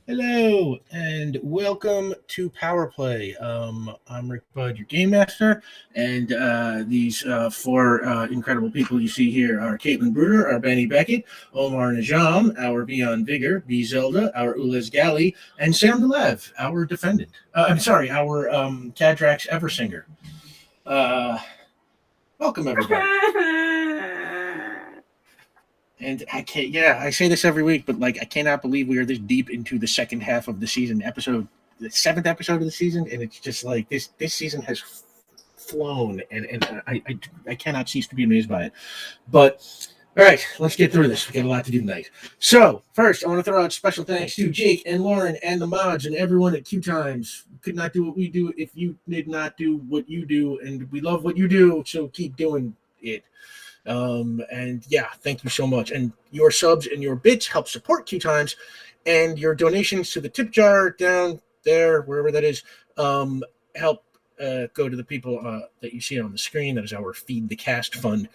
Hello and welcome to Power Play. I'm Rick Budd, your game master, and these four incredible people you see here are Caitlin Bruder, our Benny Beckett, Omar Najam, our Beyond Vigor, B Zelda, our Ulez Gali, and Sam Delev, our defendant. I'm sorry, our Kadrax Eversinger. Welcome everybody. And I can't, yeah, I say this every week, but like, I cannot believe we are this deep into the second half of the season, the seventh episode of the season, and it's just like this season has flown, and I cannot cease to be amazed by it. But all right, let's get through this. We got a lot to do tonight. So first, I want to throw out special thanks to Jake and Lauren and the mods and everyone at QueueTimes. We could not do what we do if you did not do what you do, and we love what you do, so keep doing it. And yeah, thank you so much. And your subs and your bits help support QueueTimes, and your donations to the tip jar down there, wherever that is, help go to the people that you see on the screen. That is our Feed the Cast fund.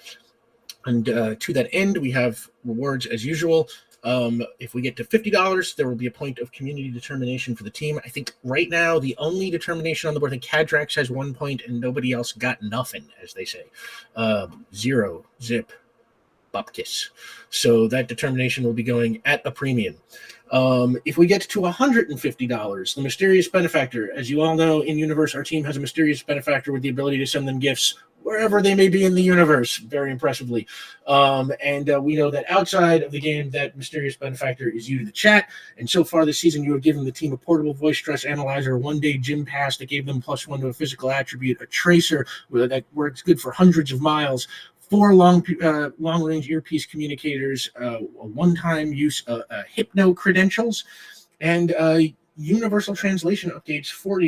And to that end, we have rewards as usual. If we get to $50, there will be a point of community determination for the team. I think right now the only determination on the board, I think Kadrax has 1 point and nobody else got nothing, as they say. Zero, zip, bupkis. So that determination will be going at a premium. If we get to $150, the mysterious benefactor, as you all know, in universe, our team has a mysterious benefactor with the ability to send them gifts wherever they may be in the universe, very impressively. And we know that outside of the game, that mysterious benefactor is you, the chat. And so far this season, you have given the team a portable voice stress analyzer, a one-day gym pass that gave them +1 to a physical attribute, a tracer that works good for hundreds of miles, 4 long-range earpiece communicators, a one-time use hypno credentials, and universal translation updates for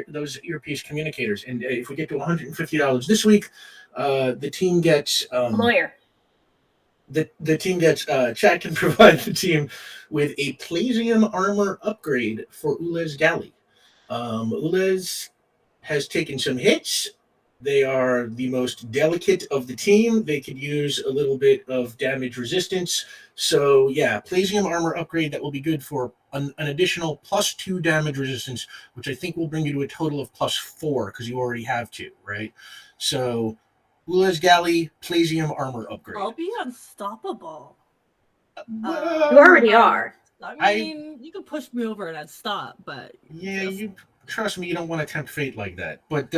those earpiece communicators. And if we get to $150 this week, the team gets lawyer. The team gets chat can provide the team with a Plasium armor upgrade for Ulez Gali. Ulez has taken some hits. They are the most delicate of the team. They could use a little bit of damage resistance. So yeah, Plasium armor upgrade that will be good for an additional +2 damage resistance, which I think will bring you to a total of +4 because you already have 2, right? So Ulez Gali, Plasium armor upgrade. I'll be unstoppable. You already are. I mean, you can push me over and I'd stop, but yeah, you trust me, you don't want to tempt fate like that. But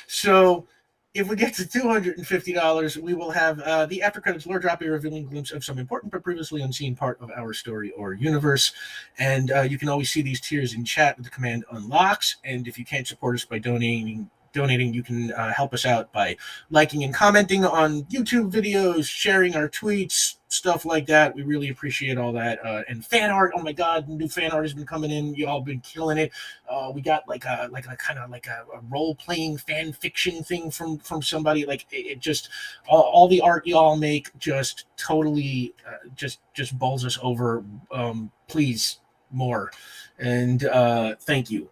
so if we get to $250, we will have the after credits lore drop, a revealing glimpse of some important but previously unseen part of our story or universe. And you can always see these tiers in chat with the command unlocks. And if you can't support us by donating, you can help us out by liking and commenting on YouTube videos, sharing our tweets, stuff like that. We really appreciate all that. And fan art, oh my god, new fan art has been coming in. You all been killing it. We got like a kind of like a role-playing fan fiction thing from somebody. Like it just all the art you all make just totally just bowls us over. Please more, and thank you.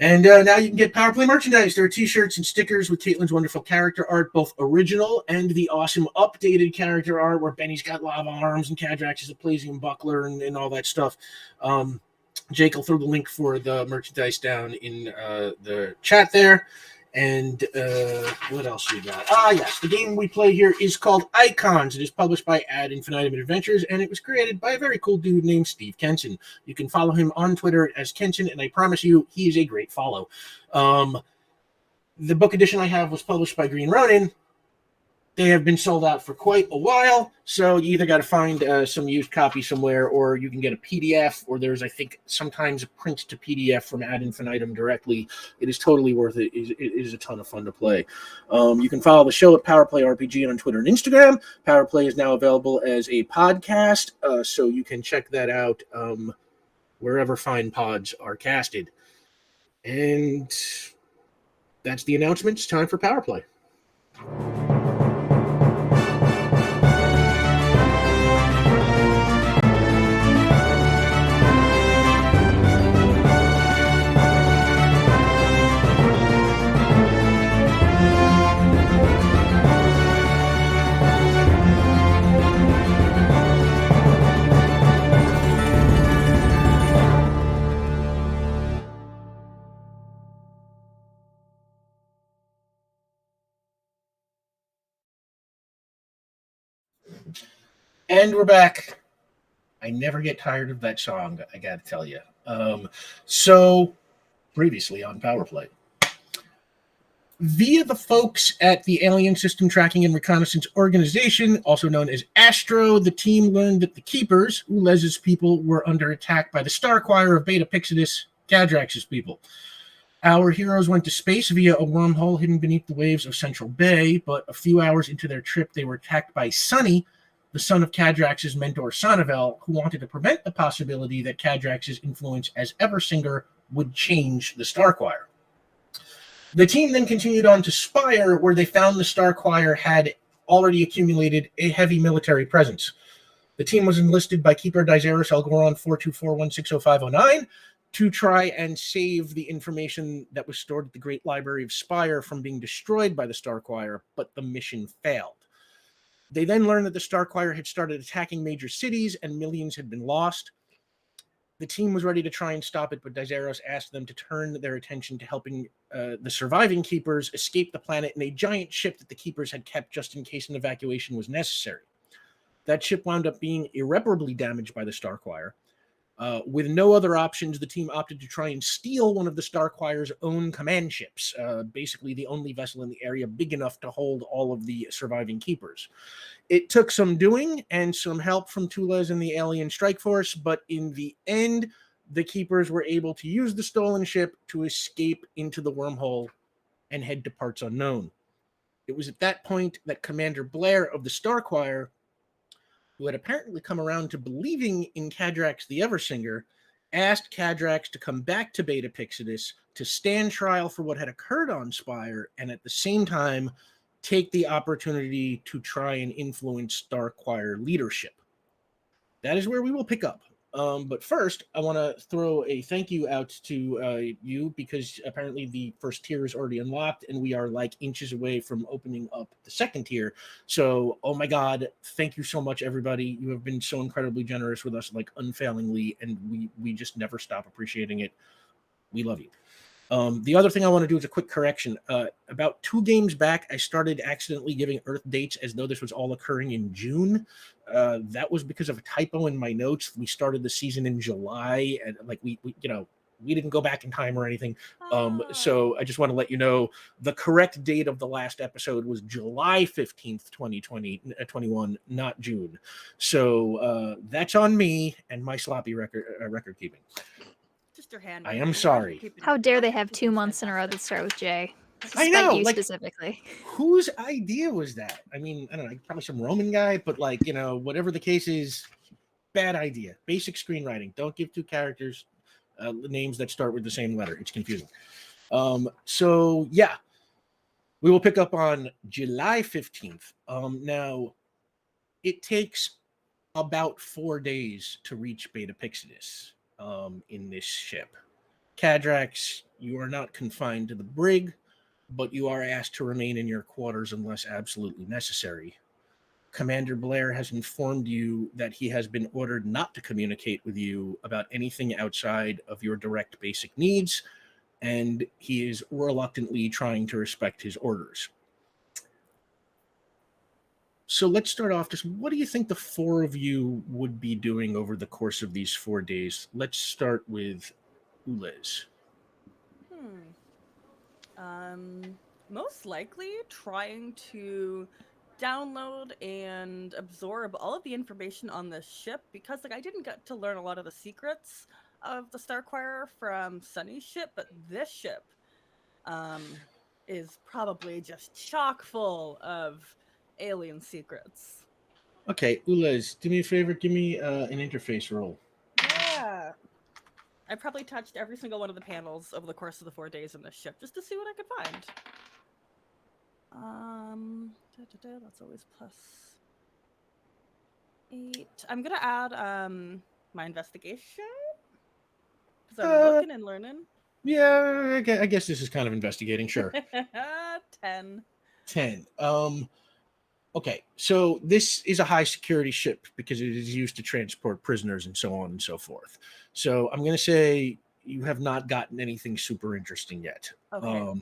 And now you can get Power Play merchandise. There are t-shirts and stickers with Caitlin's wonderful character art, both original and the awesome updated character art where Benny's got lava arms and Kadrax is a Plasium buckler and all that stuff. Jake will throw the link for the merchandise down in the chat there. And what else we got? Yes, the game we play here is called Icons. It is published by Ad Infinitum Adventures, and it was created by a very cool dude named Steve Kenson. You can follow him on Twitter as Kenson, and I promise you, he is a great follow. The book edition I have was published by Green Ronin. They have been sold out for quite a while, so you either got to find some used copy somewhere, or you can get a PDF, or there's, I think, sometimes a print to PDF from Ad Infinitum directly. It is totally worth it. It is a ton of fun to play. You can follow the show at PowerPlay RPG on Twitter and Instagram. PowerPlay is now available as a podcast, so you can check that out wherever fine pods are casted. And that's the announcement. It's time for PowerPlay. And we're back. I never get tired of that song, I gotta tell you. So, previously on Power Play, via the folks at the Alien System Tracking and Reconnaissance Organization, also known as ASTRO, the team learned that the Keepers, Ulez's people, were under attack by the Star Choir of Beta Pixidus, Kadrax's people. Our heroes went to space via a wormhole hidden beneath the waves of Central Bay, but a few hours into their trip, they were attacked by Sunny, the son of Kadrax's mentor Sonivel, who wanted to prevent the possibility that Kadrax's influence as Eversinger would change the Star Choir. The team then continued on to Spyre, where they found the Star Choir had already accumulated a heavy military presence. The team was enlisted by Keeper Dizeris Algoron 424160509 to try and save the information that was stored at the Great Library of Spyre from being destroyed by the Star Choir, but the mission failed. They then learned that the Star Choir had started attacking major cities and millions had been lost. The team was ready to try and stop it, but Dizeros asked them to turn their attention to helping the surviving Keepers escape the planet in a giant ship that the Keepers had kept just in case an evacuation was necessary. That ship wound up being irreparably damaged by the Star Choir. With no other options, the team opted to try and steal one of the Star Choir's own command ships, basically the only vessel in the area big enough to hold all of the surviving Keepers. It took some doing and some help from Tulez and the Alien Strike Force, but in the end, the Keepers were able to use the stolen ship to escape into the wormhole and head to parts unknown. It was at that point that Commander Blair of the Star Choir, who had apparently come around to believing in Kadrax the Eversinger, asked Kadrax to come back to Beta Pixidus to stand trial for what had occurred on Spyre, and at the same time, take the opportunity to try and influence Star Choir leadership. That is where we will pick up. But first, I want to throw a thank you out to you, because apparently the first tier is already unlocked and we are like inches away from opening up the second tier. So, oh my God, thank you so much, everybody. You have been so incredibly generous with us, like unfailingly, and we just never stop appreciating it. We love you. The other thing I want to do is a quick correction. About 2 games back, I started accidentally giving Earth dates as though this was all occurring in June. That was because of a typo in my notes. We started the season in July, and like we didn't go back in time or anything. So I just want to let you know the correct date of the last episode was July 15th, 2021, not June. So that's on me and my sloppy record keeping. Just your hand. I am sorry. How dare they have 2 months in a row that start with J? I know, you like, specifically. Whose idea was that? I mean, I don't know, probably some Roman guy, but like, whatever the case is, bad idea. Basic screenwriting. Don't give 2 characters names that start with the same letter. It's confusing. So yeah, we will pick up on July 15th. Now, it takes about 4 days to reach Beta Pixidus in this ship. Kadrax, you are not confined to the brig, but you are asked to remain in your quarters unless absolutely necessary. Commander Blair has informed you that he has been ordered not to communicate with you about anything outside of your direct basic needs, and he is reluctantly trying to respect his orders. So let's start off. Just what do you think the 4 of you would be doing over the course of these 4 days? Let's start with Ulez. Most likely trying to download and absorb all of the information on this ship, because like I didn't get to learn a lot of the secrets of the Star Choir from Sunny's ship, but this ship is probably just chock full of alien secrets. Okay, Ulez, do me a favor. Give me an interface roll. Yeah. I probably touched every single one of the panels over the course of the 4 days in this ship just to see what I could find. That's always +8. I'm gonna add my investigation because I'm looking and learning. Yeah, I guess this is kind of investigating. Sure. 10. 10. Okay, so this is a high security ship because it is used to transport prisoners and so on and so forth. So I'm going to say you have not gotten anything super interesting yet. Okay.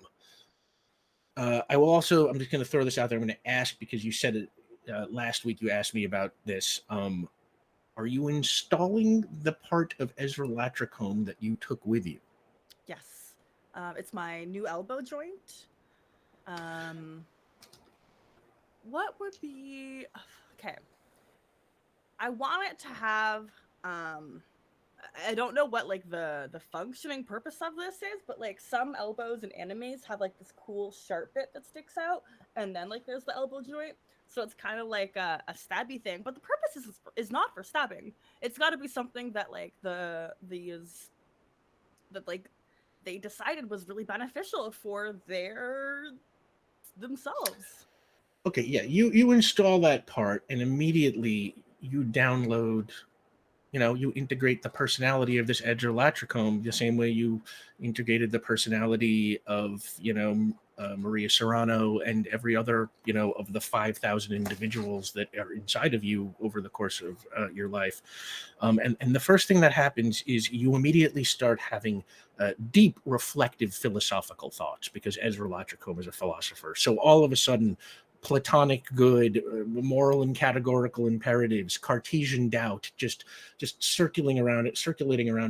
I will also, I'm just going to throw this out there. I'm going to ask because you said it last week you asked me about this. Are you installing the part of Ezra Latricombe that you took with you? Yes. It's my new elbow joint. What would be okay? I want it to have I don't know what like the functioning purpose of this is, but like some elbows and animes have like this cool sharp bit that sticks out, and then like there's the elbow joint. So it's kind of like a stabby thing, but the purpose is not for stabbing. It's got to be something that like that like they decided was really beneficial for themselves. Okay, yeah, you install that part and immediately you download, you integrate the personality of this Edger Latricombe the same way you integrated the personality of, Maria Serrano and every other, of the 5,000 individuals that are inside of you over the course of your life. And the first thing that happens is you immediately start having deep, reflective, philosophical thoughts because Ezra Latricombe is a philosopher. So all of a sudden, Platonic good, moral and categorical imperatives, Cartesian doubt, just circulating around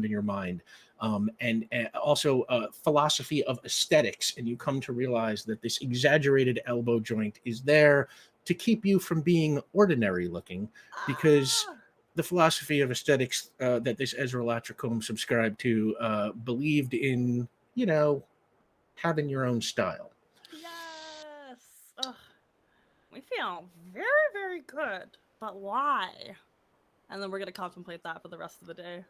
in your mind, and also philosophy of aesthetics, and you come to realize that this exaggerated elbow joint is there to keep you from being ordinary looking, because the philosophy of aesthetics that this Ezra Latricombe subscribed to believed in, having your own style. Yes. Ugh. We feel very, very good. But why? And then we're gonna contemplate that for the rest of the day.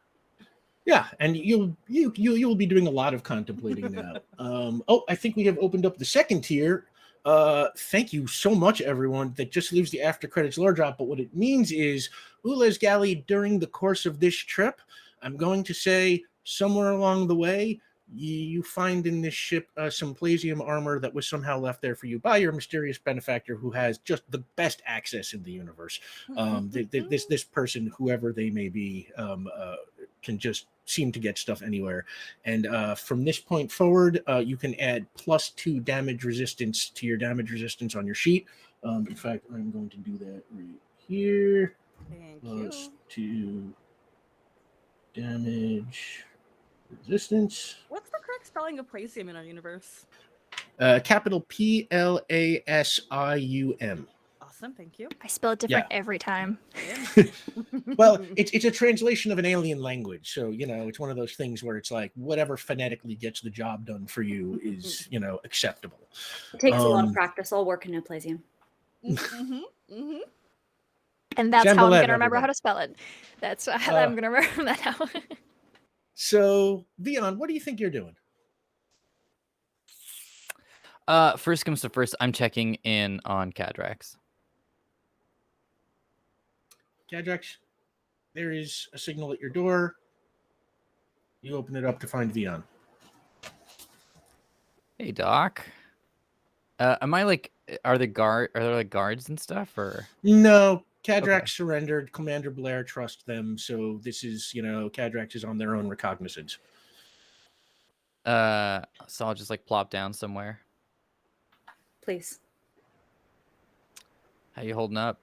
Yeah, and you'll be doing a lot of contemplating now. Oh, I think we have opened up the second tier. Thank you so much, everyone. That just leaves the after credits lore drop. But what it means is, Ulez Galley, during the course of this trip, I'm going to say somewhere along the way, you find in this ship some Plasium armor that was somehow left there for you by your mysterious benefactor, who has just the best access in the universe. This person, whoever they may be, can just seem to get stuff anywhere. And from this point forward, you can add +2 damage resistance to your damage resistance on your sheet. In fact, I'm going to do that right here. Thank you. +2 damage resistance. What's the correct spelling of Plasium in our universe? Capital Plasium. Awesome, thank you. I spell it different every time. Well, it's a translation of an alien language, so it's one of those things where it's like whatever phonetically gets the job done for you is acceptable. It takes a lot of practice. I'll work in Neoplasium. And that's how I'm going to remember everybody. how to spell it. That's how I'm going to remember that now. So, Vion, what do you think you're doing? First comes to first, I'm checking in on Kadrax. Kadrax, there is a signal at your door. You open it up to find Vion. Hey, Doc. Am I like? Are there like guards and stuff, or No? Kadrax surrendered. Commander Blair trusts them, so this is Kadrax is on their own recognizance. So I'll just like plop down somewhere. Please. How you holding up?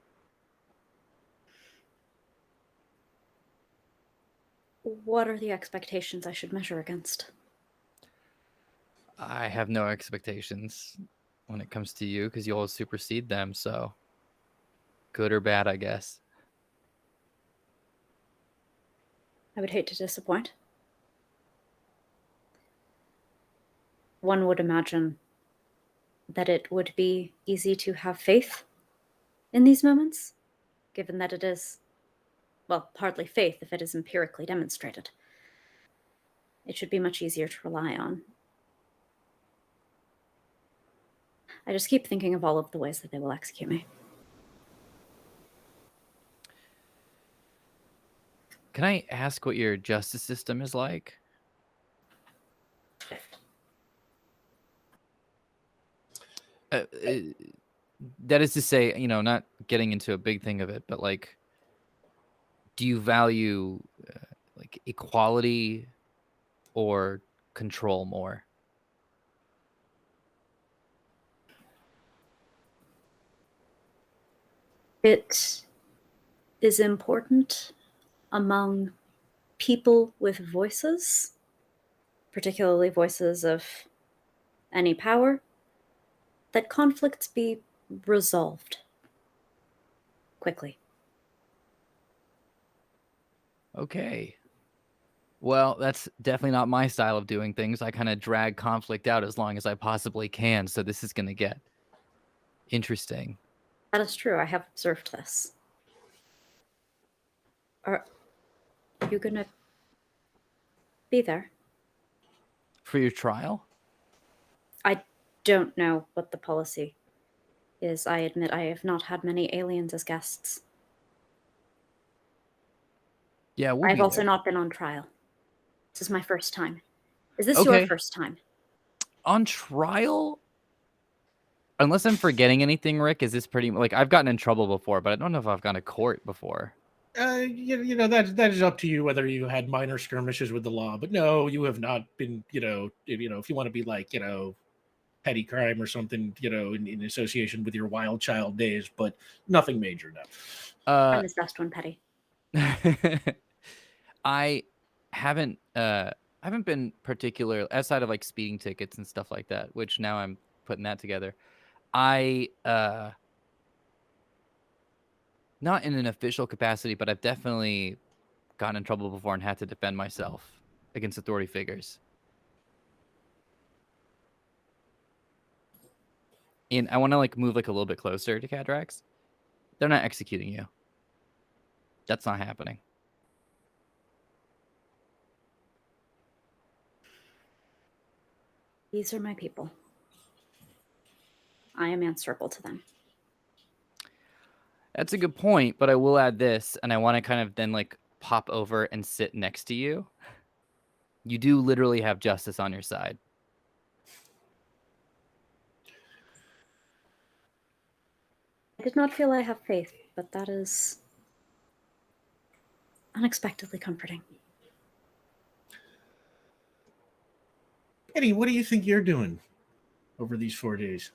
What are the expectations I should measure against? I have no expectations when it comes to you because you always supersede them. So, good or bad, I guess. I would hate to disappoint. One would imagine that it would be easy to have faith in these moments, given that it is, well, hardly faith if it is empirically demonstrated. It should be much easier to rely on. I just keep thinking of all of the ways that they will execute me. Can I ask what your justice system is like? That is to say, not getting into a big thing of it, but like, do you value like equality or control more? It is important among people with voices, particularly voices of any power, that conflicts be resolved quickly. Okay. Well, that's definitely not my style of doing things. I kind of drag conflict out as long as I possibly can. So this is going to get interesting. That is true. I have observed this. Are you gonna be there? For your trial? I don't know what the policy is. I admit I have not had many aliens as guests. Yeah, we'll I've be also there. not been on trial. This is my first time. Is this Okay. your first time? On trial? Unless I'm forgetting anything, Rick, is this pretty like I've gotten in trouble before, but I don't know if I've gone to court before. You know that is up to you whether you had minor skirmishes with the law, but no, you have not been. If you want to be like petty crime or something, in association with your wild child days, but nothing major. No. I'm his best one, Petty. I haven't been particular outside of like speeding tickets and stuff like that, which now I'm putting that together. I not in an official capacity, but I've definitely gotten in trouble before and had to defend myself against authority figures. And I want to like move like a little bit closer to Kadrax. They're not executing you. That's not happening. These are my people. I am answerable to them. That's a good point, but I will add this, and I want to kind of then like pop over and sit next to you. You do literally have justice on your side. I did not feel I have faith, but that is unexpectedly comforting. Eddie, what do you think you're doing over these 4 days?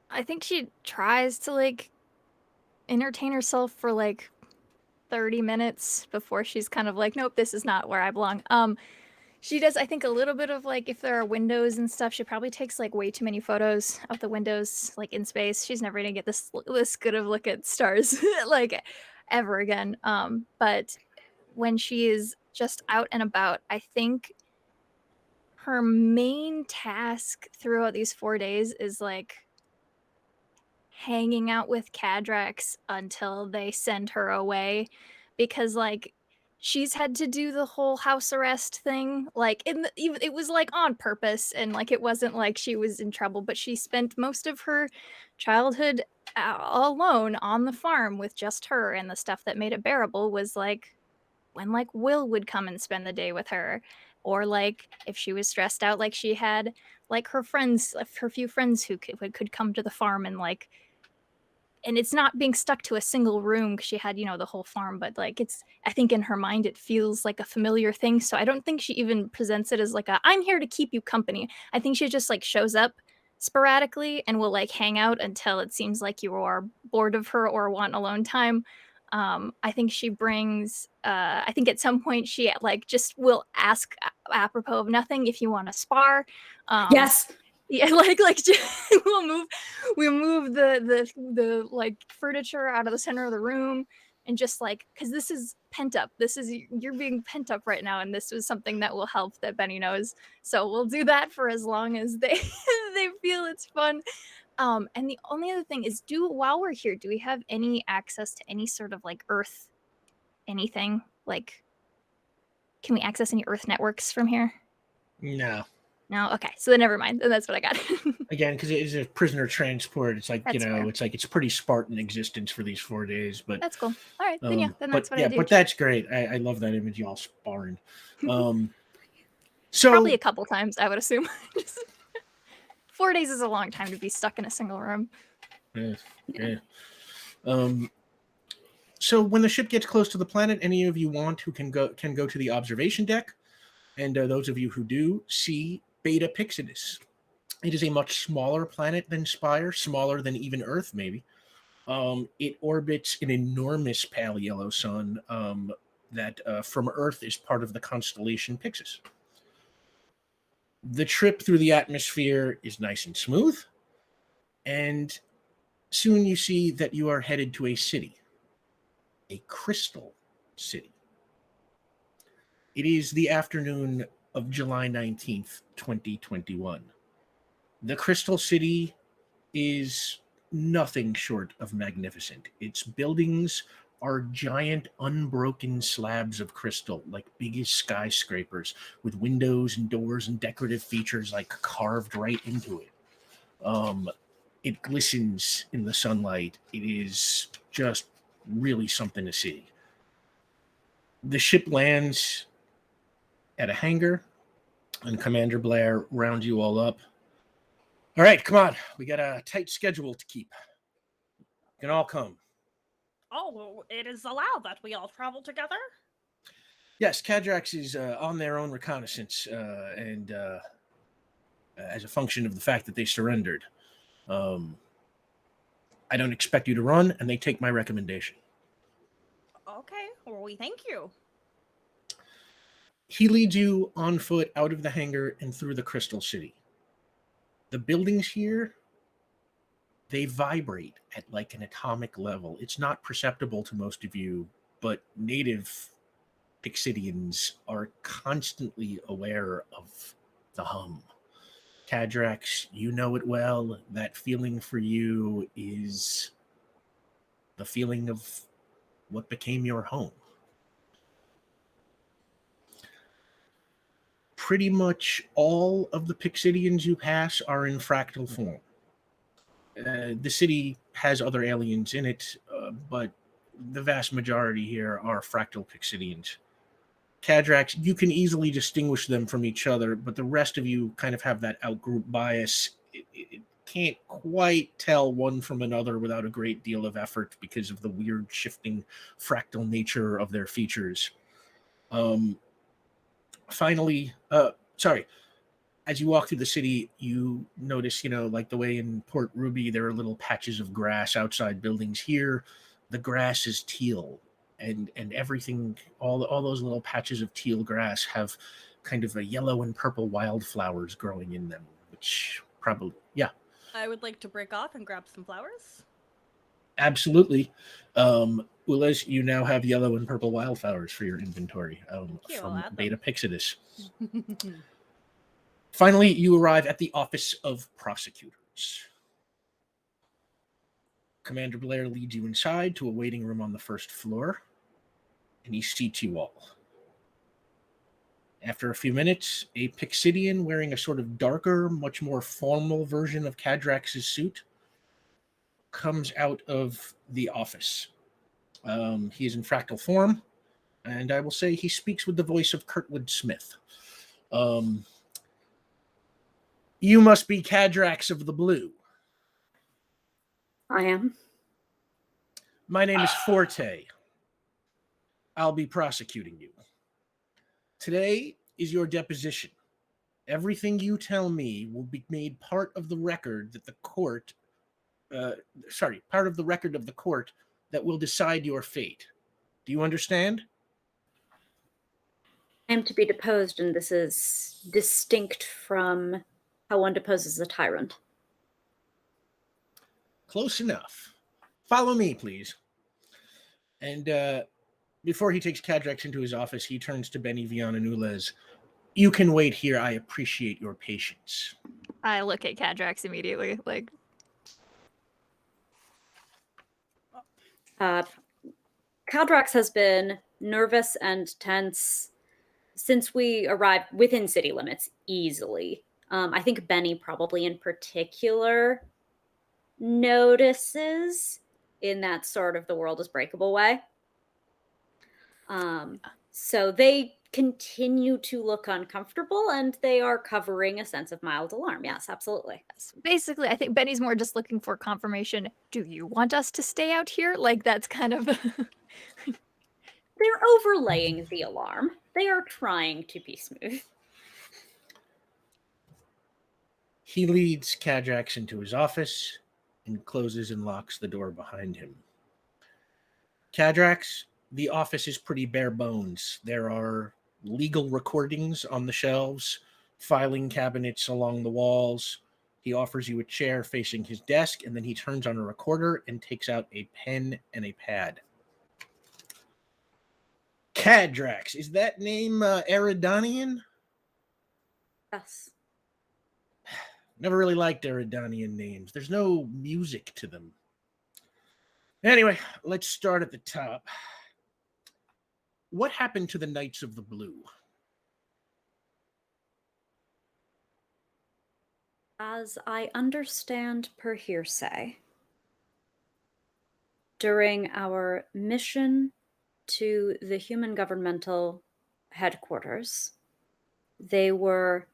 I think she tries to like entertain herself for like 30 minutes before she's kind of like, nope, this is not where I belong. She does, I think, a little bit of like if there are windows and stuff, she probably takes like way too many photos of the windows like in space. She's never gonna get this good of look at stars like ever again. But when she is just out and about, I think her main task throughout these 4 days is like hanging out with Kadrax until they send her away, because like she's had to do the whole house arrest thing, like even it was like on purpose, and like it wasn't like she was in trouble, but she spent most of her childhood alone on the farm with just her, and the stuff that made it bearable was like when like Will would come and spend the day with her, or like if she was stressed out, like she had like her friends, her few friends who could come to the farm, and like, and it's not being stuck to a single room because she had, the whole farm, but like it's, I think in her mind it feels like a familiar thing. So I don't think she even presents it as like a I'm here to keep you company. I think she just like shows up sporadically and will like hang out until it seems like you are bored of her or want alone time. I think she brings I think at some point she like just will ask apropos of nothing if you want to spar. Yes. Yeah, like we move the like furniture out of the center of the room, and just like, because this is pent up. This is, you're being pent up right now, and this was something that will help, that Benny knows. So we'll do that for as long as they they feel it's fun. And the only other thing is, while we're here, do we have any access to any sort of like Earth anything? Like, can we access any Earth networks from here? No. No? Okay, so then never mind. Then that's what I got. Again, because it is a prisoner transport. It's like, That's fair. it's like it's pretty Spartan existence for these 4 days. But That's cool. All right, then yeah, then that's what yeah, I do. but that's great. I love that image, y'all sparring. So Probably a couple times, I would assume. 4 days is a long time to be stuck in a single room. yeah. So when the ship gets close to the planet, any of you want who can go to the observation deck, and those of you who do, see Beta Pixidus. It is a much smaller planet than Spyre, smaller than even Earth, maybe. It orbits an enormous pale yellow sun that from Earth is part of the constellation Pyxis. The trip through the atmosphere is nice and smooth, and soon you see that you are headed to a city, a crystal city. It is the afternoon of July 19th, 2021. The crystal city is nothing short of magnificent. Its buildings are giant, unbroken slabs of crystal, like biggest skyscrapers, with windows and doors and decorative features like carved right into it. It glistens in the sunlight. It is just really something to see. The ship lands at a hangar, and Commander Blair rounds you all up. All right, come on. We got a tight schedule to keep. You can all come. Oh, it is allowed that we all travel together? Yes, Kadrax is on their own reconnaissance, and as a function of the fact that they surrendered. I don't expect you to run, and they take my recommendation. Okay, well, we thank you. He leads you on foot out of the hangar and through the Crystal City. The buildings here, they vibrate at like an atomic level. It's not perceptible to most of you, but native Pixidians are constantly aware of the hum. Kadrax, you know it well. That feeling for you is the feeling of what became your home. Pretty much all of the Pixidians you pass are in fractal form. The city has other aliens in it, but the vast majority here are fractal Pixidians. Kadrax, you can easily distinguish them from each other, but the rest of you kind of have that outgroup bias. It can't quite tell one from another without a great deal of effort because of the weird shifting fractal nature of their features. Finally, as you walk through the city, you notice, like the way in Port Ruby, there are little patches of grass outside buildings. Here, the grass is teal, and everything, all those little patches of teal grass have kind of a yellow and purple wildflowers growing in them, which probably, yeah. I would like to break off and grab some flowers. Absolutely. Ulas, you now have yellow and purple wildflowers for your inventory from Beta Pixidus. Finally, you arrive at the Office of Prosecutors. Commander Blair leads you inside to a waiting room on the first floor, and he seats you all. After a few minutes, a Pixidian wearing a sort of darker, much more formal version of Kadrax's suit comes out of the office. He is in fractal form, and I will say he speaks with the voice of Kurtwood Smith. You must be Kadrax of the Blue. I am. My name is Forte. I'll be prosecuting you. Today is your deposition. Everything you tell me will be made part of the record that the court, part of the record of the court that will decide your fate. Do you understand? I am to be deposed, and this is distinct from how one deposes a tyrant. Close enough. Follow me, please. And before he takes Kadrax into his office, he turns to Benny, Vian, and Ulez. You can wait here. I appreciate your patience. I look at Kadrax immediately, like... Kadrax has been nervous and tense since we arrived within city limits, easily. I think Benny probably in particular notices in that sort of the world is breakable way. So they continue to look uncomfortable, and they are covering a sense of mild alarm. Yes, absolutely. Basically, I think Benny's more just looking for confirmation. Do you want us to stay out here? Like, that's kind of... They're overlaying the alarm. They are trying to be smooth. He leads Kadrax into his office, and closes and locks the door behind him. Kadrax, the office is pretty bare bones. There are legal recordings on the shelves, filing cabinets along the walls. He offers you a chair facing his desk, and then he turns on a recorder and takes out a pen and a pad. Kadrax, is that name Eridanian? Yes. Never really liked Eridanian names. There's no music to them. Anyway, let's start at the top. What happened to the Knights of the Blue? As I understand per hearsay, during our mission to the human governmental headquarters, they were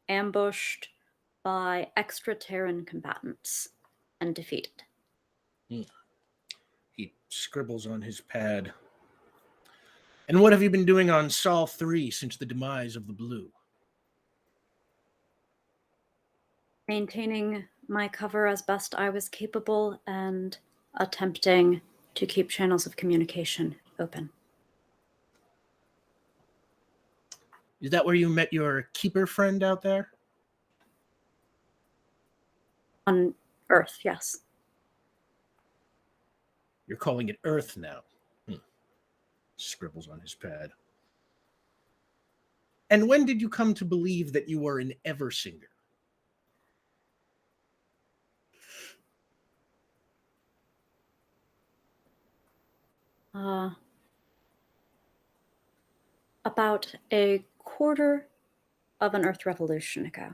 ambushed by extraterran combatants and defeated. He scribbles on his pad. And what have you been doing on Sol 3 since the demise of the Blue? Maintaining my cover as best I was capable and attempting to keep channels of communication open. Is that where you met your keeper friend out there? On Earth, yes. You're calling it Earth now. Scribbles on his pad. And when did you come to believe that you were an Eversinger? About a quarter of an Earth revolution ago.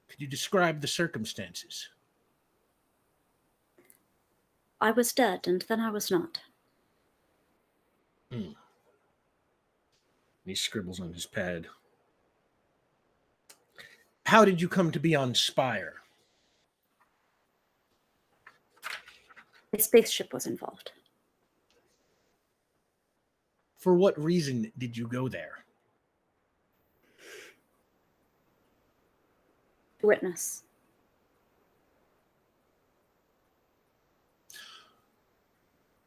Could you describe the circumstances? I was dead, and then I was not. And he scribbles on his pad. How did you come to be on Spyre? A spaceship was involved. For what reason did you go there? To witness.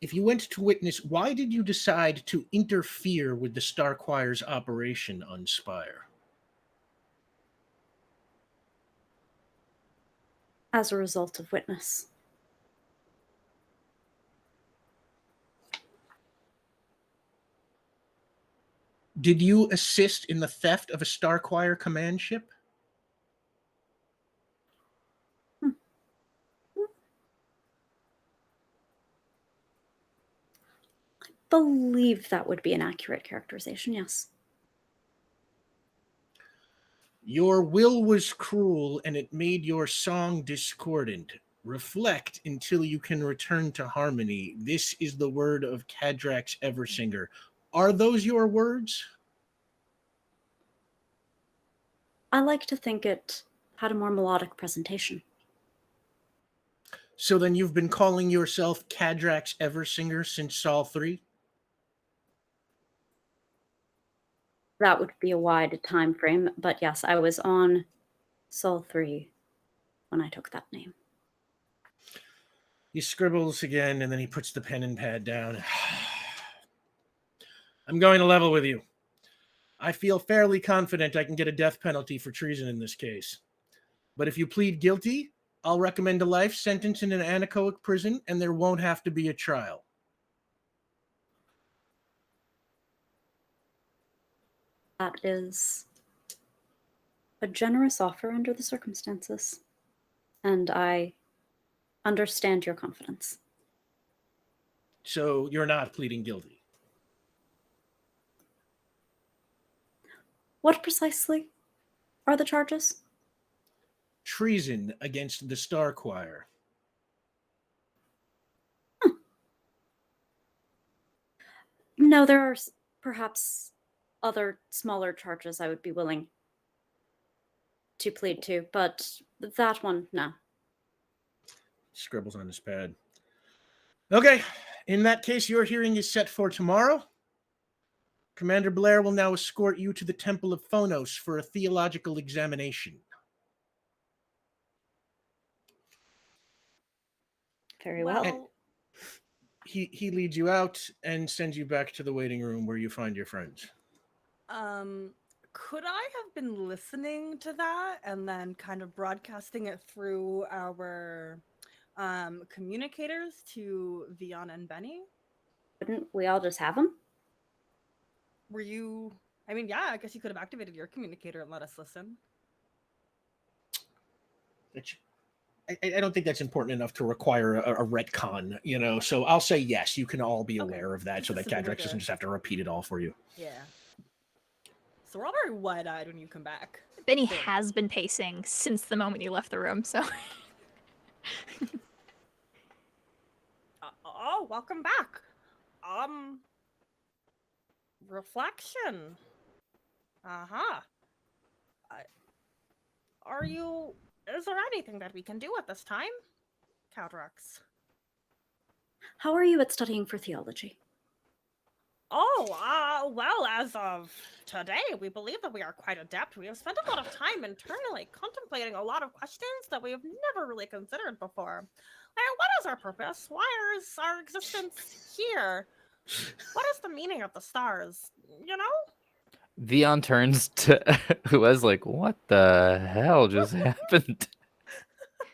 If you went to witness, why did you decide to interfere with the Star Choir's operation on Spyre? As a result of witness. Did you assist in the theft of a Star Choir command ship? Believe that would be an accurate characterization, yes. Your will was cruel, and it made your song discordant. Reflect until you can return to harmony. This is the word of Kadrax Eversinger. Are those your words? I like to think it had a more melodic presentation. So then you've been calling yourself Kadrax Eversinger since Sol 3? That would be a wide time frame, but yes, I was on Sol 3 when I took that name. He scribbles again, and then he puts the pen and pad down. I'm going to level with you. I feel fairly confident I can get a death penalty for treason in this case. But if you plead guilty, I'll recommend a life sentence in an anechoic prison, and there won't have to be a trial. That is a generous offer under the circumstances, and I understand your confidence. So you're not pleading guilty? What precisely are the charges? Treason against the Star Choir. No, there are perhaps other smaller charges I would be willing to plead to, but that one, no. Scribbles on his pad. Okay, in that case, your hearing is set for tomorrow. Commander Blair will now escort you to the Temple of Phonos for a theological examination. Very well. He leads you out and sends you back to the waiting room where you find your friends. Could I have been listening to that and then kind of broadcasting it through our communicators to Vion and Benny? Wouldn't we all just have them? Were you? I mean, yeah, I guess you could have activated your communicator and let us listen. I don't think that's important enough to require a retcon, So I'll say yes. You can all be Okay. aware of that, so that Just something Kadrax to- doesn't just have to repeat it all for you. Yeah. So we're all very wide-eyed when you come back. Benny Cool. has been pacing since the moment you left the room, so. Oh, welcome back. Reflection. Uh-huh. Is there anything that we can do at this time? Kadrax. How are you at studying for theology? Well, as of today, we believe that we are quite adept. We have spent a lot of time internally contemplating a lot of questions that we have never really considered before. What is our purpose? Why is our existence here? What is the meaning of the stars? Vion turns to who was like, "What the hell just happened?"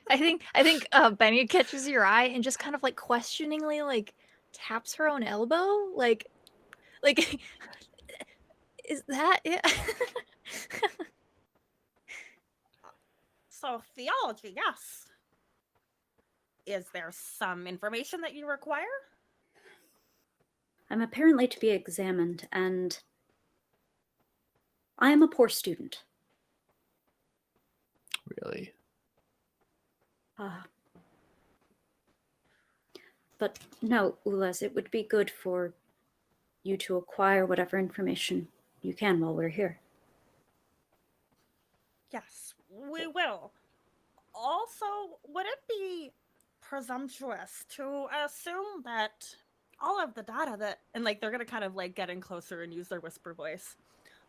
I think Benny catches your eye and just kind of like questioningly like taps her own elbow, like is that it? So, theology, yes. Is there some information that you require? I'm apparently to be examined, and I am a poor student. Really? But no, Ulas, it would be good for you to acquire whatever information you can while we're here. Yes, we will. Also, would it be presumptuous to assume that all of the data that, and like they're gonna kind of like get in closer and use their whisper voice,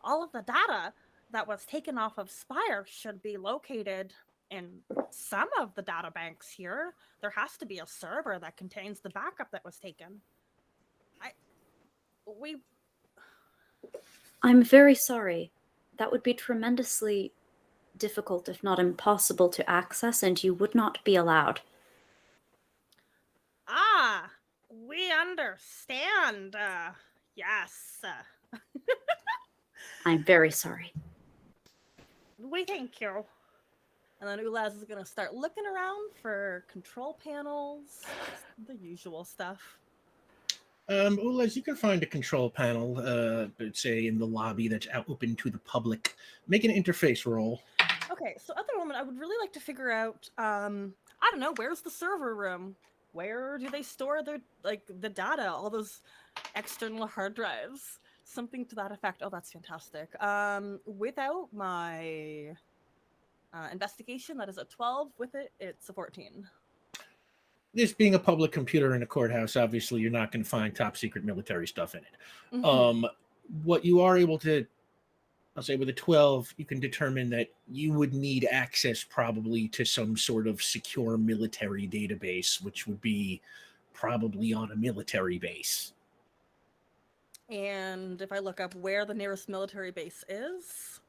all of the data that was taken off of Spyre should be located in some of the data banks here? There has to be a server that contains the backup that was taken. I'm very sorry. That would be tremendously difficult, if not impossible, to access, and you would not be allowed. We understand. Yes. I'm very sorry. We thank you. And then Ulaz is going to start looking around for control panels, the usual stuff. Ulaz, you can find a control panel, say in the lobby that's out open to the public. Make an interface roll. Okay, so at the moment, I would really like to figure out, I don't know, where's the server room? Where do they store their, the data, all those external hard drives? Something to that effect. Oh, that's fantastic. Without my investigation, that is a 12. With it, it's a 14. This being a public computer in a courthouse, obviously you're not going to find top secret military stuff in it. Mm-hmm. What you are able to, I'll say with a 12, you can determine that you would need access probably to some sort of secure military database, which would be probably on a military base. And if I look up where the nearest military base is?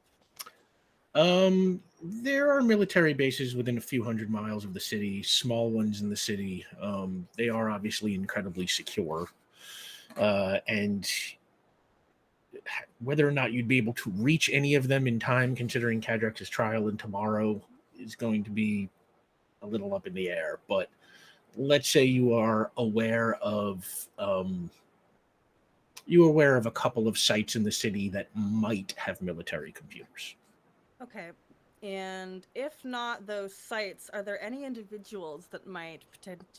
There are military bases within a few hundred miles of the city, small ones in the city. They are obviously incredibly secure. And whether or not you'd be able to reach any of them in time, considering Kadrax's trial and tomorrow, is going to be a little up in the air. But let's say you are aware of a couple of sites in the city that might have military computers. Okay. And if not those sites, are there any individuals that might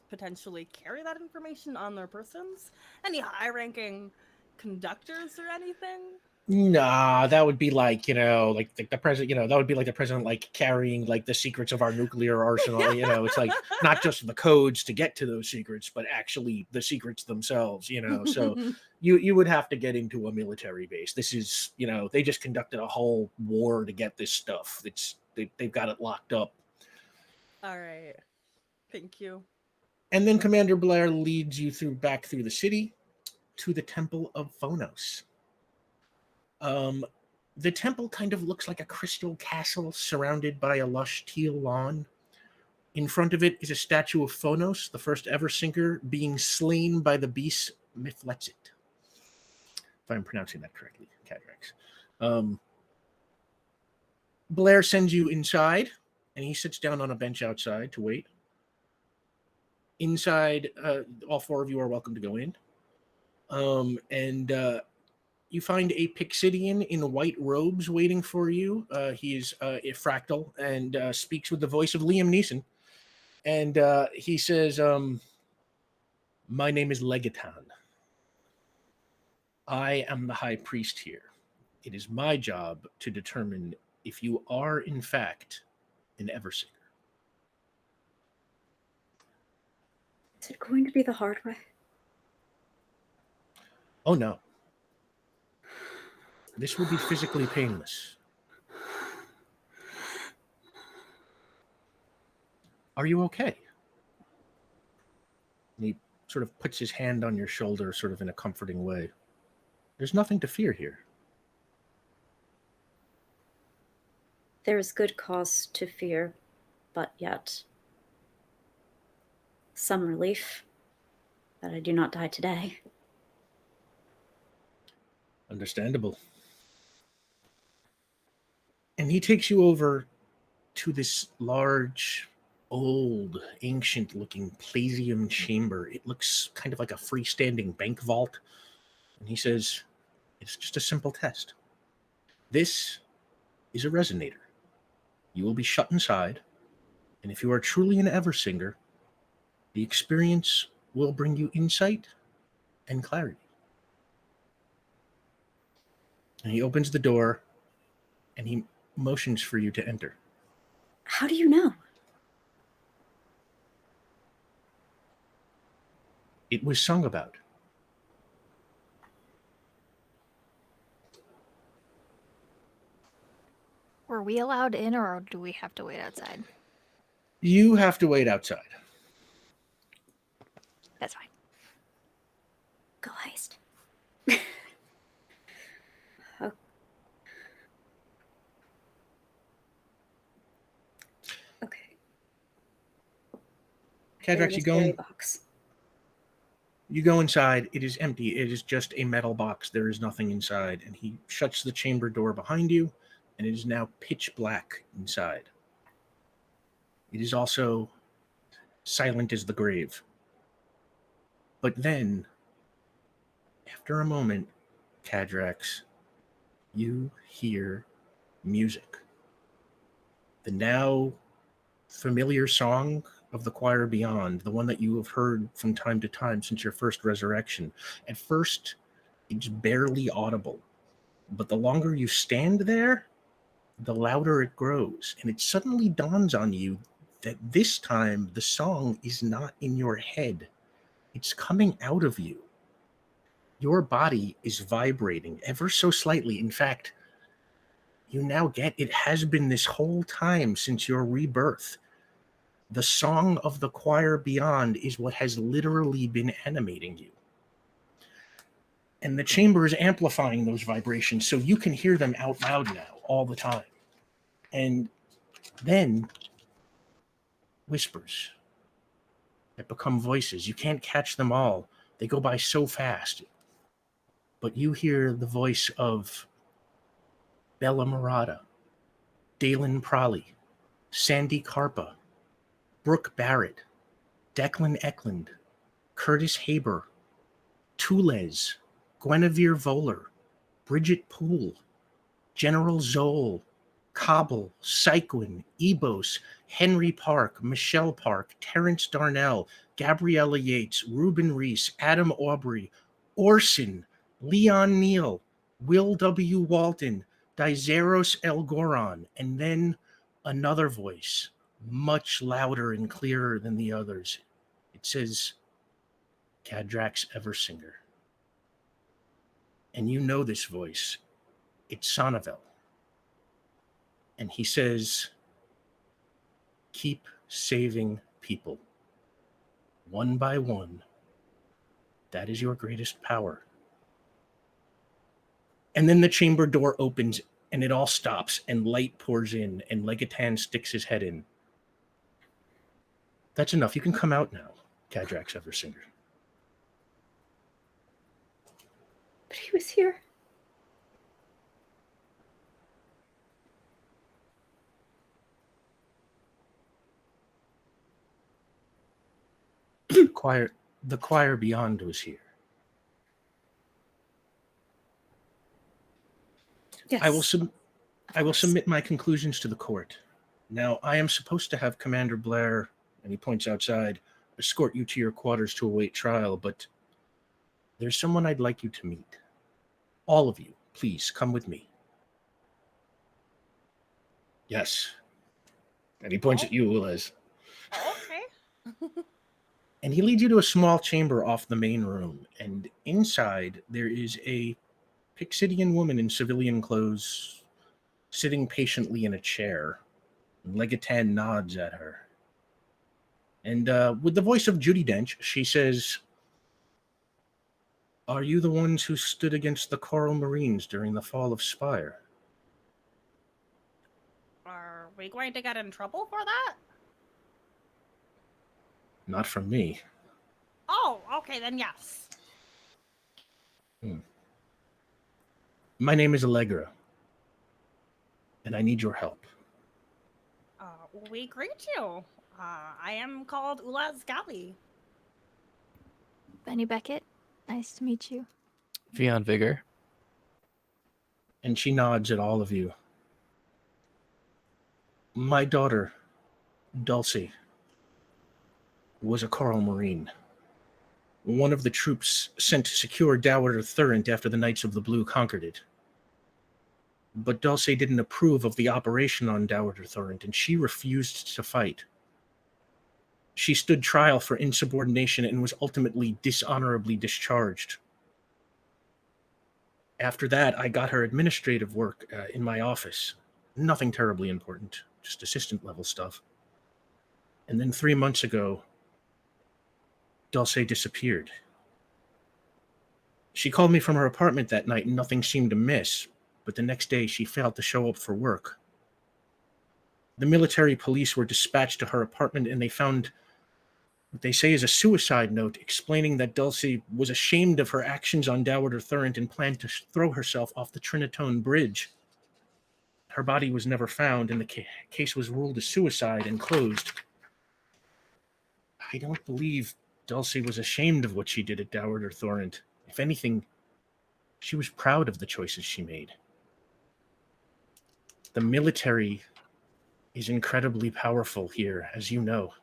potentially carry that information on their persons? Any high-ranking conductors or anything? Nah, that would be like, like the president, that would be like the president, like carrying like the secrets of our nuclear arsenal. It's like not just the codes to get to those secrets, but actually the secrets themselves, So you would have to get into a military base. This is, they just conducted a whole war to get this stuff. They've got it locked up. All right. Thank you. And then Commander Blair leads you back through the city to the Temple of Phonos. The temple kind of looks like a crystal castle surrounded by a lush teal lawn. In front of it is a statue of Phonos, the first Eversinger, being slain by the beast Mifletzit. If I'm pronouncing that correctly, Kadrax. Blair sends you inside, and he sits down on a bench outside to wait. Inside, all four of you are welcome to go in. You find a Pixidian in white robes waiting for you. He is a fractal and speaks with the voice of Liam Neeson. And he says, my name is Legaton. I am the high priest here. It is my job to determine if you are, in fact, an Eversinger. Is it going to be the hard way? Oh, no. This will be physically painless. Are you okay? And he sort of puts his hand on your shoulder, sort of in a comforting way. There's nothing to fear here. There is good cause to fear, but yet some relief that I do not die today. Understandable. And he takes you over to this large, old, ancient-looking Plasium chamber. It looks kind of like a freestanding bank vault. And he says, it's just a simple test. This is a resonator. You will be shut inside, and if you are truly an Eversinger, the experience will bring you insight and clarity. And he opens the door, and he motions for you to enter. How do you know? It was sung about. Were we allowed in, or do we have to wait outside? You have to wait outside. That's fine. Go heist. Okay. Kadrax, you go inside. It is empty. It is just a metal box. There is nothing inside. And he shuts the chamber door behind you, and it is now pitch black inside. It is also silent as the grave. But then, after a moment, Kadrax, you hear music. The now familiar song of the choir beyond, the one that you have heard from time to time since your first resurrection. At first, it's barely audible, but the longer you stand there, the louder it grows. And it suddenly dawns on you that this time the song is not in your head. It's coming out of you. Your body is vibrating ever so slightly. In fact, you now get it has been this whole time since your rebirth. The song of the choir beyond is what has literally been animating you. And the chamber is amplifying those vibrations so you can hear them out loud now all the time. And then whispers that become voices. You can't catch them all. They go by so fast. But you hear the voice of Bella Murata, Dalen Prolly, Sandy Carpa, Brooke Barrett, Declan Eklund, Curtis Haber, Tulez, Guinevere Voller, Bridget Poole, General Zoll, Cobble, Syquin, Ebos, Henry Park, Michelle Park, Terrence Darnell, Gabriella Yates, Reuben Reese, Adam Aubrey, Orson, Leon Neal, Will W. Walton, Dizeros El Goron, and then another voice, much louder and clearer than the others. It says, Kadrax Eversinger. And you know this voice. It's Sonnevel. And he says, keep saving people. one by one. That is your greatest power. And then the chamber door opens and it all stops and light pours in and Legatan sticks his head in. That's enough. You can come out now, Kadrax Eversinger. But he was here. The choir beyond was here. Yes. I will submit my conclusions to the court. Now, I am supposed to have Commander Blair, and he points outside, escort you to your quarters to await trial, but there's someone I'd like you to meet. All of you, please come with me. Yes. And he points at you, Ulez. Okay. And he leads you to a small chamber off the main room, and inside there is a Pixidian woman in civilian clothes sitting patiently in a chair. Legatan nods at her. And with the voice of Judi Dench, she says, "Are you the ones who stood against the Coral Marines during the fall of Spyre?" Are we going to get in trouble for that? Not from me. Oh, okay, then yes. My name is Allegra, and I need your help. We greet you. I am called Ulaz Gali. Benny Beckett, nice to meet you. Vion Vigor. And she nods at all of you. My daughter, Dulcie, was a Coral Marine. One of the troops sent to secure Dowager Thurant after the Knights of the Blue conquered it. But Dulcie didn't approve of the operation on Dowager Thurant, and she refused to fight. She stood trial for insubordination and was ultimately dishonorably discharged. After that, I got her administrative work in my office. Nothing terribly important, just assistant level stuff. And then 3 months ago, Dulce disappeared. She called me from her apartment that night and nothing seemed amiss, but the next day she failed to show up for work. The military police were dispatched to her apartment and they found what they say is a suicide note explaining that Dulcie was ashamed of her actions on Dowager Thurant and planned to throw herself off the Trinitone Bridge. Her body was never found and the case was ruled a suicide and closed. I don't believe Dulcie was ashamed of what she did at Dowager Thurant. If anything, she was proud of the choices she made. The military is incredibly powerful here, as you know.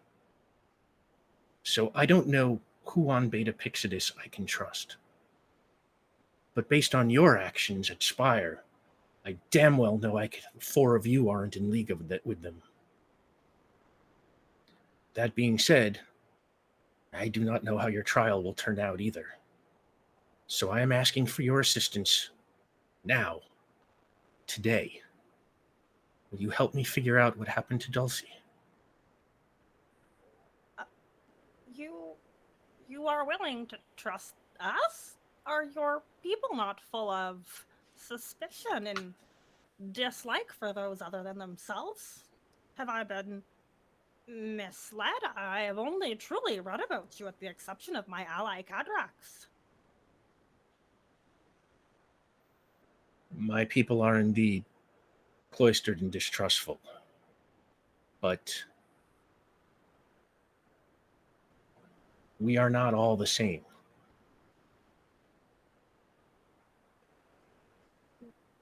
So I don't know who on Beta Pixidus I can trust. But based on your actions at Spyre, I damn well know 4 of you aren't in league with them. That being said, I do not know how your trial will turn out either. So I am asking for your assistance now, today. Will you help me figure out what happened to Dulcie? You are willing to trust us? Are your people not full of suspicion and dislike for those other than themselves? Have I been misled? I have only truly read about you with the exception of my ally Kadrax. My people are indeed cloistered and distrustful. But we are not all the same.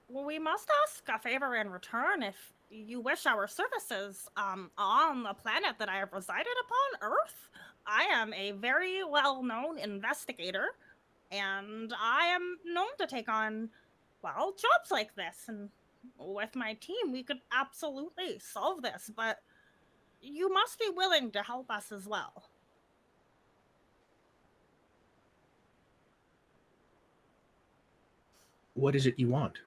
We must ask a favor in return if you wish our services on the planet that I have resided upon, Earth. I am a very well-known investigator, and I am known to take on, well, jobs like this. And with my team, we could absolutely solve this, but you must be willing to help us as well. What is it you want?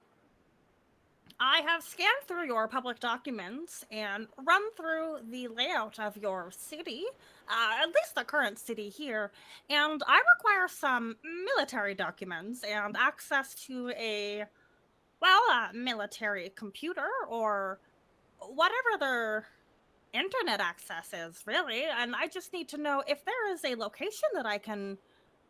I have scanned through your public documents and run through the layout of your city, at least the current city here, and I require some military documents and access to a military computer or whatever their internet access is, really. And I just need to know if there is a location that I can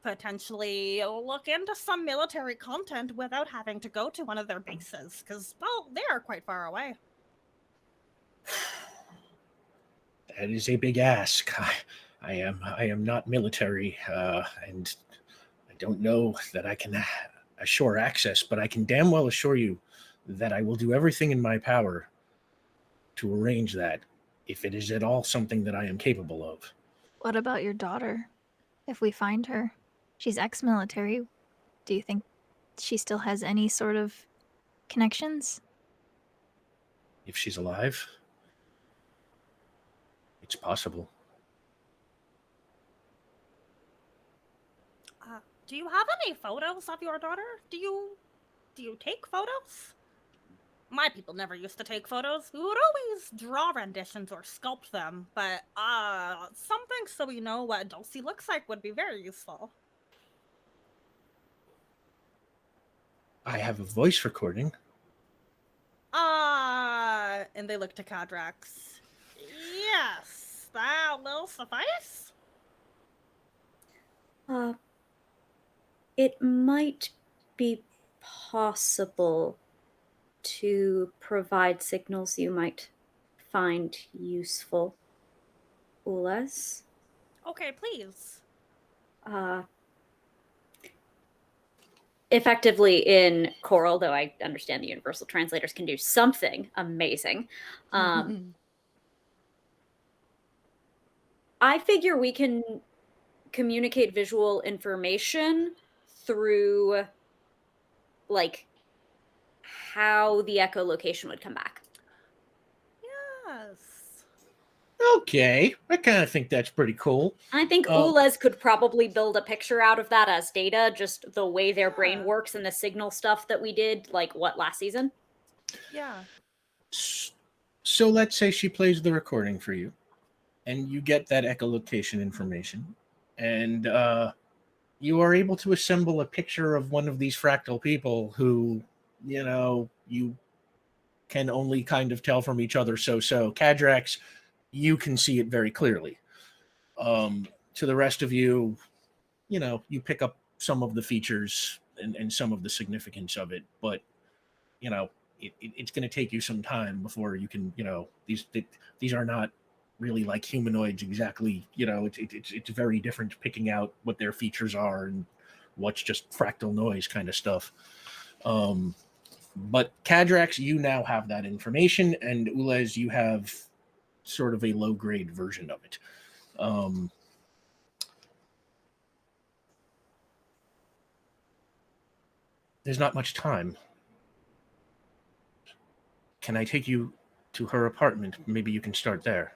potentially look into some military content without having to go to one of their bases, because, well, they are quite far away. That is a big ask. I am not military, and I don't know that I can assure access, but I can damn well assure you that I will do everything in my power to arrange that, if it is at all something that I am capable of. What about your daughter? If we find her, she's ex-military. Do you think she still has any sort of connections? If she's alive, it's possible. Do you have any photos of your daughter? Do you take photos? My people never used to take photos. We would always draw renditions or sculpt them, but something so we know what Dulcie looks like would be very useful. I have a voice recording. And they look to Kadrax. Yes, that will suffice. It might be possible to provide signals you might find useful. Ulas? Okay, please. Effectively in Choral, though I understand the universal translators can do something amazing. I figure we can communicate visual information through, like, how the echolocation would come back. Yes. Okay, I kind of think that's pretty cool. I think Ulas could probably build a picture out of that as data, just the way their brain works and the signal stuff that we did, like, last season? Yeah. So let's say she plays the recording for you, and you get that echolocation information, and you are able to assemble a picture of one of these fractal people who, you can only kind of tell from each other so. Kadrax, you can see it very clearly. To the rest of you, you pick up some of the features and some of the significance of it, but it's going to take you some time before you can, these are not really like humanoids exactly. It's very different picking out what their features are and what's just fractal noise kind of stuff. But Kadrax, you now have that information, and Ulez, you have sort of a low-grade version of it. There's not much time. Can I take you to her apartment? Maybe you can start there.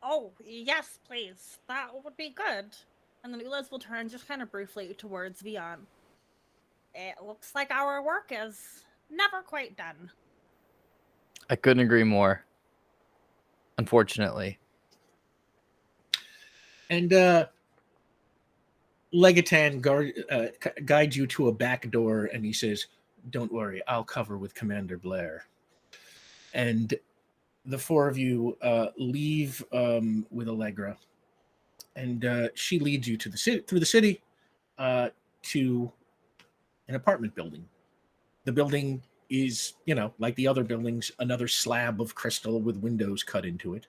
Oh, yes, please. That would be good. And then Ulez will turn just kind of briefly towards Vion. It looks like our work is never quite done. I couldn't agree more. Unfortunately. And Legatan guides you to a back door, and he says, "Don't worry, I'll cover with Commander Blair." And the four of you leave with Allegra, and she leads you to through the city to an apartment building. The building is, like the other buildings, another slab of crystal with windows cut into it.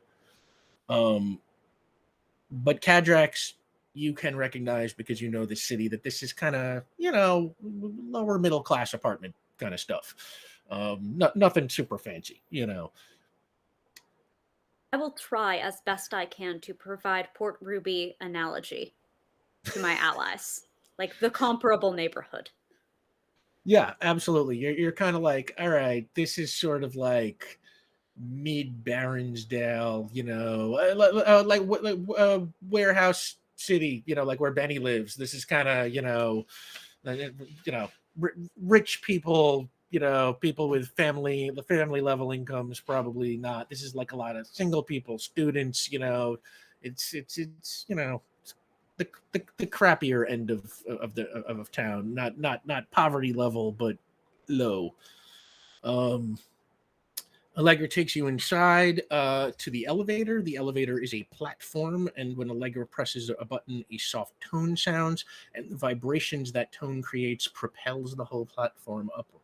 But Kadrax, you can recognize, because you know the city, that this is kind of, lower middle class apartment kind of stuff. Nothing super fancy, I will try as best I can to provide Port Ruby analogy to my allies, like the comparable neighborhood. Yeah, absolutely. You're kind of like, all right, this is sort of like mid Baronsdale, like warehouse city, like where Benny lives. This is kind of, rich people people with family level incomes, probably not. This is like a lot of single people, students. It's the crappier end of town. Not poverty level, but low. Allegra takes you inside to the elevator. The elevator is a platform, and when Allegra presses a button, a soft tone sounds, and the vibrations that tone creates propels the whole platform upward.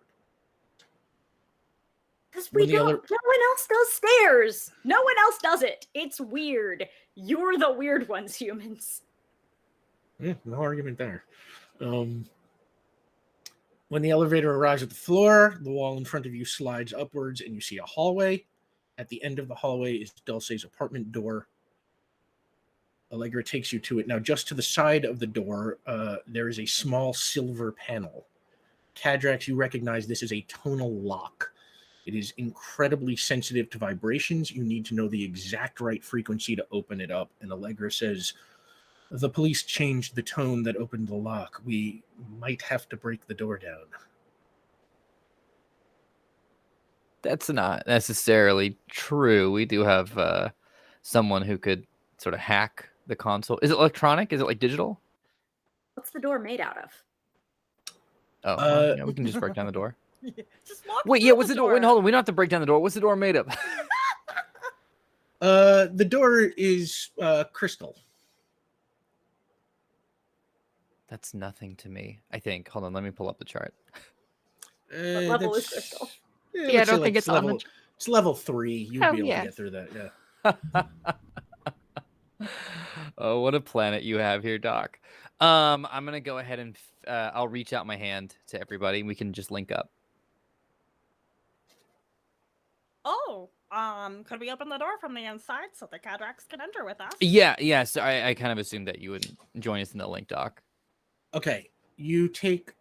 Because When we the don't. ele- No one else does stairs. No one else does it. It's weird. You're the weird ones, humans. Yeah, no argument there. When the elevator arrives at the floor, the wall in front of you slides upwards, and you see a hallway. At the end of the hallway is Dulce's apartment door. Allegra takes you to it. Now, just to the side of the door, there is a small silver panel. Kadrax, you recognize this is a tonal lock. It is incredibly sensitive to vibrations. You need to know the exact right frequency to open it up. And Allegra says, the police changed the tone that opened the lock. We might have to break the door down. That's not necessarily true. We do have someone who could sort of hack the console. Is it electronic? Is it like digital? What's the door made out of? Oh, well, yeah, we can just break down the door. Just walk Wait, through yeah, what's the door? Wait, door. hold on. We don't have to break down the door. What's the door made of? The door is crystal. That's nothing to me, I think. Hold on, let me pull up the chart. What level is crystal? Yeah, I don't think it's on the. It's level 3. You'll Oh, be able yeah. to get through that. Yeah. Oh, what a planet you have here, Doc. I'm gonna go ahead and I'll reach out my hand to everybody. We can just link up. Oh, could we open the door from the inside so the Kadrax can enter with us? Yeah. So I kind of assumed that you would join us in the link, Doc. Okay. You take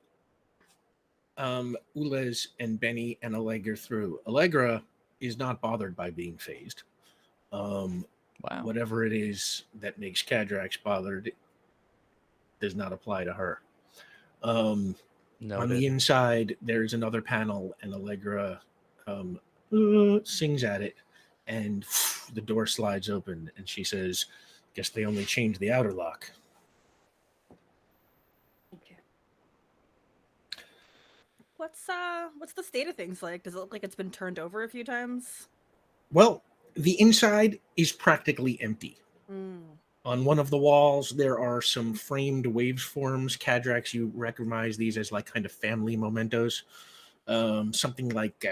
Ulez and Benny and Allegra through. Allegra is not bothered by being phased. Wow. Whatever it is that makes Kadrax bothered does not apply to her. On the inside, there's another panel, and Allegra sings at it, and the door slides open, and she says, guess they only changed the outer lock. Okay. What's the state of things like? Does it look like it's been turned over a few times? Well, the inside is practically empty. On one of the walls, there are some framed waveforms. Kadrax, you recognize these as like kind of family mementos. Something like,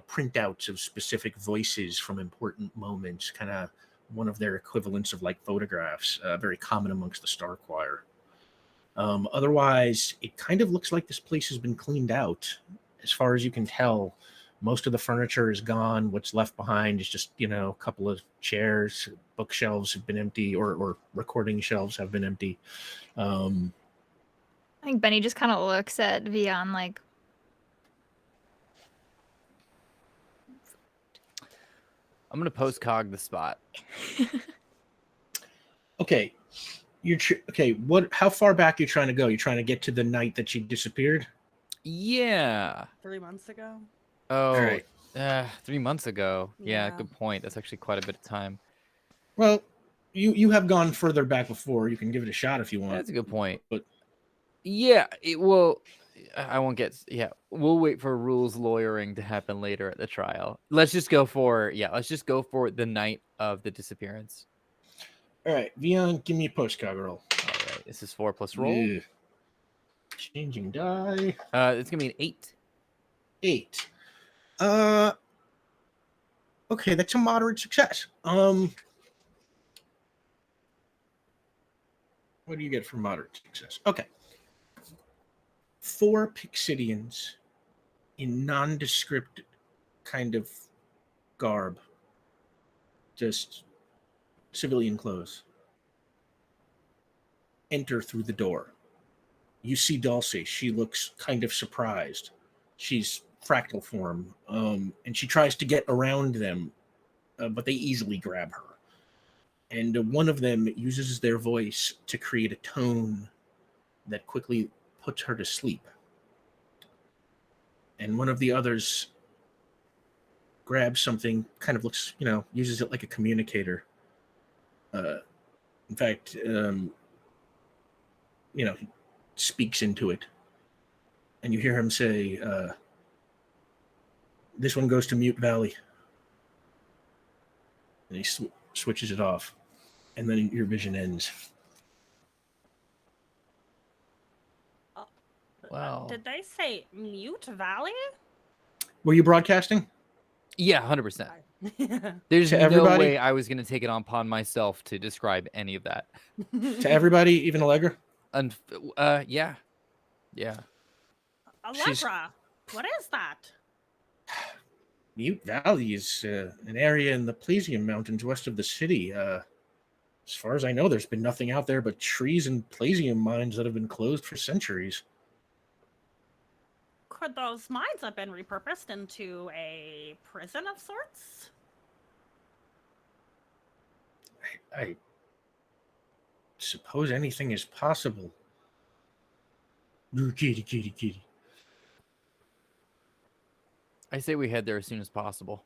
printouts of specific voices from important moments, kind of one of their equivalents of like photographs, very common amongst the Star Choir. Otherwise, it kind of looks like this place has been cleaned out. As far as you can tell, most of the furniture is gone. What's left behind is just, a couple of chairs. Bookshelves have been empty, or recording shelves have been empty. I think Benny just kind of looks at Vion like, I'm gonna post cog the spot. Okay. How far back are you trying to go? You're trying to get to the night that she disappeared? Yeah. 3 months ago. Oh, All right. 3 months ago. Yeah, Yeah. good point. That's actually quite a bit of time. Well, you have gone further back before. You can give it a shot if you want. That's a good point. But yeah, it will. I won't get. Yeah, we'll wait for rules lawyering to happen later at the trial. Let's just go for the night of the disappearance. all right, Vion, give me a postcard roll. All right, this is 4 plus roll. Yeah. Changing die. It's gonna be an 8. 8. Okay, that's a moderate success. What do you get for moderate success? Okay. 4 Pixidians in nondescript kind of garb. Just civilian clothes. Enter through the door. You see Dulce. She looks kind of surprised. She's fractal form, and she tries to get around them, but they easily grab her. And one of them uses their voice to create a tone that quickly puts her to sleep. and one of the others grabs something, kind of looks, uses it like a communicator. In fact, he speaks into it, and you hear him say, "This one goes to Mute Valley," and he switches it off, and then your vision ends. Wow. Did they say Mute Valley? Were you broadcasting? Yeah, 100%. There's To no everybody? way I was going to take it upon myself to describe any of that. To everybody, even Allegra? Yeah. Yeah. Allegra, what is that? Mute Valley is an area in the Plesium Mountains west of the city. As far as I know, there's been nothing out there but trees and Plesium mines that have been closed for centuries. Could those mines have been repurposed into a prison of sorts? I suppose anything is possible. Ooh, kitty. I say we head there as soon as possible.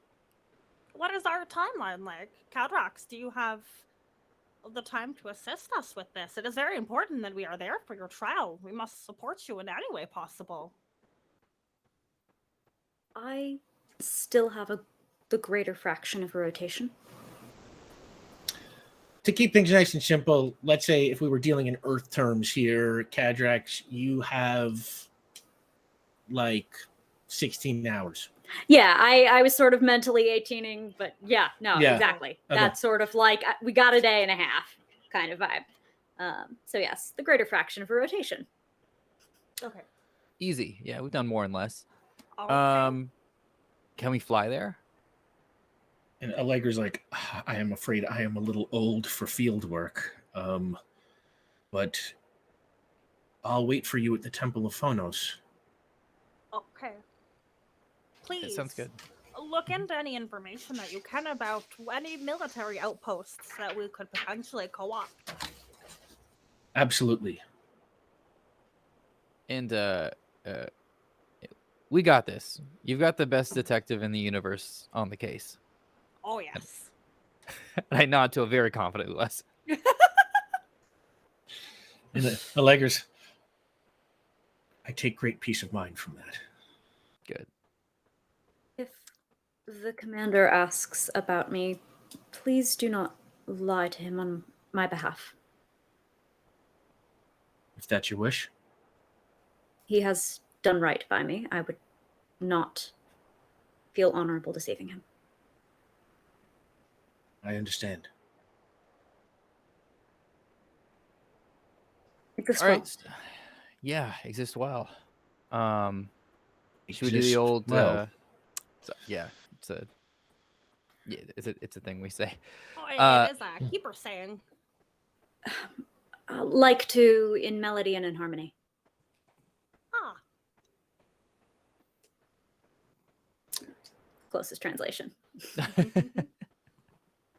What is our timeline like? Kadrax, do you have the time to assist us with this? It is very important that we are there for your trial. We must support you in any way possible. I still have the greater fraction of a rotation. To keep things nice and simple, let's say if we were dealing in Earth terms here, Kadrax, you have like 16 hours. Yeah, I was sort of mentally 18ing, but yeah, exactly. Okay. That's sort of like we got a day and a half kind of vibe. So yes, the greater fraction of a rotation. Okay. Easy. Yeah, we've done more and less. Okay. Can we fly there? And Allegra's like, I am afraid I am a little old for field work. But I'll wait for you at the Temple of Phonos. Okay. Please. That sounds good. Look into any information that you can about any military outposts that we could potentially co-opt. Absolutely. And we got this. You've got the best detective in the universe on the case. Oh, yes. I nod to a very confident Wes. And Allegra's, I take great peace of mind from that. Good. If the commander asks about me, please do not lie to him on my behalf. If that's your wish. He has done right by me. I would not feel honorable deceiving him. I understand. Exist All well. right. Yeah, exist well. Should we do the Exist old? well. It's a thing we say. Oh, it is a keeper saying. Like to in melody and in harmony. Ah. Closest translation.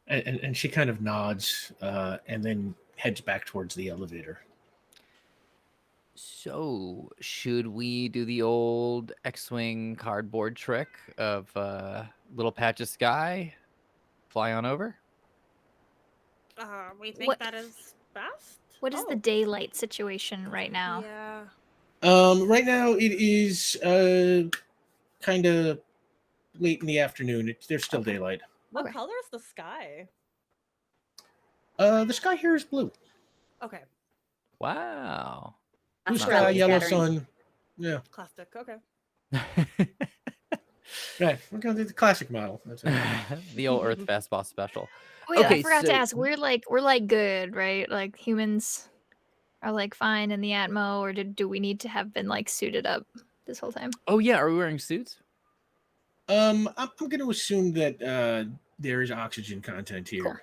And she kind of nods and then heads back towards the elevator. So, should we do the old X-Wing cardboard trick of little patch of sky, fly on over? We think What- that is best? What is the daylight situation right now? Yeah. Right now it is kind of late in the afternoon. There's still daylight. What Okay. color is the sky? The sky here is blue. Okay. Wow. Blue That's sky, really yellow scattering. sun. Yeah. Classic. Okay. Right. We're going to do the classic model. That's it. The old Earth Fast Boss special. Wait, I Okay, forgot so- to ask. We're like good, right? Like humans are like fine in the Atmo, or do we need to have been like suited up this whole time? Oh yeah, are we wearing suits? I'm going to assume that there is oxygen content here.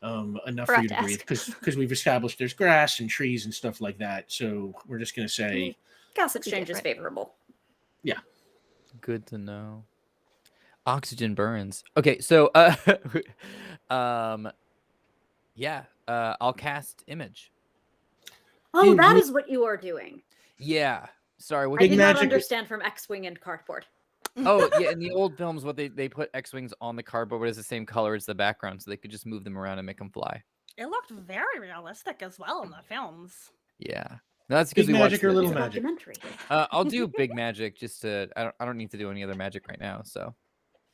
Enough for Forgot you to to breathe, ask. because we've established there's grass and trees and stuff like that. So we're just going to say, Gas exchange is different. favorable. Good to know. Oxygen burns. Okay, so I'll cast image. Oh, that Indeed. is what you are doing. Yeah. Sorry, what I Big did not magic- understand from X-Wing and cardboard. Oh, yeah, in the old films, what they put X-Wings on the cardboard, but it's the same color as the background, so they could just move them around and make them fly. It looked very realistic as well in the films. Yeah. No, that's because Big we magic watched or it. little It's a magic? documentary. I'll do big magic just to. I don't need to do any other magic right now. So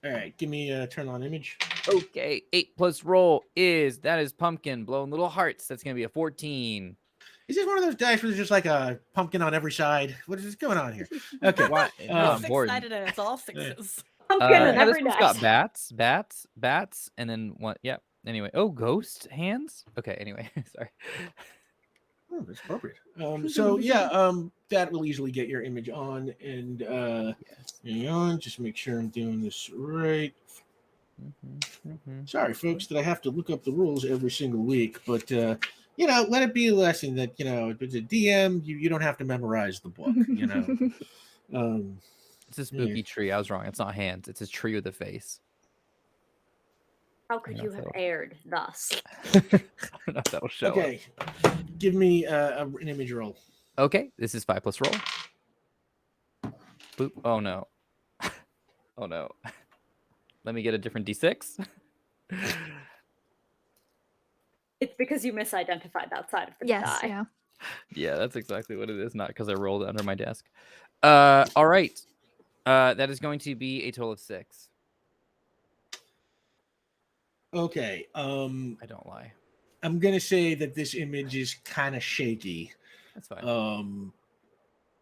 All right, give me a turn on image. okay, 8 plus roll is pumpkin blowing little hearts. That's gonna be a 14. Is this one of those dice where there's just like a pumpkin on every side? What is going on here? Okay. Why? No, I'm It's bored. six-sided and it's all sixes. Pumpkin and Now this every one's dice. got bats, and then what? Yep. Anyway, ghost hands. Okay. Anyway, sorry. Oh, that's appropriate. So yeah, that will easily get your image on, and Yes. hang on, just make sure I'm doing this right. Mhm. Sorry, folks, that I have to look up the rules every single week, but let it be a lesson that if it's a DM, you don't have to memorize the book. It's a spooky tree. I was wrong. It's not hands. It's a tree with a face. How could you have erred thus? I don't know if that'll show. Okay, give me an image roll. Okay, this is 5 plus roll. Boop. Oh no. Oh no. Let me get a different D6. It's because you misidentified that side of the Yes, die. yeah. Yeah, that's exactly what it is. Not because I rolled it under my desk. All right. That is going to be a total of 6. Okay, I don't lie. I'm gonna say that this image is kind of shaky. That's fine.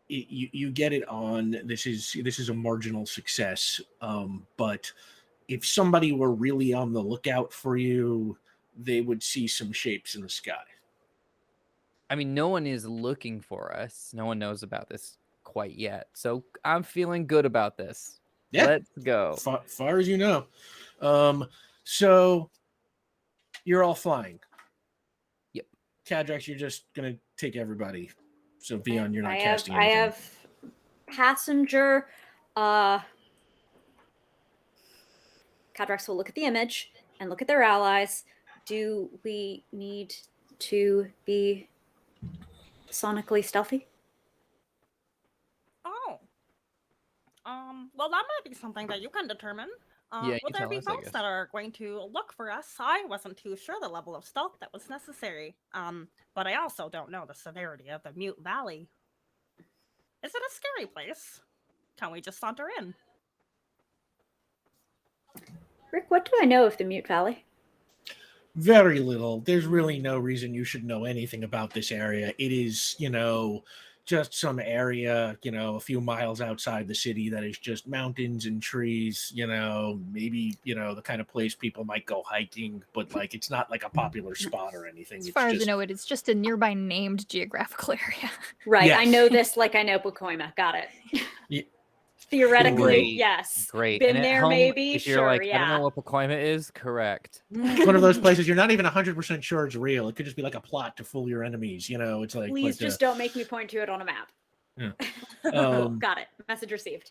You get it on. This is a marginal success. But if somebody were really on the lookout for you, they would see some shapes in the sky. I mean, no one is looking for us. No one knows about this quite yet. So I'm feeling good about this. Yeah. Let's go. Far as you know. So you're all flying. Yep. Kadrax, you're just gonna take everybody. So Vion, you're not I casting have, anything. I have passenger. Kadrax will look at the image and look at their allies. Do we need to be sonically stealthy? Oh. Well, that might be something that you can determine. Yeah, you will there tell be us, I folks guess. that are going to look for us? I wasn't too sure the level of stealth that was necessary. But I also don't know the severity of the Mute Valley. Is it a scary place? Can we just saunter in? Rick, what do I know of the Mute Valley? Very little. There's really no reason you should know anything about this area. It is, just some area, a few miles outside the city that is just mountains and trees, maybe, the kind of place people might go hiking, but like it's not like a popular spot or anything. As It's far as just, I know, it's just a nearby named geographical area. Right, Yes. I know this like I know Pacoima. Got it. Yeah. Theoretically, Great. yes. Great. Been and at there, home, maybe. if you're Sure, like, yeah. I don't know what Pacoima is, correct. it's one of those places you're not even 100% sure it's real. It could just be like a plot to fool your enemies. It's like, Please but, just don't make me point to it on a map. Yeah. Cool, got it. Message received.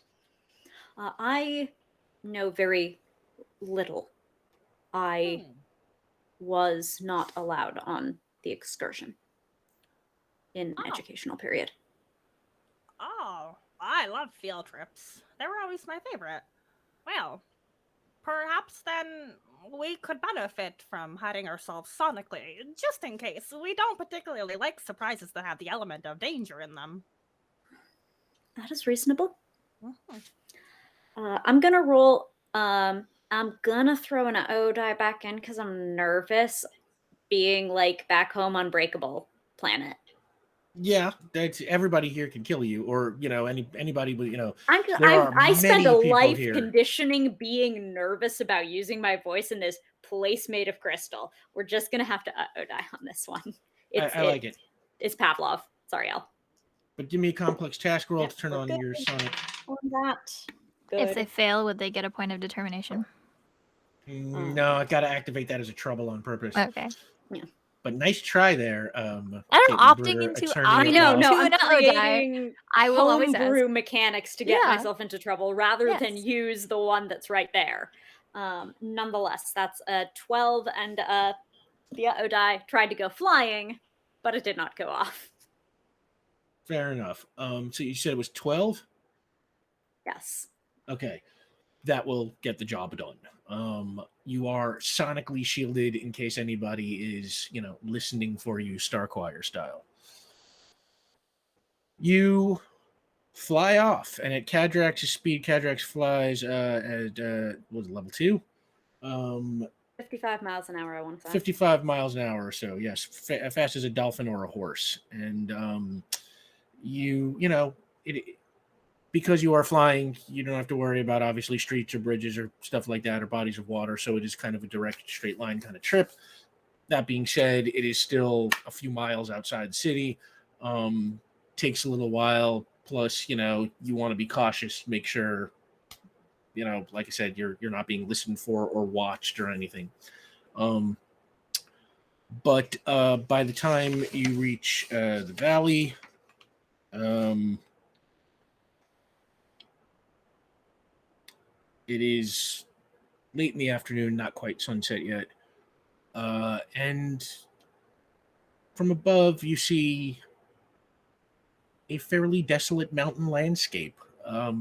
I know very little. I was not allowed on the excursion in Oh. educational period. Oh, I love field trips. They were always my favorite. Well, perhaps then we could benefit from hiding ourselves sonically, just in case. We don't particularly like surprises that have the element of danger in them. That is reasonable. Mhm. I'm gonna roll. I'm gonna throw an O die back in because I'm nervous being like back home on Breakable Planet. yeah, that's everybody here can kill you, or anybody, but I spend a people life here. conditioning being nervous about using my voice in this place made of crystal. We're just gonna have to O die on this one. I like it. It's Pavlov. Sorry, Al. But give me a complex task roll Yep, to turn we're on good. your Sonic. On that. Good. If they fail, would they get a point of determination? No, I got to activate that as a trouble on purpose. Okay. But nice try there. I don't know, Caitlin opting Bruder, into attorney I at know, law. no, To I'm an O die, creating I will always ask. homebrew mechanics to get Yeah. myself into trouble rather than Yes. use the one that's right there. Nonetheless, that's a 12 and the O die tried to go flying, but it did not go off. Fair enough. So you said it was 12? Yes. Okay. That will get the job done. You are sonically shielded in case anybody is, listening for you, Starquire style. You fly off, and at Kadrax's speed, Kadrax flies at what was it, level 2? 55 miles an hour, I want to say. 55 miles an hour or so. Yes, fast as a dolphin or a horse. And because you are flying, you don't have to worry about obviously streets or bridges or stuff like that or bodies of water. So it is kind of a direct, straight line kind of trip. That being said, it is still a few miles outside the city. Takes a little while. Plus, you want to be cautious, make sure, like I said, you're not being listened for or watched or anything. But by the time you reach the valley, it is late in the afternoon, not quite sunset yet. And from above, you see a fairly desolate mountain landscape.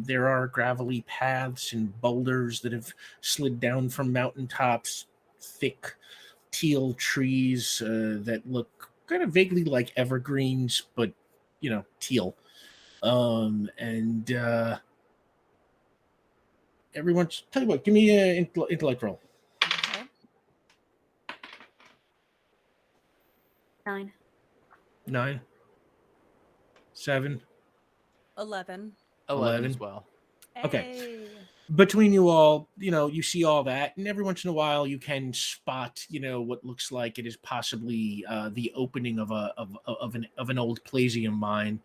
There are gravelly paths and boulders that have slid down from mountaintops, thick teal trees that look kind of vaguely like evergreens, but, teal. And everyone's, tell you what, give me an intellect roll. Okay. 9. 9, 7, 11. 11 11. as well. Okay. Hey. Between you all, you see all that, and every once in a while you can spot, what looks like it is possibly the opening of an old Plasium mine,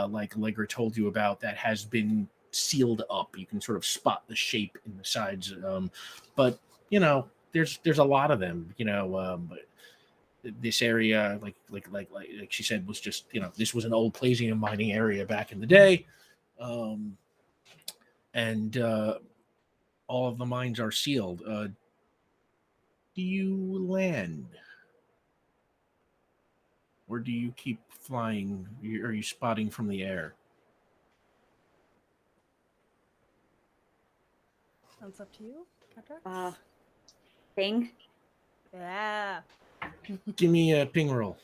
like Allegra told you about, that has been sealed up. You can sort of spot the shape in the sides, but there's a lot of them. But this area, like she said, was just this was an old Plasium mining area back in the day, and all of the mines are sealed. Do you land? Or do you keep flying? Are you spotting from the air? Sounds up to you, Kadrax. Thing. Yeah. Give me a ping roll.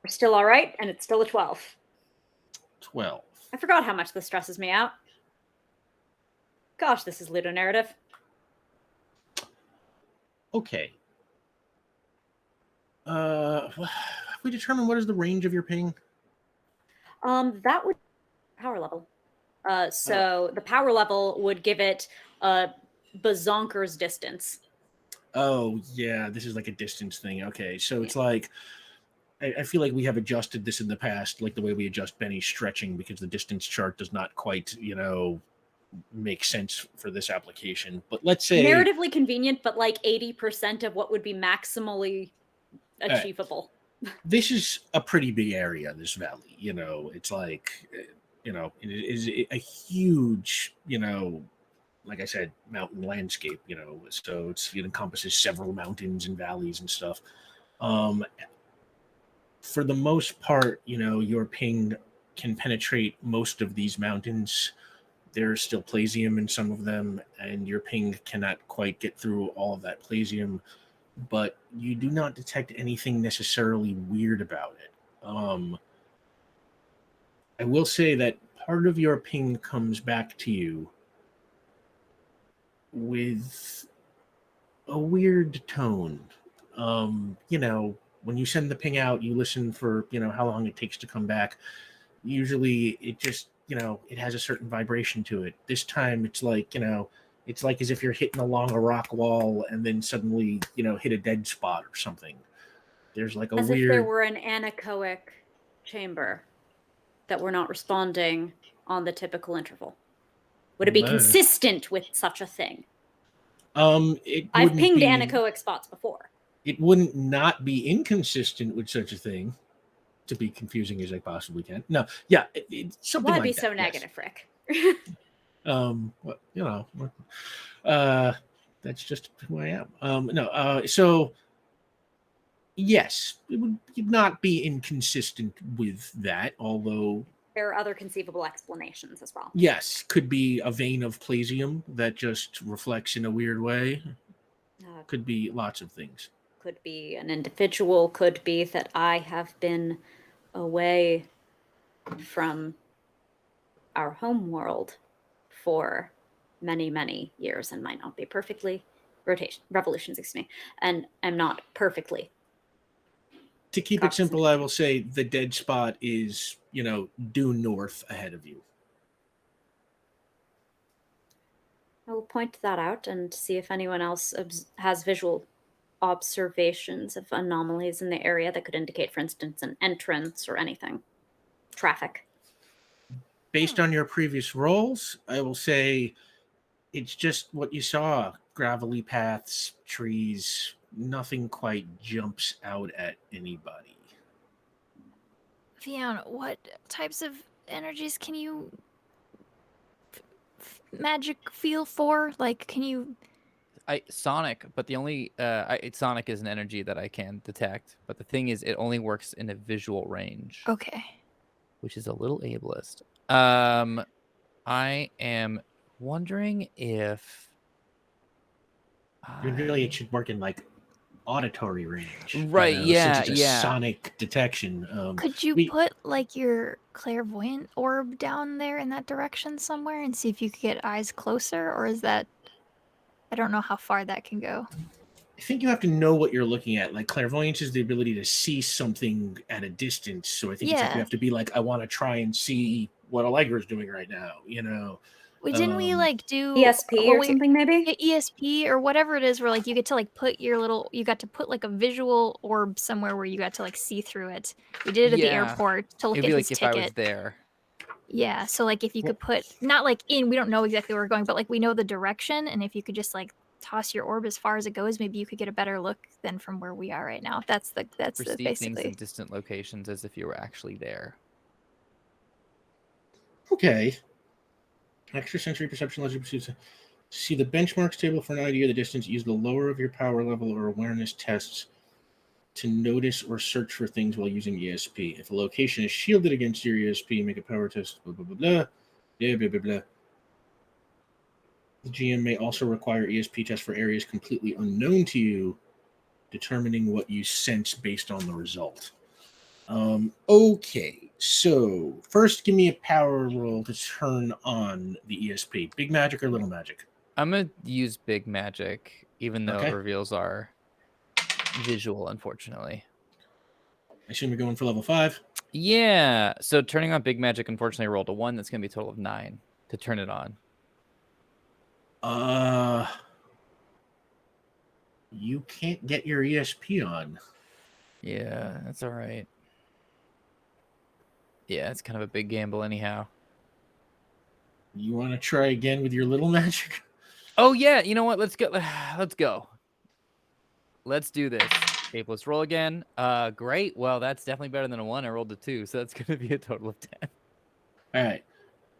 We're still all right, and it's still a 12. 12. I forgot how much this stresses me out. Gosh, this is ludonarrative. Okay. Have we determined what is the range of your ping? That would power level. So the power level would give it a bazonker's distance. Oh, yeah, this is like a distance thing. Okay, so it's like, I feel like we have adjusted this in the past, like the way we adjust Benny's stretching, because the distance chart does not quite, make sense for this application. But let's say Narratively convenient, but like 80% of what would be maximally achievable. This is a pretty big area, this valley. It's like, it is a huge, like I said, mountain landscape, so it encompasses several mountains and valleys and stuff. For the most part, your ping can penetrate most of these mountains. There's still Plasium in some of them, and your ping cannot quite get through all of that Plasium, but you do not detect anything necessarily weird about it. I will say that part of your ping comes back to you with a weird tone. When you send the ping out, you listen for, how long it takes to come back. Usually it just, it has a certain vibration to it. This time it's like, it's like as if you're hitting along a rock wall and then suddenly, hit a dead spot or something. There's like a As weird... if there were an anechoic chamber that were not responding on the typical interval. Would it be consistent with such a thing? I've pinged anechoic spots before. It wouldn't not be inconsistent with such a thing, to be confusing as I possibly can. No, yeah, something Why like be that. so negative, Rick? That's just who I am. So Yes, it would not be inconsistent with that, although There are other conceivable explanations as well. yes, could be a vein of plasium that just reflects in a weird way. Could be lots of things. Could be an individual, could be that I have been away from our home world for many, many years and might not be perfectly revolutions, and am not perfectly. To keep it simple, I will say the dead spot is, due north ahead of you. I will point that out and see if anyone else has visual observations of anomalies in the area that could indicate, for instance, an entrance or anything. Traffic. Based on your previous rolls, I will say it's just what you saw. Gravelly paths, trees, nothing quite jumps out at anybody. Fiona, what types of energies can you magic feel for? Like, can you... Sonic, but the only Sonic is an energy that I can detect. But the thing is, it only works in a visual range. Okay. Which is a little ableist. I am wondering if Really, it should work in like auditory range, right? Yeah, since it's a yeah. sonic detection. Could you put like your clairvoyant orb down there in that direction somewhere and see if you could get eyes closer, or is that... I don't know how far that can go. I think you have to know what you're looking at. Like clairvoyance is the ability to see something at a distance. So I think it's like you have to be like, I want to try and see what Allegra's doing right now. Didn't we like do ESP or something maybe? ESP or whatever it is, where like you get to like put your little, you got to put like a visual orb somewhere where you got to like see through it. We did it at the airport to look It'd at be his like ticket. if I was there. Yeah, so like if you could put, not like in, we don't know exactly where we're going, but like we know the direction, and if you could just like toss your orb as far as it goes, maybe you could get a better look than from where we are right now. That's the Perceive things in basically. distant locations as if you were actually there. Okay. Extrasensory perception allows you to see the benchmarks table for an idea of the distance. Use the lower of your power level or awareness tests to notice or search for things while using ESP. If a location is shielded against your ESP, make a power test. Blah blah blah blah. Yeah, blah blah blah. The GM may also require ESP tests for areas completely unknown to you, determining what you sense based on the result. Okay, so first give me a power roll to turn on the ESP. Big magic or little magic? I'm going to use big magic, even though Okay. reveals are visual, unfortunately. I assume you're going for level 5? Yeah, so turning on big magic, unfortunately, I rolled a 1. That's going to be a total of 9 to turn it on. You can't get your ESP on. Yeah, that's all right. Yeah, it's kind of a big gamble anyhow. You want to try again with your little magic? Oh, yeah, you know what? Let's go. Let's go. Let's do this. Okay, let's roll again. Great. Well, that's definitely better than a 1. I rolled a 2, so that's going to be a total of 10. All right.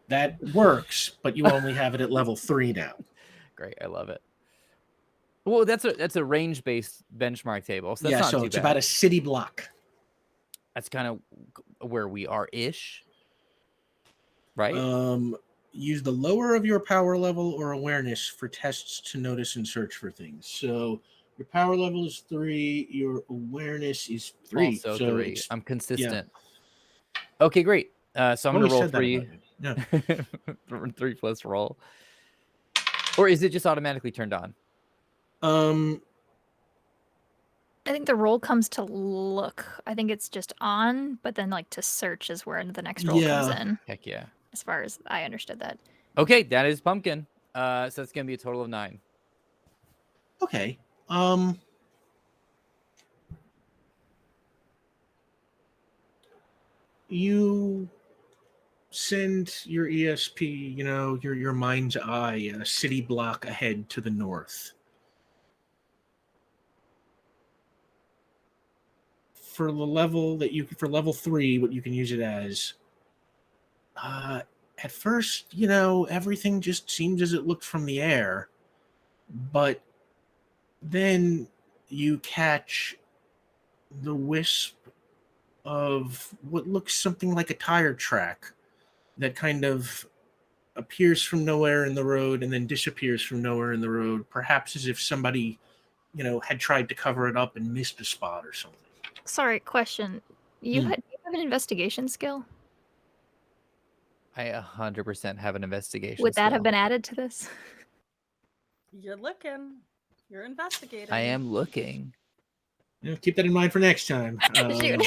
That works, but you only have it at level 3 now. Great. I love it. Well, that's a range-based benchmark table, so that's not too bad. It's about a city block. That's kind of where we are-ish, right? Use the lower of your power level or awareness for tests to notice and search for things. So your power level is 3, your awareness is 3. Also so 3. I'm consistent. Yeah. Okay, great. So I'm going to roll 3. Yeah. 3 plus roll. Or is it just automatically turned on? I think the roll comes to look. I think it's just on, but then like to search is where the next roll comes in. Heck yeah. As far as I understood that. Okay, that is pumpkin. So it's going to be a total of 9. Okay. You send your ESP, your mind's eye, a city block ahead to the north. For the level for level 3, what you can use it as, at first, everything just seems as it looked from the air, but then you catch the wisp of what looks something like a tire track that kind of appears from nowhere in the road and then disappears from nowhere in the road, perhaps as if somebody, had tried to cover it up and missed a spot or something. Sorry, question. Do you have an investigation skill? I 100% have an investigation Would that have skill. been added to this? You're looking. You're investigating. I am looking. Keep that in mind for next time. Shoot.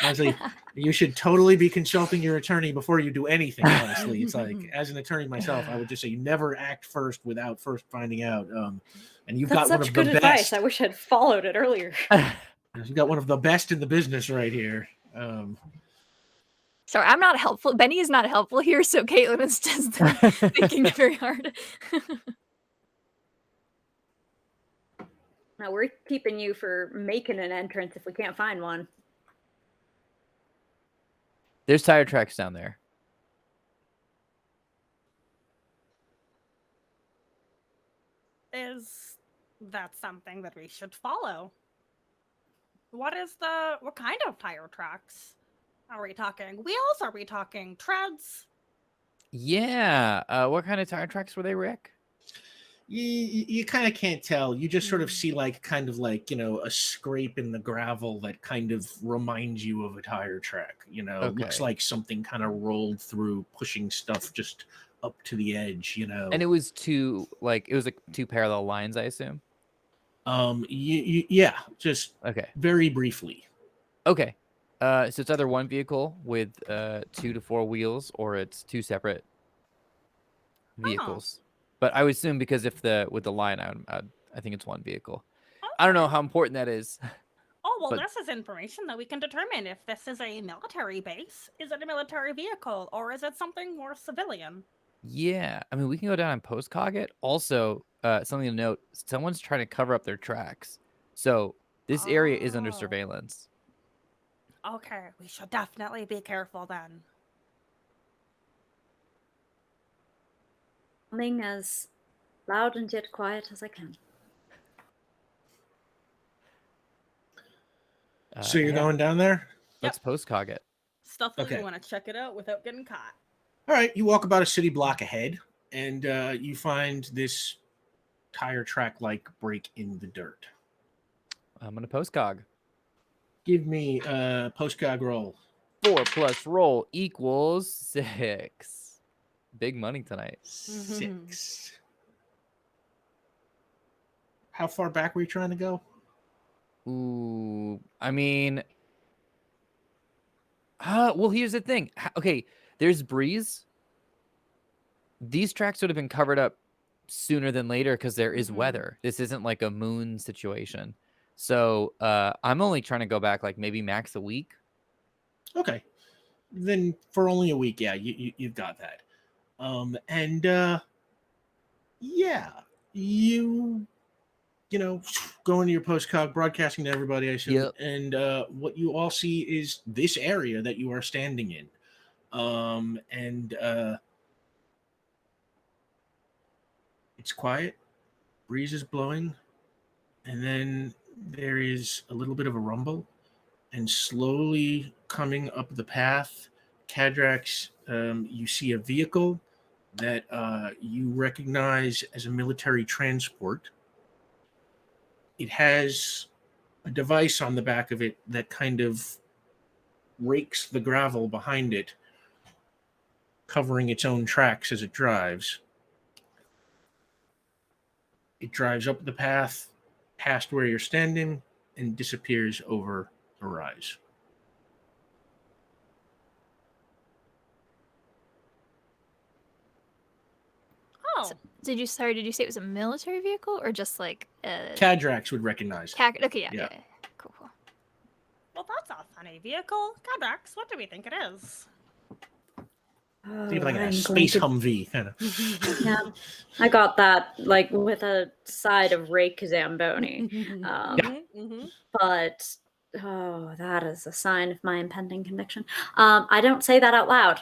Honestly, you should totally be consulting your attorney before you do anything. Honestly, it's like, as an attorney myself, I would just say you never act first without first finding out. And you've That's got one such of good the advice. best. I wish I'd followed it earlier. You've got one of the best in the business right here. Sorry, I'm not helpful. Benny is not helpful here, so Caitlin is just thinking very hard. Now we're keeping you for making an entrance if we can't find one. There's tire tracks down there. Is that something that we should follow? What kind of tire tracks? Are we talking wheels? Are we talking treads? Yeah. What kind of tire tracks were they, Rick? You kind of can't tell. You just sort of see a scrape in the gravel that kind of reminds you of a tire track. Looks like something kind of rolled through, pushing stuff just up to the edge. And it was two parallel lines, I assume. Yeah, just Okay. very briefly. Okay. So it's either one vehicle with 2 to 4 wheels, or it's two separate vehicles. But I would assume, because with the line, I think it's one vehicle. Okay. I don't know how important that is. Oh, well, but this is information that we can determine if this is a military base. Is it a military vehicle, or is it something more civilian? Yeah, I mean, we can go down and postcog it. Also, something to note: someone's trying to cover up their tracks, so this area is under surveillance. Okay, we should definitely be careful then. Humming as loud and yet quiet as I can. So you're going down there? Let's postcog it. Stuff that Okay. we want to check it out without getting caught. All right, you walk about a city block ahead, and you find this tire track-like break in the dirt. I'm gonna postcog. Give me a postcog roll. 4 plus roll equals 6. Big money tonight. 6. How far back were you trying to go? Ooh, I mean, well, here's the thing. Okay, there's breeze. These tracks would have been covered up sooner than later because there is weather. This isn't like a moon situation. So I'm only trying to go back like maybe max a week. Okay. Then for only a week, yeah, you've got that. Yeah, you go into your postcog, broadcasting to everybody, I assume. Yep. And what you all see is this area that you are standing in. It's quiet, breeze is blowing, and then there is a little bit of a rumble, and slowly coming up the path, Kadrax, you see a vehicle that you recognize as a military transport. It has a device on the back of it that kind of rakes the gravel behind it, covering its own tracks as it drives. It drives up the path past where you're standing and disappears over the rise. Oh. So, did you say it was a military vehicle or just like a Kadrax would recognize it. Okay, yeah. Cool. Well, that's a funny vehicle. Kadrax, what do we think it is? Think like a space Humvee kind of. Yeah, I got that, like with a side of rake Zamboni. But that is a sign of my impending conviction. I don't say that out loud.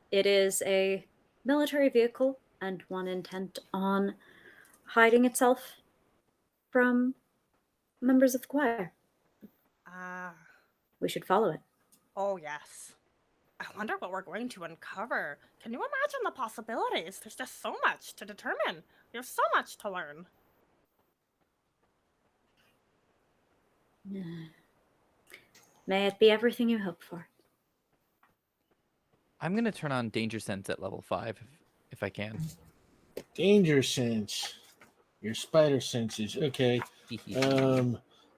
It is a military vehicle and one intent on hiding itself from members of the choir. Ah, We should follow it. oh yes. I wonder what we're going to uncover. Can you imagine the possibilities? There's just so much to determine. There's so much to learn. May it be everything you hope for. I'm gonna turn on danger sense at level 5 if I can. Danger sense. Your spider senses. Okay.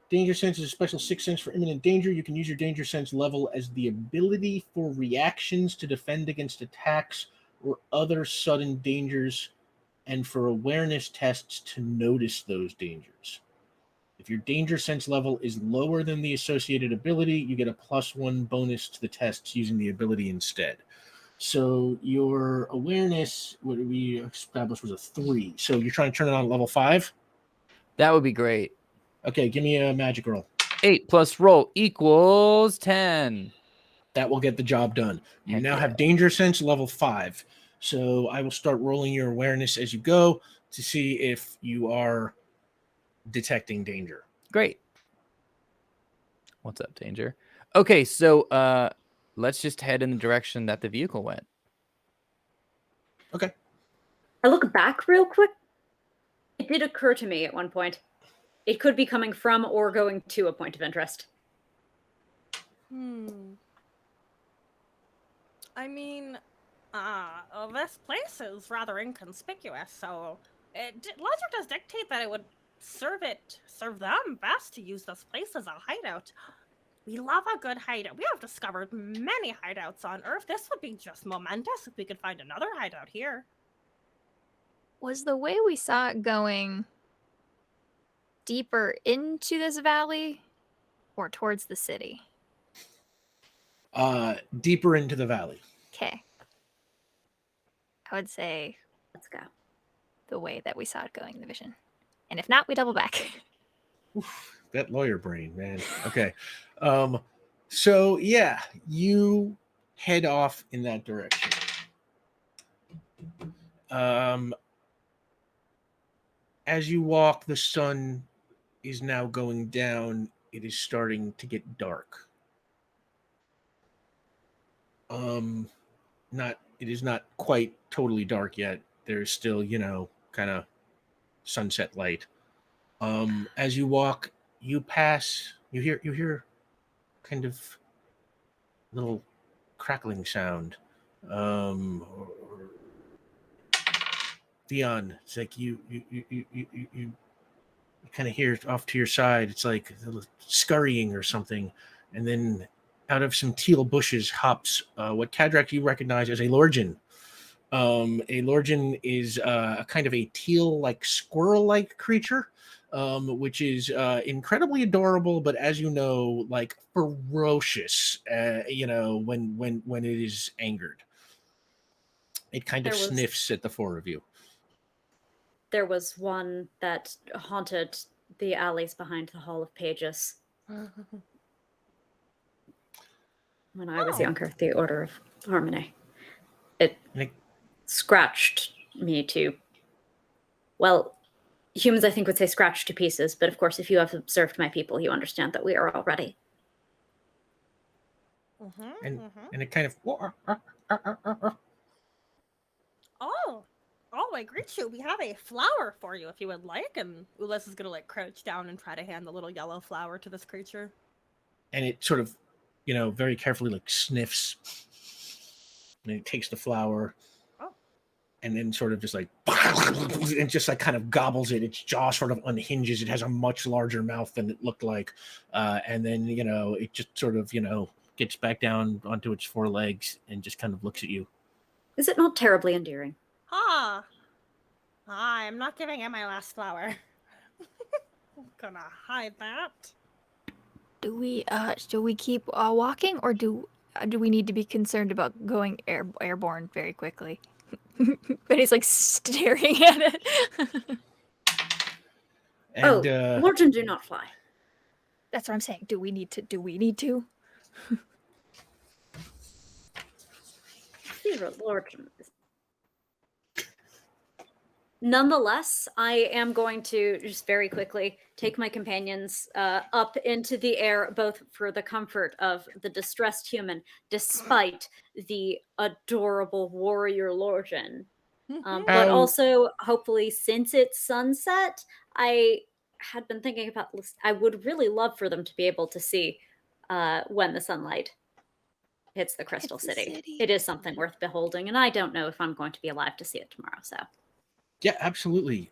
Danger sense is a special 6th sense for imminent danger. You can use your danger sense level as the ability for reactions to defend against attacks or other sudden dangers, and for awareness tests to notice those dangers. If your danger sense level is lower than the associated ability, you get a +1 bonus to the tests using the ability instead. So your awareness, what we established, was a 3. So you're trying to turn it on at level 5? That would be great. Okay, give me a magic roll. 8 plus roll equals 10. That will get the job done. You Heck now yeah. have danger sense level 5. So I will start rolling your awareness as you go to see if you are detecting danger. Great. What's up, danger? Okay, so let's just head in the direction that the vehicle went. Okay. I look back real quick. It did occur to me at one point. It could be coming from or going to a point of interest. I mean, this place is rather inconspicuous, so logic does dictate that it would serve them best to use this place as a hideout. We love a good hideout. We have discovered many hideouts on Earth. This would be just momentous if we could find another hideout here. Was the way we saw it going deeper into this valley or towards the city? Deeper into the valley. Okay. I would say Let's go. the way that we saw it going in the vision. And if not, we double back. Oof, that lawyer brain, man. Okay. So yeah, you head off in that direction. As you walk, the sun is now going down. It is starting to get dark. It is not quite totally dark yet. There's still, kind of sunset light. As you walk, you hear kind of little crackling sound. Dion, it's like you kind of hear off to your side. It's like a little scurrying or something, and then out of some teal bushes hops what Kadrax you recognize as a Lorgen. A Lorgen is a kind of a teal-like squirrel-like creature, which is incredibly adorable, but as you know, like ferocious. When it is angered, it kind of sniffs at the 4 of you. There was one that haunted the alleys behind the Hall of Pages. When I was younger, the Order of Harmony. It scratched me to, well, humans I think would say scratched to pieces, but of course if you have observed my people, you understand that we are already. And it kind of Oh, I greet you. We have a flower for you if you would like. And Ulyss is gonna crouch down and try to hand the little yellow flower to this creature. And it sort of, very carefully sniffs, and it takes the flower, and then sort of just and just kind of gobbles it. Its jaw sort of unhinges. It has a much larger mouth than it looked like, and then it just sort of gets back down onto its 4 legs and just kind of looks at you. Is it not terribly endearing? I'm not giving it my last flower. I'm gonna hide that. Do we keep walking, or do we need to be concerned about going airborne very quickly? But he's staring at it. And, Lorgen do not fly. That's what I'm saying. Do we need to? Zero Lorgen. Nonetheless, I am going to just very quickly take my companions up into the air, both for the comfort of the distressed human, despite the adorable warrior Lorjan. But How- also, hopefully, since it's sunset, I had been thinking about. I would really love for them to be able to see when the sunlight hits the Crystal Hits the City. city. It is something worth beholding, and I don't know if I'm going to be alive to see it tomorrow. So, Yeah, absolutely.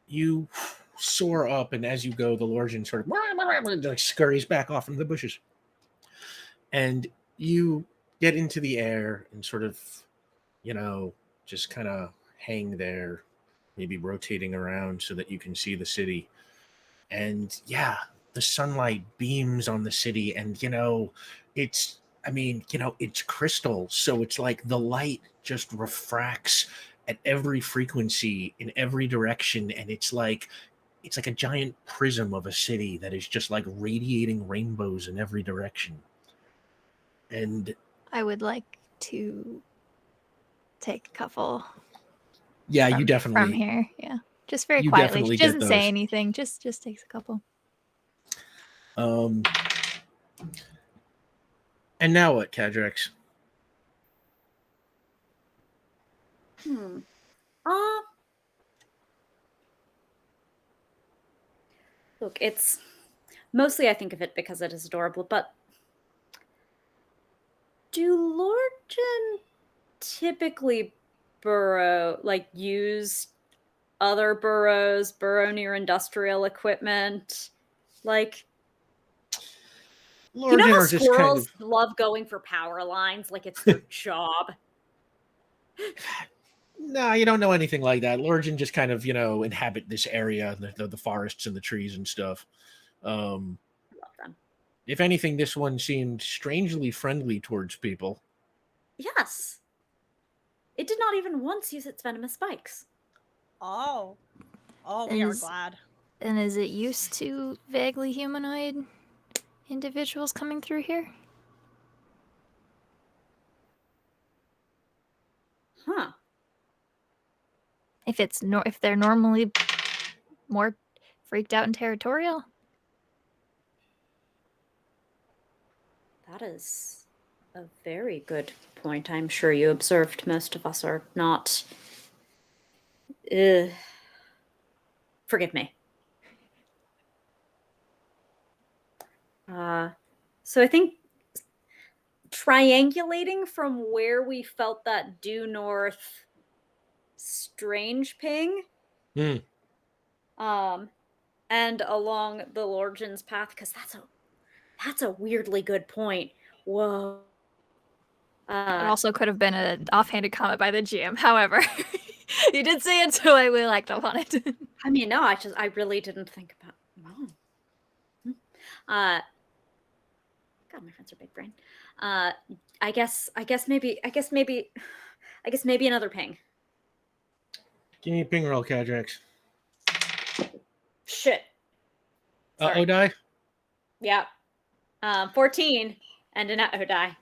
You soar up, and as you go, the Lorjan sort of like scurries back off from the bushes, and you get into the air and sort of, just kind of hang there, maybe rotating around so that you can see the city. And yeah, the sunlight beams on the city, and it's crystal, so it's like the light just refracts at every frequency in every direction, and it's like a giant prism of a city that is just like radiating rainbows in every direction. And I would like to take a couple yeah, from here. Yeah. Just very you quietly. definitely She doesn't get say those. anything. Just takes a couple. And now what, Kadrax? uh, look, it's mostly I think of it because it is adorable, but do Lorjan typically use other burrow near industrial equipment? Like, you know Lorjan how are just kind squirrels of love going for power lines like it's their job? no, you don't know anything like that. Lorjan just kind of, inhabit this area, the forests and the trees and stuff. Um, Love them. if anything, this one seemed strangely friendly towards people. Yes. It did not even once use its venomous spikes. Oh. Oh, we are Is- glad. And is it used to vaguely humanoid individuals coming through here? Huh. If they're normally more freaked out and territorial? That is a very good point. I'm sure you observed most of us are not. Forgive me. So I think triangulating from where we felt that due north strange ping, Hmm. and along the Lorjan's path, because that's a weirdly good point. Whoa. It also could have been an offhanded comment by the GM. However, you did say it, so I really liked upon it. I mean, no, I really didn't think about. God, my friends are big brain. I guess maybe another ping. Give me a ping roll, Kadrax. Shit. Uh-oh die? Yeah. 14 and an uh-oh die.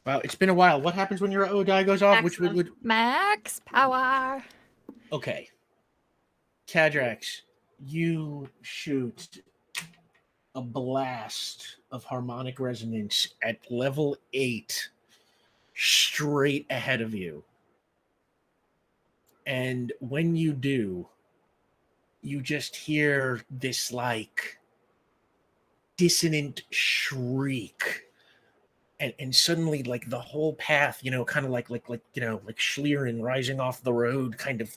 Wow, it's been a while. What happens when your uh-oh die goes off? Which Excellent. would... Max power. Okay. Kadrax, you shoot a blast of harmonic resonance at level 8 straight ahead of you. And when you do, you just hear this like dissonant shriek. And suddenly, like the whole path, kind of like Schlieren rising off the road, kind of,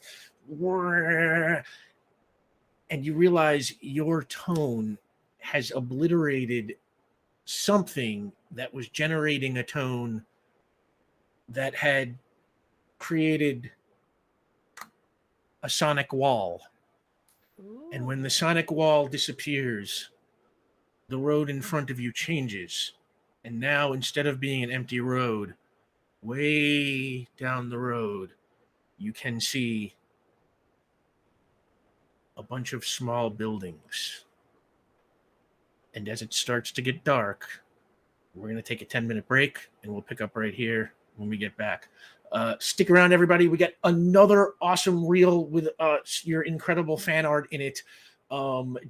and you realize your tone has obliterated something that was generating a tone that had created a sonic wall. And when the sonic wall disappears, the road in front of you changes. And now, instead of being an empty road, way down the road, you can see a bunch of small buildings. And as it starts to get dark, we're going to take a 10-minute break, and we'll pick up right here when we get back. Stick around, everybody. We got another awesome reel with your incredible fan art in it.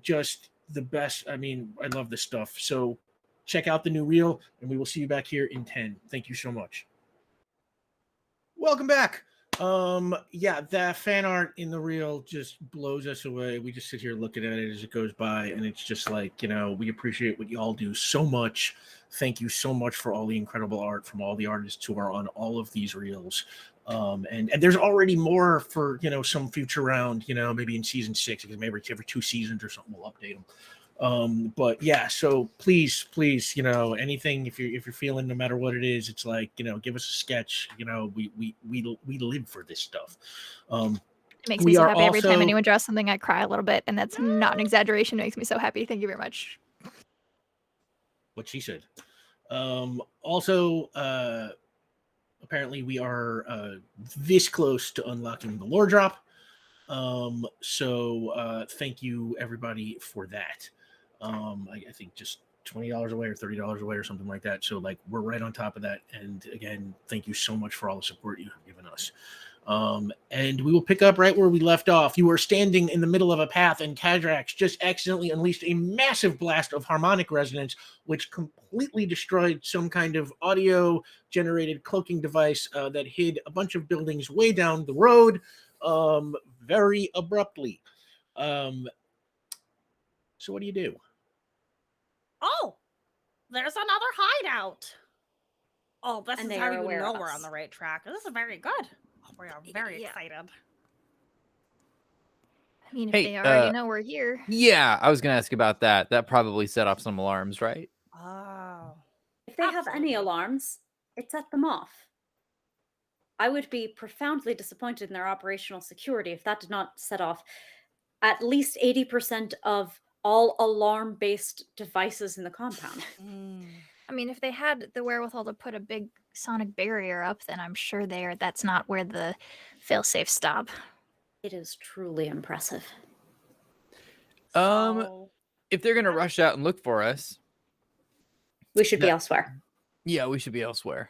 Just the best. I mean, I love this stuff. So check out the new reel, and we will see you back here in 10. Thank you so much. Welcome back. Yeah, that fan art in the reel just blows us away. We just sit here looking at it as it goes by, and it's just like, we appreciate what y'all do so much. Thank you so much for all the incredible art from all the artists who are on all of these reels. And there's already more for some future round, maybe in season 6, because maybe every 2 seasons or something we'll update them. But yeah, so please, anything, if you're feeling, no matter what it is, it's like, give us a sketch. We live for this stuff. It makes me so happy every time anyone draws something. I cry a little bit, and that's not an exaggeration. It makes me so happy. Thank you very much. What she said. Also, apparently we are this close to unlocking the lore drop. So thank you everybody for that. I think just $20 away or $30 away or something like that. So like we're right on top of that. And again, thank you so much for all the support you have given us. And we will pick up right where we left off. You were standing in the middle of a path, and Kadrax just accidentally unleashed a massive blast of harmonic resonance, which completely destroyed some kind of audio-generated cloaking device that hid a bunch of buildings way down the road very abruptly. So what do you do? Oh, there's another hideout. Oh, this is how you know we're on the right track. This is very good. Oh, we are very excited. I mean, if they already know we're here. Yeah, I was going to ask about that. That probably set off some alarms, right? Oh. If they have any alarms, it set them off. I would be profoundly disappointed in their operational security if that did not set off at least 80% of all alarm-based devices in the compound. I mean, if they had the wherewithal to put a big sonic barrier up, then I'm sure that's not where the failsafes stop. It is truly impressive. If they're gonna rush out and look for us, we should be elsewhere. Yeah, we should be elsewhere.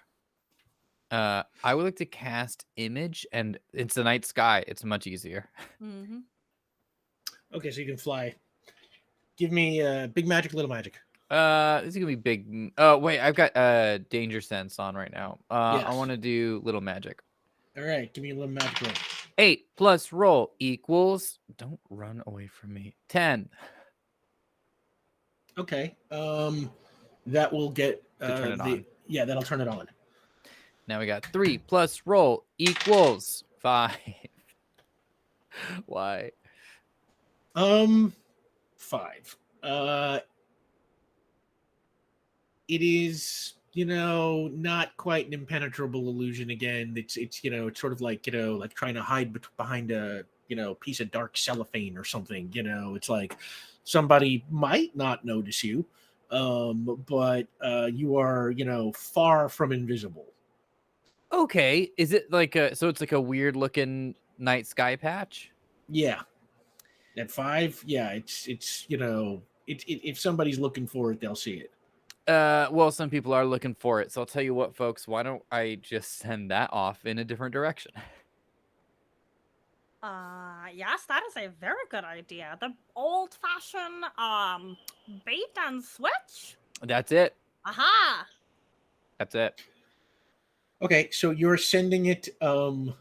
I would like to cast Image, and it's the night sky. It's much easier. Mm-hmm. Okay, so you can fly. Give me big magic, little magic. This is gonna be big. Oh wait, I've got danger sense on right now. Yes. I want to do little magic. All right, give me a little magic roll. 8 plus roll equals. Don't run away from me. 10. Okay. That will get turn it on. Yeah, that'll turn it on. Now we got 3 plus roll equals 5. Why? 5. It is, not quite an impenetrable illusion again. It's it's sort of like, like trying to hide behind a, piece of dark cellophane or something. It's like somebody might not notice you, but you are, far from invisible. Okay, is it like so it's like a weird looking night sky patch? Yeah. At 5, yeah, it's if somebody's looking for it, they'll see it. Well, some people are looking for it, so I'll tell you what, folks. Why don't I just send that off in a different direction? Yes, that is a very good idea. The old-fashioned bait and switch. That's it. Aha. That's it. Okay, so you're sending it. The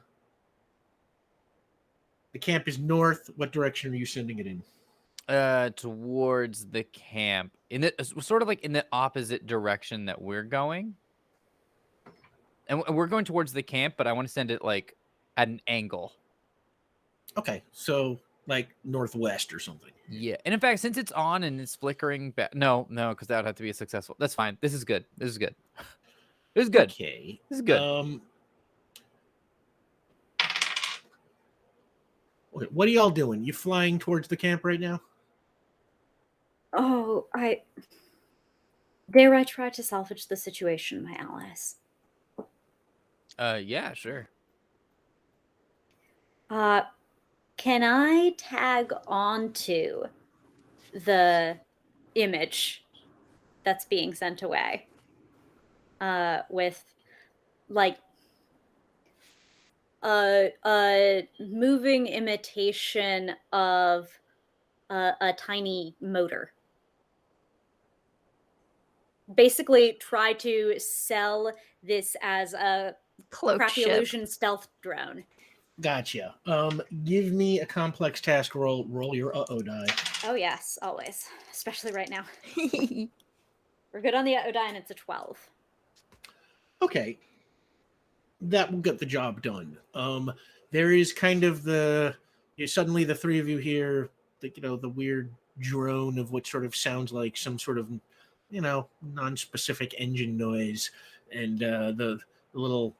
camp is north. What direction are you sending it in? Towards the camp, in the sort of like in the opposite direction that we're going, and we're going towards the camp, but I want to send it like at an angle. Okay, so like northwest or something. Yeah, and in fact, since it's on and it's flickering back, no, because that would have to be a successful. That's fine. This is good. This is good. This is good. Okay, this is good. Okay, what are y'all doing? You flying towards the camp right now? Oh, dare I try to salvage the situation, my allies? Yeah, sure. Can I tag onto the image that's being sent away with, like, a moving imitation of a tiny motor. Basically, try to sell this as a Cloaked crappy ship. illusion stealth drone. Gotcha. Give me a complex task roll. Roll your uh-oh die. Oh yes, always, especially right now. We're good on the die, and it's a 12. Okay. That will get the job done. There is kind of suddenly the three of you hear the weird drone of what sort of sounds like some sort of non-specific engine noise, and the little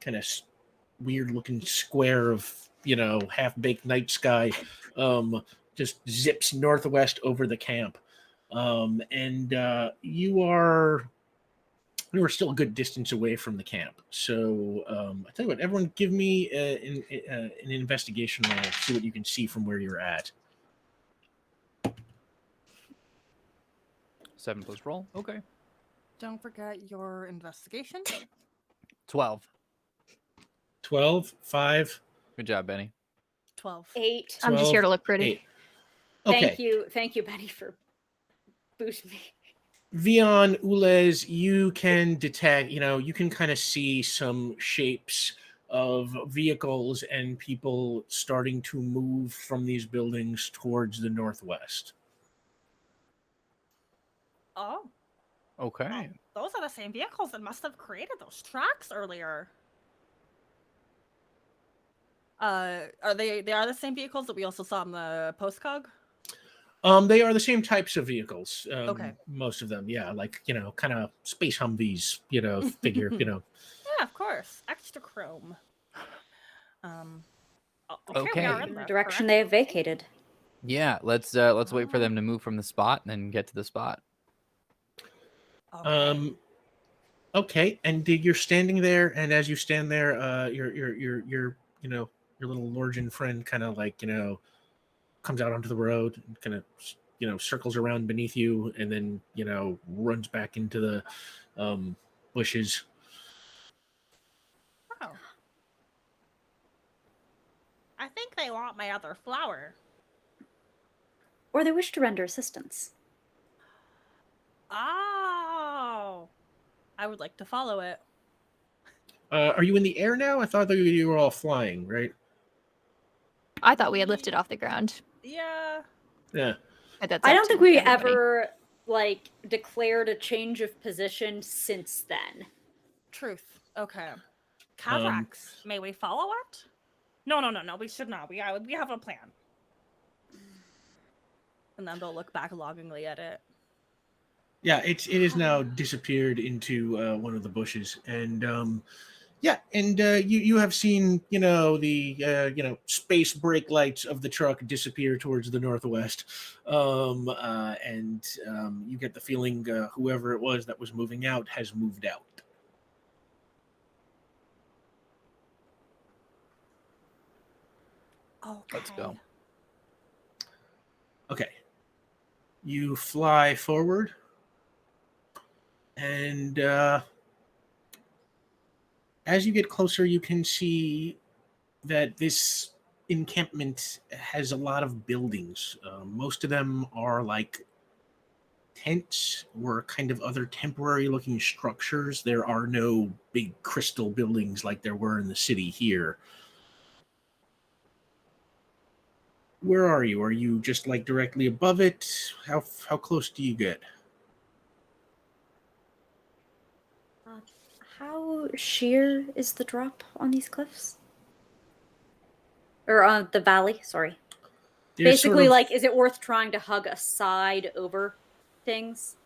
kind of weird looking square of half-baked night sky just zips northwest over the camp, and you are still a good distance away from the camp. So I tell you what, everyone give me an investigation roll, see what you can see from where you're at. 7 plus roll. Okay. Don't forget your investigation. 12. 12, 5, Good job, Benny. 12. 8. I'm just here to look pretty. 8. Okay. Thank you, Benny, for boosting me. Vion, Ulez, you can detect, you can kind of see some shapes of vehicles and people starting to move from these buildings towards the northwest. Oh, Okay. those are the same vehicles that must have created those tracks earlier. Are they are the same vehicles that we also saw in the postcog? They are the same types of vehicles. Okay. Most of them, yeah, like kind of space Humvees, figure, Yeah, of course. Extra chrome. Okay, we are Okay. in The the direction correct they have location. vacated. Yeah, let's wait for them to move from the spot and then get to the spot. Okay. Okay, and you're standing there, and as you stand there, your your little Lorgian friend kind of comes out onto the road and kind of circles around beneath you, and then runs back into the bushes. Oh. I think they want my other flower. Or they wish to render assistance. Oh. I would like to follow it. Are you in the air now? I thought that you were all flying, right? I thought we had lifted off the ground. Yeah. Yeah. But that's I up don't to think we everybody. ever declared a change of position since then. Truth. Okay. Kadrax, may we follow it? No. We should not. We have a plan. And then they'll look back longingly at it. Yeah, it is now disappeared into one of the bushes, and you have seen the space brake lights of the truck disappear towards the northwest, and you get the feeling whoever it was that was moving out has moved out. Okay. Let's go. Okay, you fly forward, and as you get closer, you can see that this encampment has a lot of buildings. Most of them are like tents or kind of other temporary looking structures. There are no big crystal buildings like there were in the city here. Where are you? Are you just directly above it? How close do you get? How sheer is the drop on these cliffs? Or on the valley, sorry. There's Basically, sort of, is it worth trying to hug a side over things?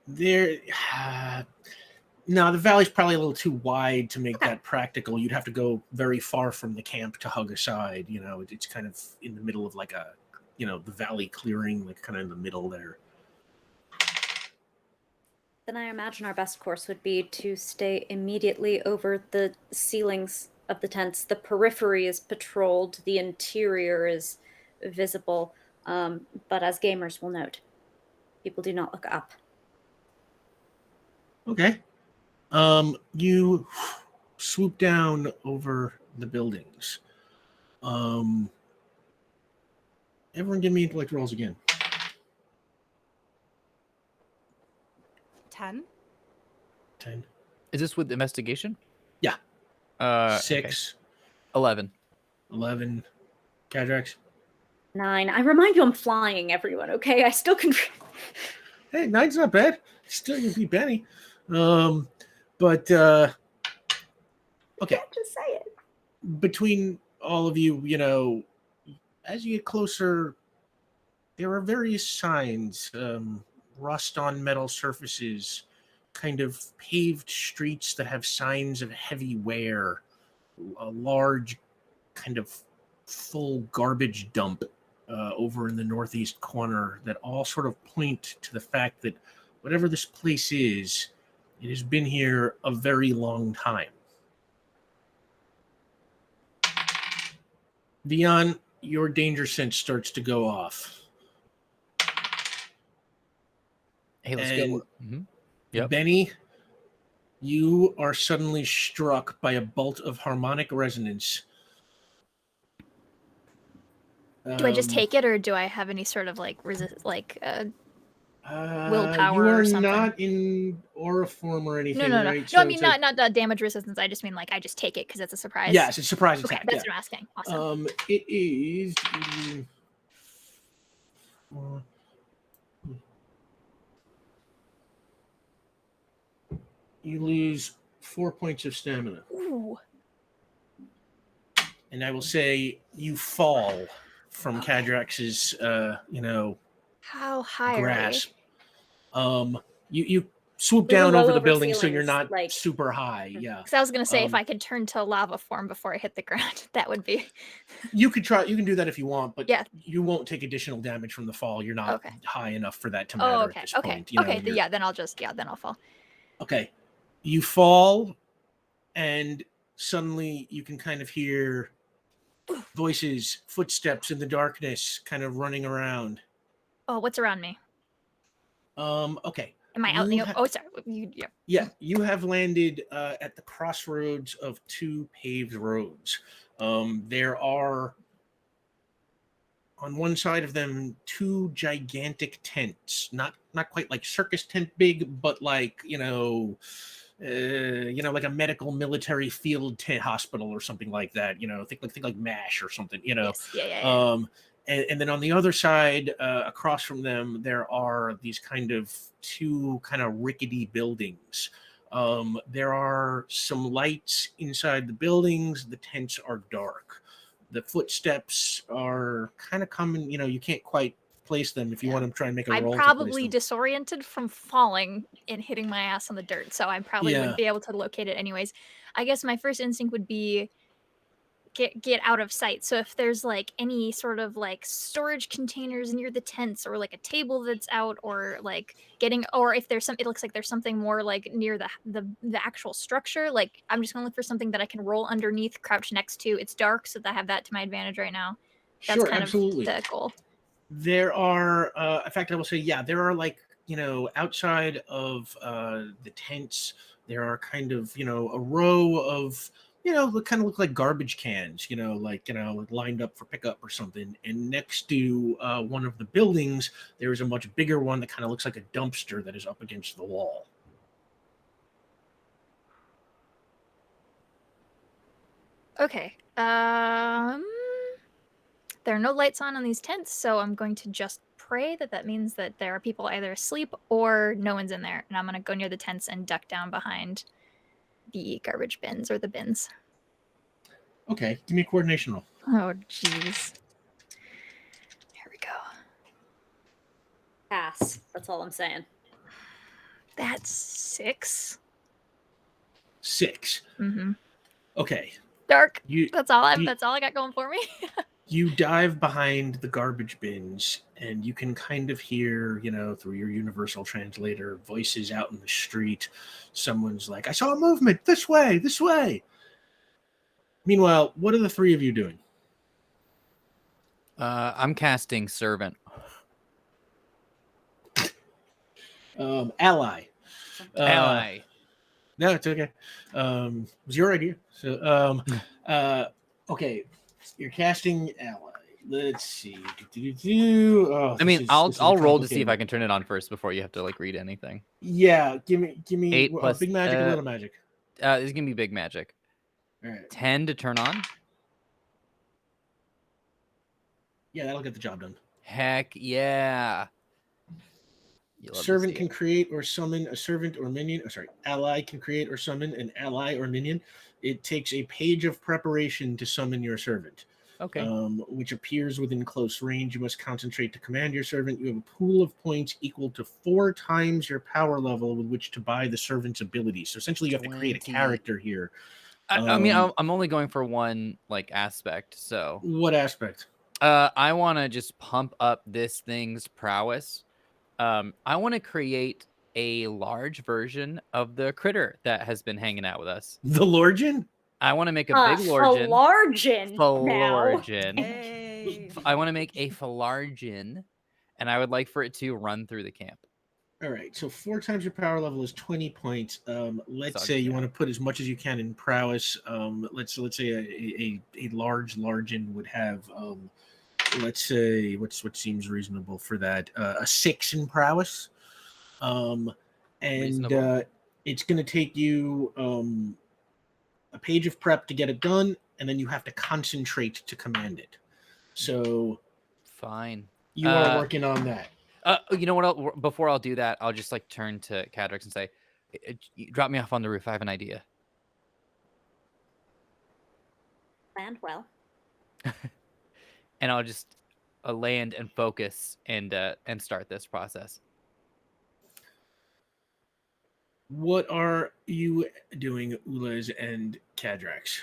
there. No, the valley's probably a little too wide to make Okay. that practical. You'd have to go very far from the camp to hug a side. It's kind of in the middle of the valley clearing, kind of in the middle there. Then I imagine our best course would be to stay immediately over the ceilings of the tents. The periphery is patrolled, the interior is visible. But as gamers will note, people do not look up. Okay. You swoop down over the buildings. Everyone give me intellect rolls again. 10. 10. Is this with investigation? Yeah. 6. Okay. 11. 11. Kadrax. 9. I remind you I'm flying, everyone, okay? I still can... Hey, 9's not bad. Still you beat Benny. But okay. Can't just say it. Between all of you, you know, as you get closer, there are various signs, rust on metal surfaces, kind of paved streets that have signs of heavy wear, a large kind of full garbage dump over in the northeast corner that all sort of point to the fact that whatever this place is, it has been here a very long time. Dion, your danger sense starts to go off. Hey, let's And go. Mhm. Yep. Benny, you are suddenly struck by a bolt of harmonic resonance. Do I just take it, or do I have any sort of like willpower you are or something? not in aura form or anything, No. right? No, I mean not damage resistance. I just mean like I just take it because it's a surprise. Yes, it's a surprise Okay, attack. that's what I'm asking. Awesome. It is. You lose 4 points of stamina. Ooh. And I will say you fall from Kadrax's, How high grasp. are You swoop We were down well over the over building, so you're ceilings, not like- super high. Yeah, we? Because I was gonna say if Um, I could turn to lava form before I hit the ground, that would be. you could try. You can do that if you want, but Yeah. you won't take additional damage from the fall. You're not Okay. high enough for that to matter Oh, at okay. this Okay. point. You know, Okay. you're- Yeah. Then I'll fall. Okay. You fall, and suddenly you can kind of hear voices, footsteps in the darkness, kind of running around. Oh, what's around me? Okay. Am I out in You the? ha- Oh, sorry. Yeah. Yeah, you have landed at the crossroads of two paved roads. There are, on one side of them, two gigantic tents, not quite like circus tent big, but like like a medical military field tent hospital or something like that. Think like MASH or something. Yes. Yeah. And then on the other side, across from them, there are these two kind of rickety buildings. There are some lights inside the buildings. The tents are dark. The footsteps are kind of coming. You can't quite place them if you Yeah. want to try and make a I'm roll. to place probably them. disoriented from falling and hitting my ass on the dirt, so I probably Yeah. wouldn't be able to locate it anyways. I guess my first instinct would be get out of sight. So if there's like any sort of like storage containers near the tents, or like a table that's out, or like or if there's it looks like there's something more like near the actual structure, like I'm just gonna look for something that I can roll underneath, crouch next to. It's dark, so that I have that to my advantage right now. That's Sure, kind absolutely. of the goal. There are, in fact, I will say, yeah, there are outside of the tents, there are a row of, kind of look like garbage cans, lined up for pickup or something. And next to one of the buildings, there is a much bigger one that kind of looks like a dumpster that is up against the wall. Okay. There are no lights on these tents, so I'm going to just pray that means that there are people either asleep or no one's in there. And I'm going to go near the tents and duck down behind the garbage bins or the bins. Okay, give me a coordination roll. Oh, jeez. Here we go. Pass. That's all I'm saying. That's 6. 6. Mm-hmm. Okay. Dark. You That's all I got going for me. You dive behind the garbage bins, and you can kind of hear, through your universal translator, voices out in the street. Someone's like, I saw a movement this way, this way. Meanwhile, what are the three of you doing? I'm casting Servant. Ally. Ally. No, it's okay. It was your idea. So, okay, you're casting ally. Let's see. Oh, I mean, this I'll is a roll to see if complicated I can turn it on first before you have to like read anything. Yeah, give me 8 plus big magic or little magic. This is gonna be big magic. All right. 10 to turn on. Yeah, that'll get the job done. Heck yeah. You'll love to Servant see can it. create or summon a servant or minion. Oh, sorry, ally can create or summon an ally or minion. It takes a page of preparation to summon your servant. Okay. Which appears within close range. You must concentrate to command your servant. You have a pool of points equal to 4 times your power level with which to buy the servant's ability. So essentially, you have to create a 20. character here. I mean, I'm only going for one like aspect. So What aspect? I want to just pump up this thing's prowess. I want to create a large version of the critter that has been hanging out with us. The Lorgen? I want to make a big Lorgen. Falargin now. Falargin. Hey. I want to make a Falargin, and I would like for it to run through the camp. All right, so 4 times your power level is 20 points. Let's So, say you yeah. want to put as much as you can in prowess. Let's say a large Largen would have let's say what seems reasonable for that, a 6 in prowess. And Reasonable. it's going to take you a page of prep to get it done, and then you have to concentrate to command it. So Fine. you are working on that. You know what? Before I'll do that, I'll just like turn to Kadrax and say, "Drop me off on the roof. I have an idea." Planned well. And I'll just land and focus and start this process. What are you doing, Ulez and Kadrax?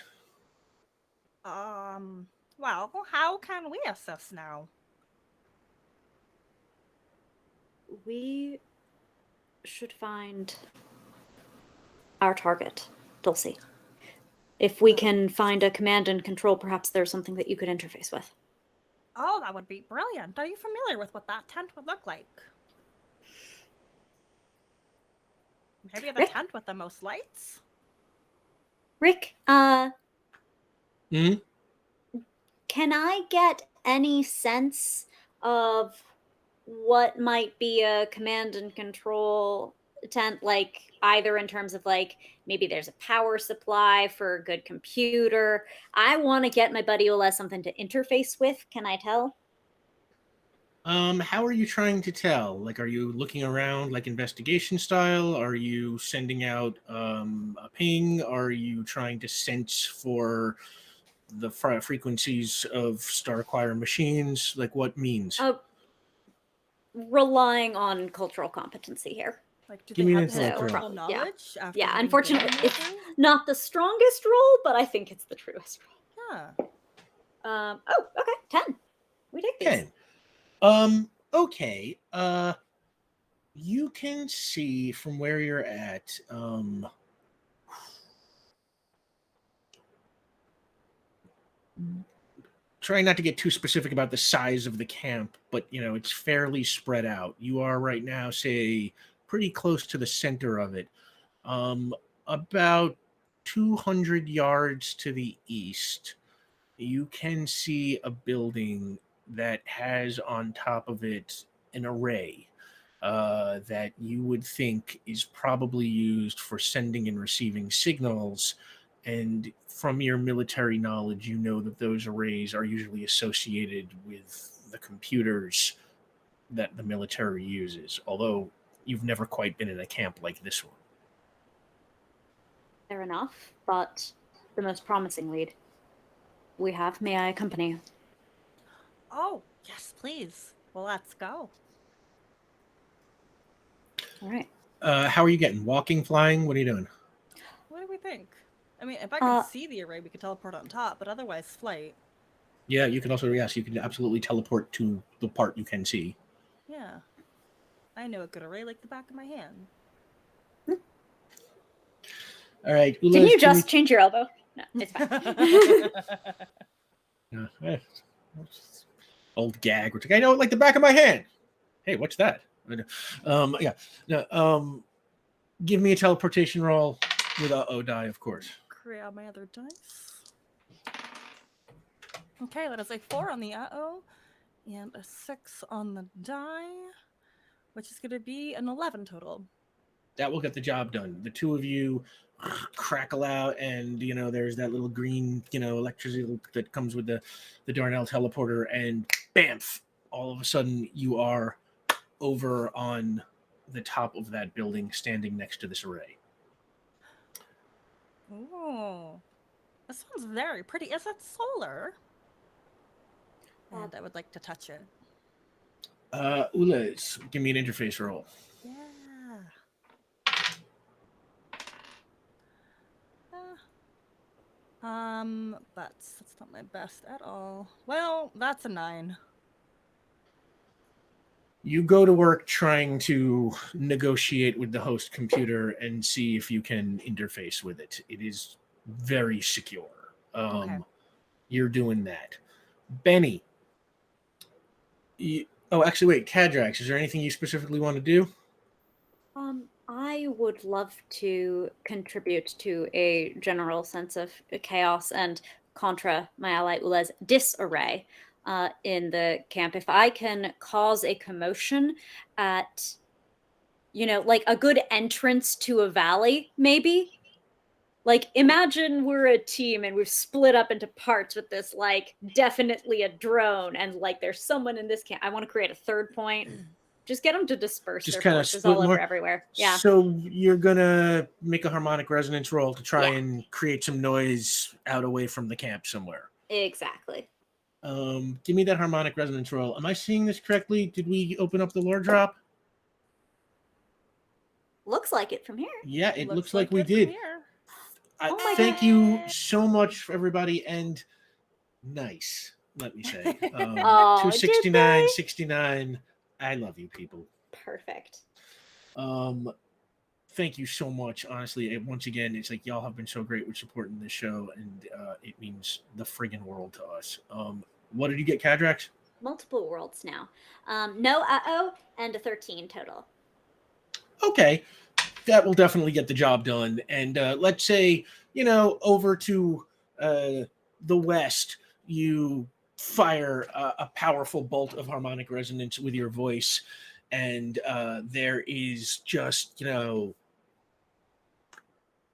Well, how can we assist now? We should find our target, Dulcie. If we can find a command and control, perhaps there's something that you could interface with. Oh, that would be brilliant. Are you familiar with what that tent would look like? Maybe the Rick? tent with the most lights? Rick, Hmm? can I get any sense of what might be a command and control tent, like either in terms of like maybe there's a power supply for a good computer? I want to get my buddy Ola something to interface with. Can I tell? How are you trying to tell? Like, are you looking around like investigation style? Are you sending out a ping? Are you trying to sense for the frequencies of Starquire machines? Like, what means? Relying on cultural competency here. Like, do Give they me have an intellect historical roll. knowledge? After Yeah, having unfortunately, been it's there? not the strongest roll, but I think it's the truest Yeah. roll. Oh, okay, 10. We take these. Okay. You can see from where you're at, trying not to get too specific about the size of the camp, but it's fairly spread out. You are right now, say, pretty close to the center of it. About 200 yards to the east, you can see a building that has on top of it an array that you would think is probably used for sending and receiving signals. And from your military knowledge, you know that those arrays are usually associated with the computers that the military uses, although you've never quite been in a camp like this one. Fair enough, but the most promising lead we have. May I accompany you? Oh, yes, please. Well, let's go. All right. How are you getting? Walking, flying? What are you doing? What do we think? I mean, if I can see the array, we could teleport on top, but otherwise, flight. Yeah, you can also, yes, you can absolutely teleport to the part you can see. Yeah. I know a good array like the back of my hand. All right. Can you just change your elbow? No, it's fine. Old gag. Which I know it like the back of my hand. Hey, what's that? Yeah. No, give me a teleportation roll. With a O die, of course. Grab my other dice. Okay, that is a 4 on the uh-oh and a 6 on the die, which is going to be an 11 total. That will get the job done. The two of you crackle out, and there's that little green electricity that comes with the Darnell teleporter, and bamf! All of a sudden, you are over on the top of that building, standing next to this array. Ooh, this one's very pretty. Is it solar? And I would like to touch it. Ules, give me an interface roll. Yeah. But that's not my best at all. Well, that's a 9. You go to work trying to negotiate with the host computer and see if you can interface with it. It is very secure. Okay. You're doing that. Benny. Actually, wait, Kadrax, is there anything you specifically want to do? I would love to contribute to a general sense of chaos and contra my ally Ule's disarray in the camp. If I can cause a commotion at, like a good entrance to a valley, maybe. Like, imagine we're a team and we've split up into parts with this, like, definitely a drone, and like there's someone in this camp. I want to create a third point. Just get them to disperse Just their kind of forces split all over more everywhere. Yeah. So you're gonna make a harmonic resonance roll to try Yeah. and create some noise out away from the camp somewhere. Exactly. Give me that harmonic resonance roll. Am I seeing this correctly? Did we open up the lore drop? Looks like it from here. Yeah, it looks like we it from did. here. Oh my Thank you so much, everybody, and nice. Let me say, Oh, 269, did they? 69. I love you, people. Perfect. Thank you so much. Honestly, once again, it's like y'all have been so great with supporting this show, and it means the friggin' world to us. What did you get, Kadrax? Multiple worlds now. No uh-oh, and a 13 total. Okay, that will definitely get the job done. And let's say, over to the west, you fire a powerful bolt of harmonic resonance with your voice, and there is just,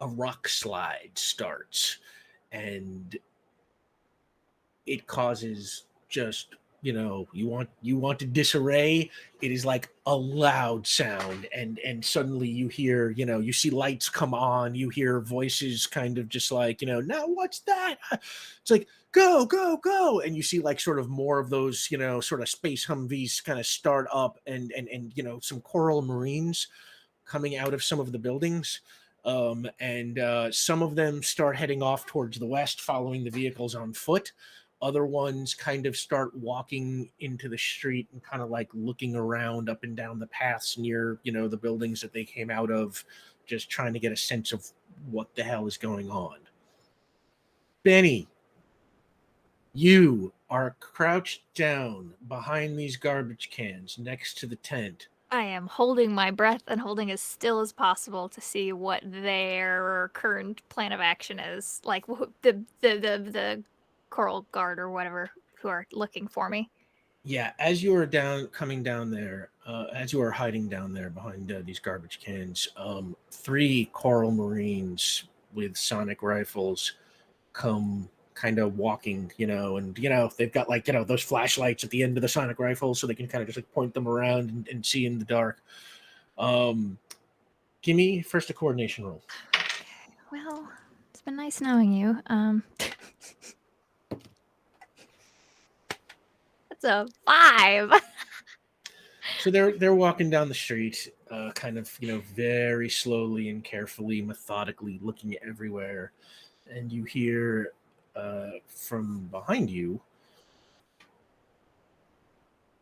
a rock slide starts, and it causes just you want to disarray. It is like a loud sound, and suddenly you hear, you see lights come on, you hear voices kind of just like, now what's that? It's like, go go go, and you see like sort of more of those, sort of space Humvees kind of start up, and some coral marines coming out of some of the buildings. And some of them start heading off towards the west, following the vehicles on foot. Other ones kind of start walking into the street and kind of like looking around up and down the paths near, the buildings that they came out of, just trying to get a sense of what the hell is going on. Benny, you are crouched down behind these garbage cans next to the tent. I am holding my breath and holding as still as possible to see what their current plan of action is. Like the Coral Guard or whatever who are looking for me. Yeah, as you are coming down there, as you are hiding down there behind these garbage cans, 3 Coral Marines with sonic rifles come kind of walking, and they've got like those flashlights at the end of the sonic rifles, so they can kind of just like point them around and see in the dark. Give me first a coordination roll. Okay, well, it's been nice knowing you. That's a 5. So they're walking down the street, kind of very slowly and carefully, methodically, looking everywhere, and you hear from behind you,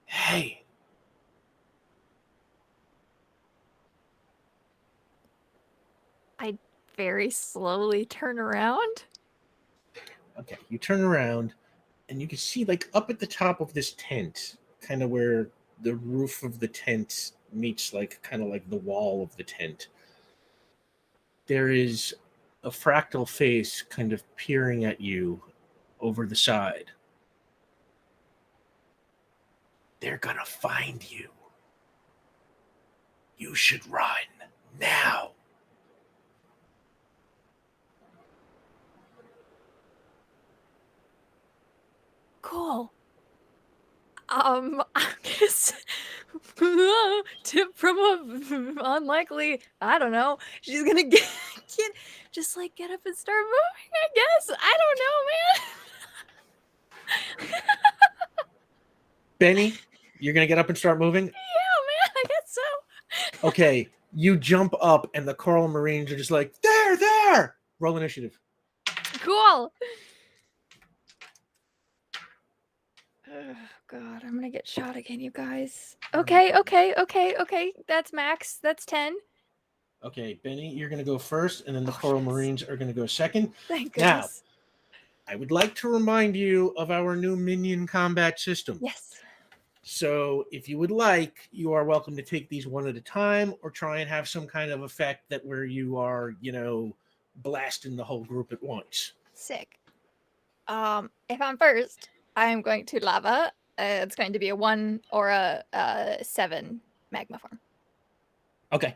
"Hey." I very slowly turn around. Okay, you turn around, and you can see like up at the top of this tent, kind of where the roof of the tent meets like kind of like the wall of the tent, there is a fractal face kind of peering at you over the side. They're gonna find you. You should run now. Cool. I guess tip from a unlikely. I don't know. She's gonna get just like get up and start moving. I guess. I don't know, man. Benny, you're gonna get up and start moving? Yeah, man. I guess so. Okay, you jump up, and the Coral Marines are just like, there! Roll initiative. Cool. Oh, God, I'm gonna get shot again, you guys. Okay. That's max. That's 10. Okay, Benny, you're gonna go first, and then the Oh, Coral yes. Marines are gonna go second. Thank Now, goodness. I would like to remind you of our new minion combat system. Yes. So if you would like, you are welcome to take these one at a time or try and have some kind of effect that where you are, blasting the whole group at once. Sick. If I'm first, I'm going to lava. It's going to be a 1 or a 7 magma form. Okay.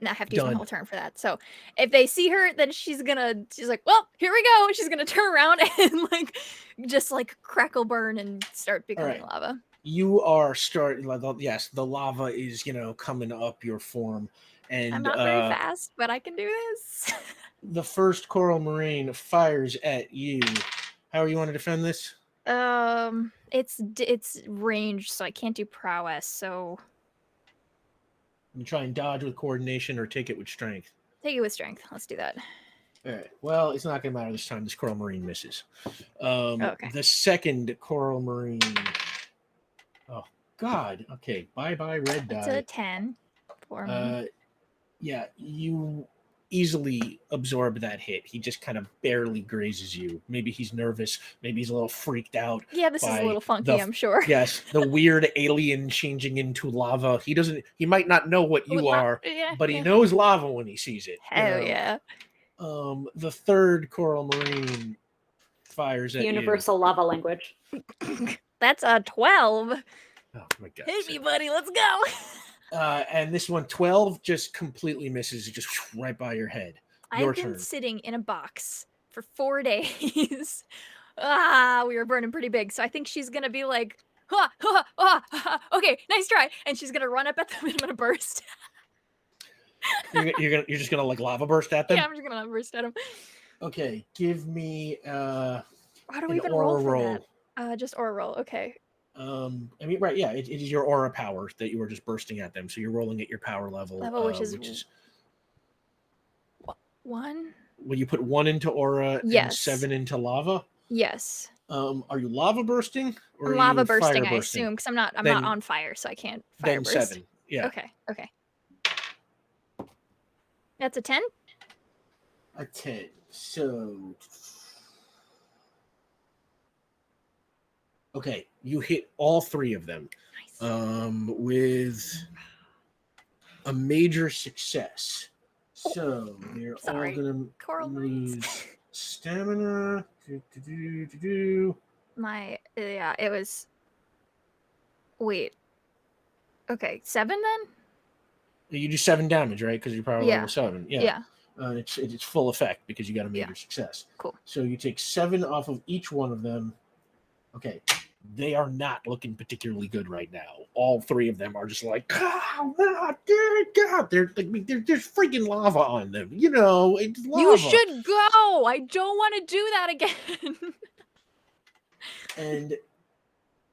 And I have to use my Done. whole turn for that. So if they see her, then she's like, well, here we go. She's gonna turn around and just crackle burn and start becoming right. lava. You are starting, yes, the lava is, coming up your form. And I'm not very fast, but I can do this. the first Coral Marine fires at you. How are you want to defend this? It's ranged, so I can't do prowess. So You try and dodge with coordination or take it with strength. take it with strength. Let's do that. All right. Well, it's not going to matter this time. This Coral Marine misses. Okay. The second Coral Marine. Oh, God. Okay. Bye-bye, red die. It's a 10 for me. Yeah, you easily absorb that hit. He just kind of barely grazes you. Maybe he's nervous. Maybe he's a little freaked out. Yeah, this is a little funky, I'm sure. Yes, the weird alien changing into lava. He might not know what you are, but he knows lava when he sees it. Hell yeah. The third Coral Marine fires at Universal lava language. That's a 12. Oh my God. Hit me, buddy. Let's go. And this one, 12, just completely misses, just right by your head. I've been sitting in a box for 4 days. We were burning pretty big. So I think she's going to be like, okay, nice try. And she's going to run up at them and I'm going to burst. You're just going to lava burst at them? Yeah, I'm just going to lava burst at them. Okay, give me how do we even roll for that? Just aura roll. Okay. Right, yeah, it is your aura power that you were just bursting at them. So you're rolling at your power level, which is 1. Will you put 1 into aura and 7 into lava? Yes. Are you lava bursting or I'm lava bursting, I assume, because I'm not on fire, so I can't fire then burst. 7. Yeah. Okay. That's a 10? A 10. So okay, you hit all 3 of them. Nice. With a major success. So they're all gonna Coral lose stamina. It was. Wait. Okay, 7 then? You do 7 damage, right? Because you're probably level 7. Yeah. It's full effect because you got a major success. Cool. So you take 7 off of each one of them. Okay. They are not looking particularly good right now. All 3 of them are just like, God, there's freaking lava on them. It's lava. You should go. I don't want to do that again. And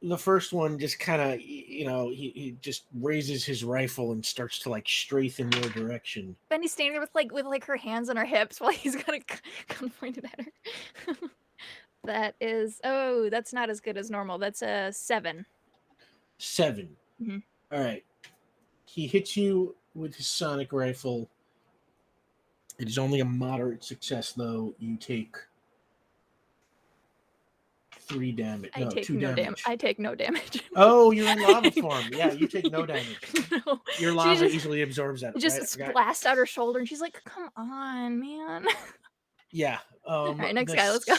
the first one just kind of, he just raises his rifle and starts to strafe in your direction. Benny's standing there with her hands on her hips while he's got a gun pointed at her. That's not as good as normal. That's a 7. 7. Mm-hmm. All right. He hits you with his sonic rifle. It is only a moderate success, though. You take 3 damage. No, 2 damage. I take no damage. Oh, you're in lava form. Yeah, you take no damage. No. Your lava easily absorbs that. Just blast out her shoulder, and she's like, "Come on, man." Yeah. All right, next guy, let's go.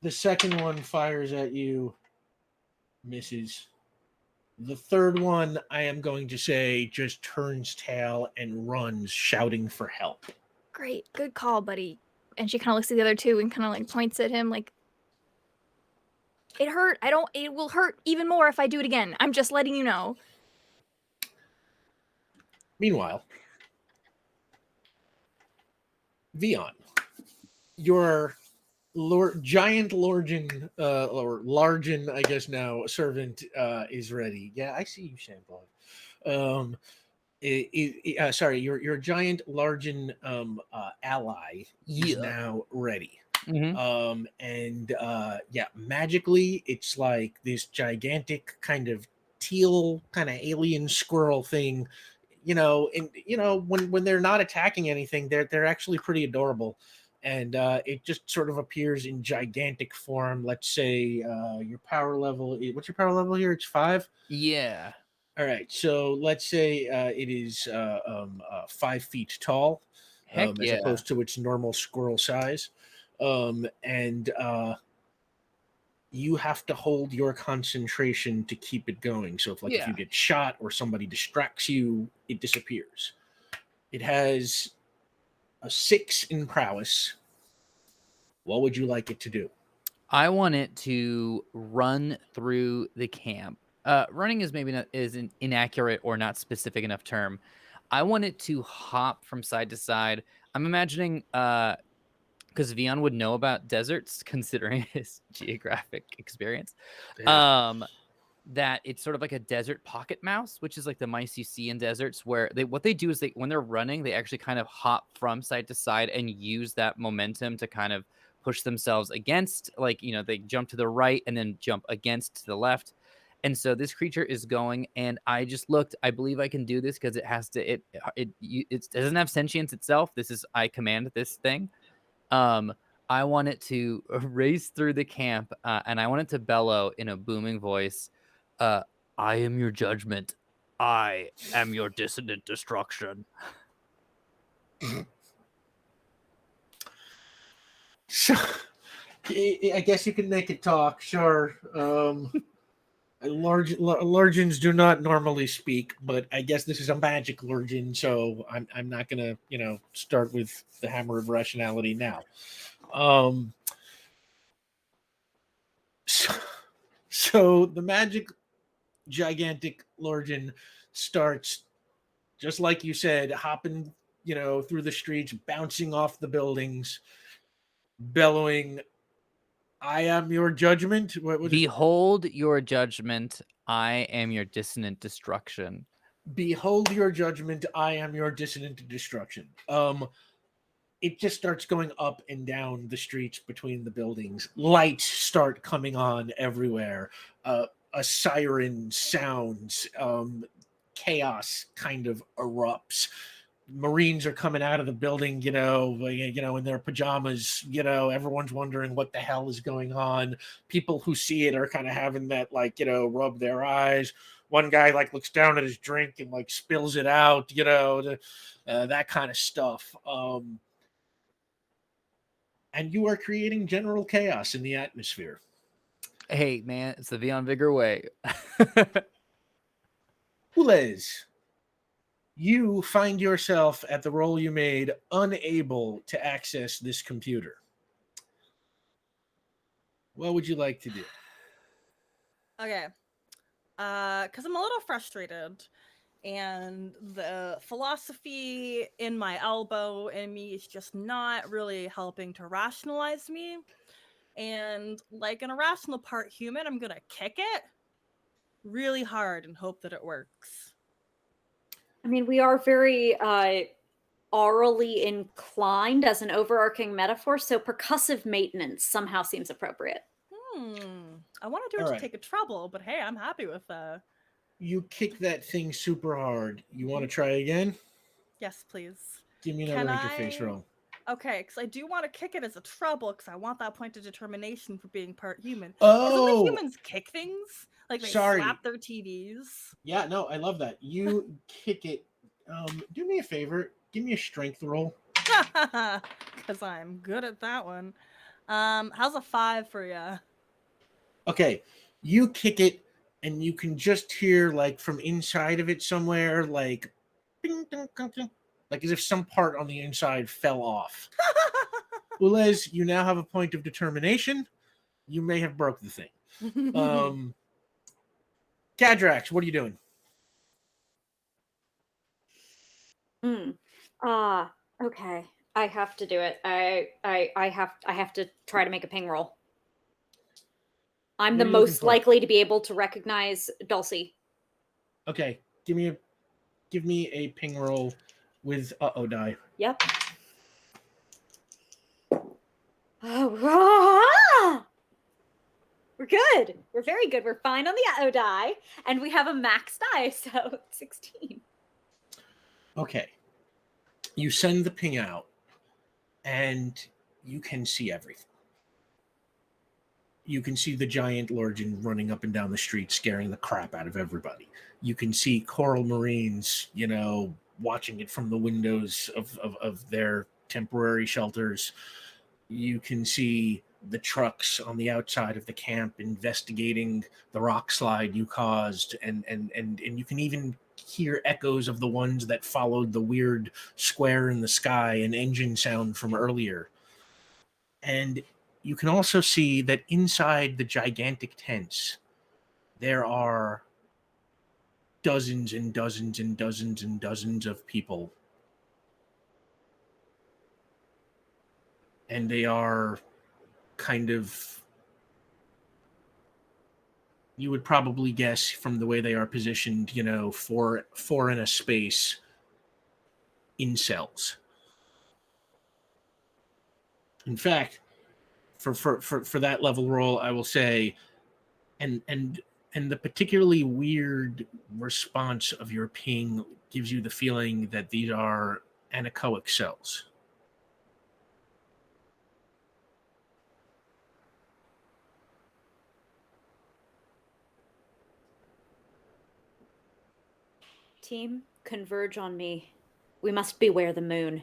The second one fires at you, misses. The third one, I am going to say, just turns tail and runs, shouting for help. Great, good call, buddy. And she kind of looks at the other two and kind of like points at him like, it hurt. It will hurt even more if I do it again. I'm just letting you know. Meanwhile, Vion, your giant Lorgen, or Largen, I guess now, servant is ready. Yeah, I see you, Shampoo. Sorry, your giant Largen ally is now ready. And yeah, magically, it's like this gigantic kind of teal kind of alien squirrel thing. And when they're not attacking anything, they're actually pretty adorable. And it just sort of appears in gigantic form. Let's say your power level. What's your power level here? It's 5. Yeah. All right. So let's say it is 5 feet tall, Heck as yeah. opposed to its normal squirrel size. And you have to hold your concentration to keep it going. So if you get shot or somebody distracts you, it disappears. It has a 6 in prowess. What would you like it to do? I want it to run through the camp. Running is maybe not is an inaccurate or not specific enough term. I want it to hop from side to side. I'm imagining because Vion would know about deserts considering his geographic experience. Yeah. That it's sort of like a desert pocket mouse, which is like the mice you see in deserts, where what they do is when they're running, they actually kind of hop from side to side and use that momentum to kind of push themselves against, they jump to the right and then jump against to the left. And so this creature is going, and I just looked. I believe I can do this because it doesn't have sentience itself. I command this thing. I want it to race through the camp, and I want it to bellow in a booming voice. I am your judgment. I am your dissonant destruction. So, I guess you can make it talk, sure. Lurgens do not normally speak, but I guess this is a magic Lurgen, so I'm not gonna start with the hammer of rationality now. So the magic gigantic Lurgen starts, just like you said, hopping through the streets, bouncing off the buildings, bellowing, I am your judgment. Behold your judgment. I am your dissonant destruction. Behold your judgment. I am your dissonant destruction. It just starts going up and down the streets between the buildings. Lights start coming on everywhere. A siren sounds. Chaos kind of erupts. Marines are coming out of the building, in their pajamas. Everyone's wondering what the hell is going on. People who see it are kind of having that, rub their eyes. One guy looks down at his drink and spills it out. That kind of stuff. And you are creating general chaos in the atmosphere. Hey, man, it's the Vion Vigor way. Ulez, you find yourself at the roll you made unable to access this computer. What would you like to do? Okay. Because I'm a little frustrated, and the philosophy in my elbow and me is just not really helping to rationalize me. And like an irrational part human, I'm gonna kick it really hard and hope that it works. I mean, we are very orally inclined as an overarching metaphor, so percussive maintenance somehow seems appropriate. I want to do it to take a trouble, but hey, I'm happy with that. You kick that thing super hard. You want to try again? Yes, please. Give me another interface roll. Okay, because I do want to kick it as a trouble, because I want that point of determination for being part human. Oh! Because only humans kick things. Like they slap their TVs. Yeah, no, I love that. You kick it. Do me a favor. Give me a strength roll. Because I'm good at that one. How's a 5 for you? Okay, you kick it, and you can just hear like from inside of it somewhere, like, ding, ding, ding, ding, like as if some part on the inside fell off. Ulez, you now have a point of determination. You may have broke the thing. Kadrax, what are you doing? Okay. I have to do it. I have to try to make a ping roll. I'm What the are you looking most for? likely to be able to recognize Dulcie. Okay, give me a ping roll with die. Yep. Oh, we're good. We're very good. We're fine on the die, and we have a max die, so 16. Okay. You send the ping out, and you can see everything. You can see the giant Lorgen running up and down the street, scaring the crap out of everybody. You can see coral marines, watching it from the windows of their temporary shelters. You can see the trucks on the outside of the camp investigating the rock slide you caused, and you can even hear echoes of the ones that followed the weird square in the sky and engine sound from earlier. And you can also see that inside the gigantic tents, there are dozens and dozens and dozens and dozens of people. And they are kind of, you would probably guess from the way they are positioned, four in a space, incels. In fact, for that level roll, I will say, and the particularly weird response of your ping gives you the feeling that these are anechoic cells. Team, converge on me. We must beware the moon.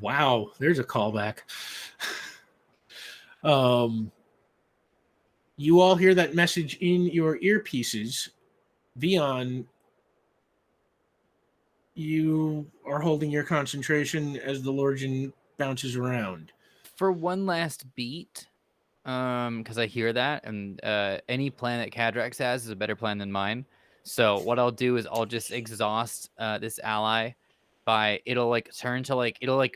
Wow, there's a callback. You all hear that message in your earpieces. Vion, you are holding your concentration as the Lorgen bounces around. For one last beat, because I hear that, and any plan that Kadrax has is a better plan than mine. So what I'll do is I'll just exhaust this ally by it'll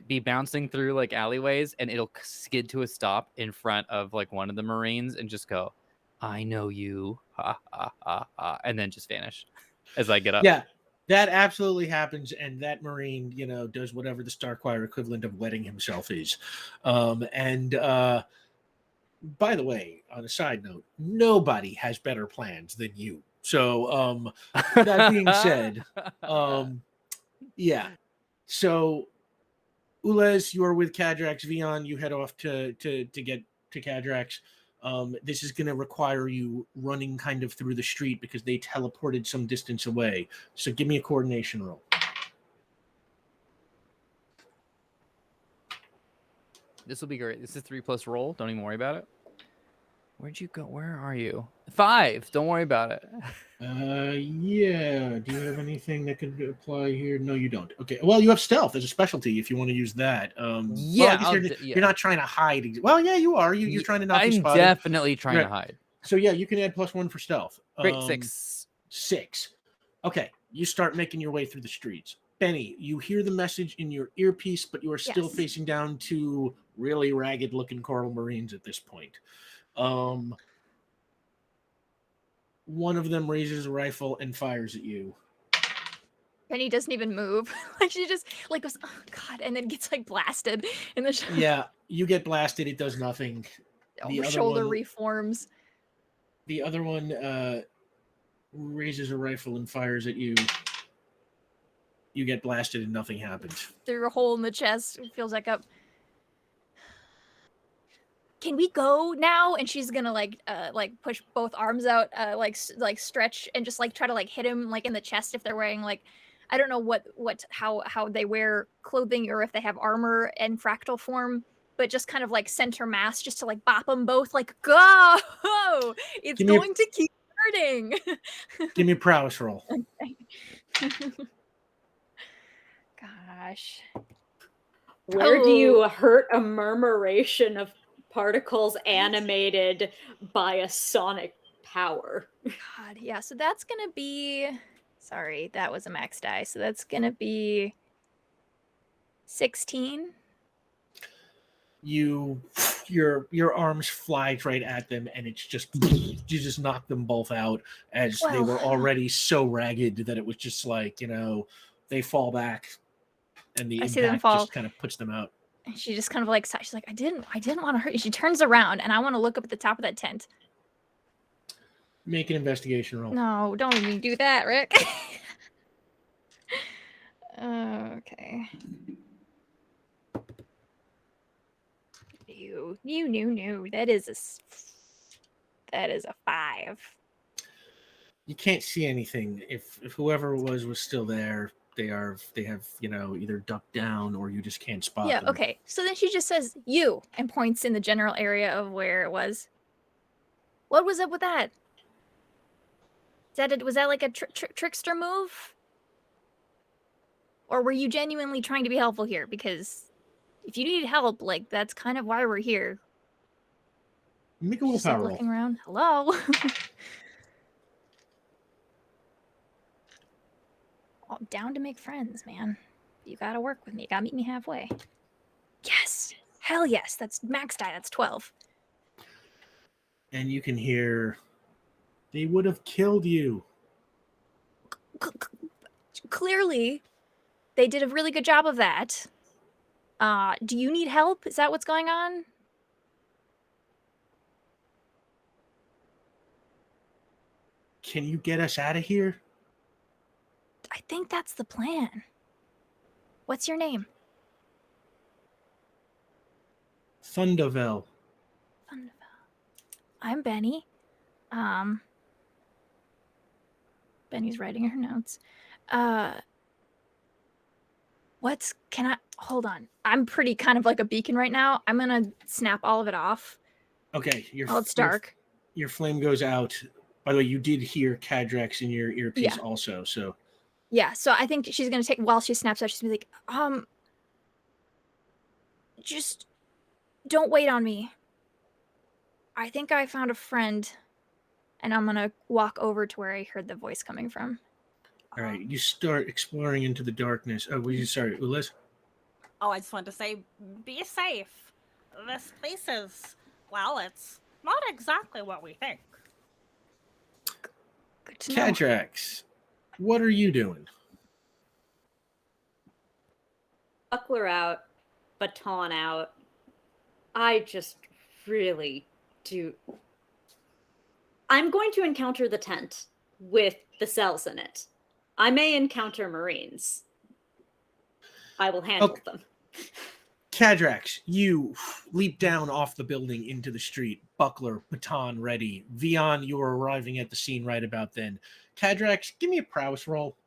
be bouncing through like alleyways, and it'll skid to a stop in front of like one of the Marines and just go, "I know you," ha ha ha ha, and then just vanish as I get up. Yeah, that absolutely happens, and that Marine, does whatever the Starquire equivalent of wetting himself is. By the way, on a side note, nobody has better plans than you. So, that being said, yeah. So, Ulez, you are with Kadrax. Vion, you head off to get to Kadrax. This is going to require you running kind of through the street because they teleported some distance away. So give me a coordination roll. This will be great. This is 3+ roll. Don't even worry about it. Where'd you go? Where are you? 5. Don't worry about it. Yeah. Do you have anything that could apply here? No, you don't. Okay. Well, you have stealth as a specialty if you want to use that. Yeah, well, I guess you're not trying to hide. Well, yeah, you are. You're trying to not be spotted. I'm definitely trying to hide. So yeah, you can add +1 for stealth. Great, 6. 6. Okay, you start making your way through the streets. Benny, you hear the message in your earpiece, but you are still facing down two really ragged-looking coral marines at this point. One of them raises a rifle and fires at you. Penny doesn't even move. Like she just like goes, oh god, and then gets like blasted in the Yeah, you get blasted. It does nothing. The shoulder reforms. The other one raises a rifle and fires at you. You get blasted and nothing happens. Through a hole in the chest, feels like a. Can we go now? And she's gonna like push both arms out, like stretch and just like try to like hit him like in the chest if they're wearing like I don't know how they wear clothing or if they have armor and fractal form, but just kind of like center mass just to like bop them both like, go! It's going to keep hurting. Give me a prowess roll. Gosh. Where do you hurt a murmuration of particles animated by a sonic power? God, yeah, so that's gonna be, sorry, that was a max die, so that's gonna be 16. Your arms fly right at them, and it's just you just knock them both out as they were already so ragged that it was just like, they fall back, and the impact just kind of puts them out. And she just kind of like, she's like, I didn't want to hurt you. She turns around, and I want to look up at the top of that tent. Make an investigation roll. No, don't even do that, Rick. Okay. No. That is a 5. You can't see anything. If whoever was still there, they have either ducked down or you just can't spot them. Yeah, okay. So then she just says you and points in the general area of where it was. What was up with that? Was that like a trickster move? Or were you genuinely trying to be helpful here? Because if you need help, like, that's kind of why we're here. Make a willpower roll. Looking around. Hello. Oh, down to make friends, man. You gotta work with me. You gotta meet me halfway. Yes. Hell yes. That's max die. That's 12. And you can hear, they would have killed you. Clearly, they did a really good job of that. Do you need help? Is that what's going on? Can you get us out of here? I think that's the plan. What's your name? Thundervel. I'm Benny. Benny's writing her notes. Hold on. I'm pretty kind of like a beacon right now. I'm gonna snap all of it off. Okay. It's dark. Your flame goes out. By the way, you did hear Kadrax in your earpiece also, so. Yeah, so I think she's gonna take, while she snaps out, she's gonna be like, just don't wait on me. I think I found a friend, and I'm gonna walk over to where I heard the voice coming from. All right, you start exploring into the darkness. Oh, sorry, Ulis? Oh, I just wanted to say, be safe. This place is, well, it's not exactly what we think. Good to know. Kadrax, what are you doing? Buckler out, baton out. I just really do. I'm going to encounter the tent with the cells in it. I may encounter Marines. I will handle them. Kadrax, you leap down off the building into the street, buckler, baton ready. Vion, you are arriving at the scene right about then. Kadrax, give me a prowess roll.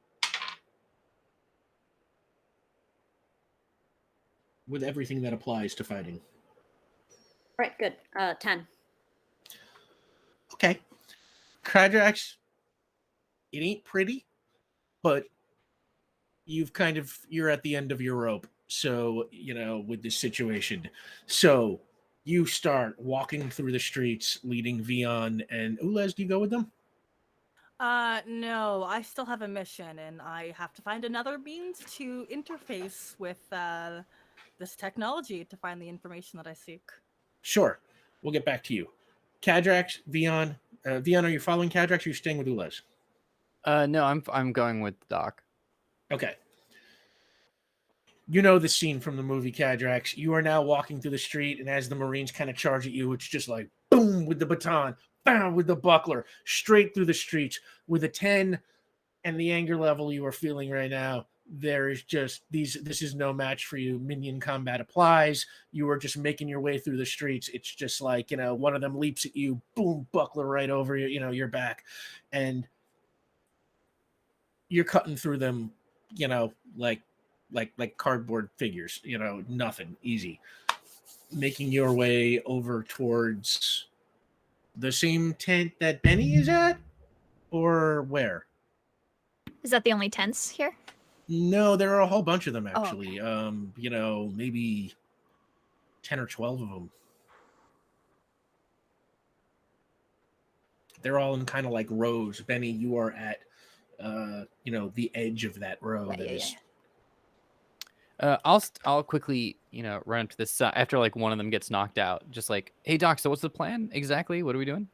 With everything that applies to fighting. Right, good. 10. Okay. Kadrax, it ain't pretty, but you're at the end of your rope. So, with this situation. So you start walking through the streets, leading Vion and Ulez. Do you go with them? No, I still have a mission, and I have to find another means to interface with this technology to find the information that I seek. Sure. We'll get back to you. Kadrax, Vion. Vion, are you following Kadrax, or are you staying with Ulez? No, I'm going with Doc. Okay. You know the scene from the movie, Kadrax. You are now walking through the street, and as the Marines kind of charge at you, it's just like boom with the baton, bam with the buckler, straight through the streets. With a 10 and the anger level you are feeling right now, there is just this is no match for you. Minion combat applies. You are just making your way through the streets. It's just like, one of them leaps at you, boom, buckler right over your back. And you're cutting through them you know, like cardboard figures, nothing, easy. Making your way over towards the same tent that Benny is at, or where? Is that the only tents here? No, there are a whole bunch of them Oh, actually. Maybe 10 or 12 of them. They're all in kind of like rows. Benny, you are at the edge of that row. Right, that yeah, is I'll quickly run up to this side after like one of them gets knocked out. Just like, hey Doc, so what's the plan exactly? What are we doing?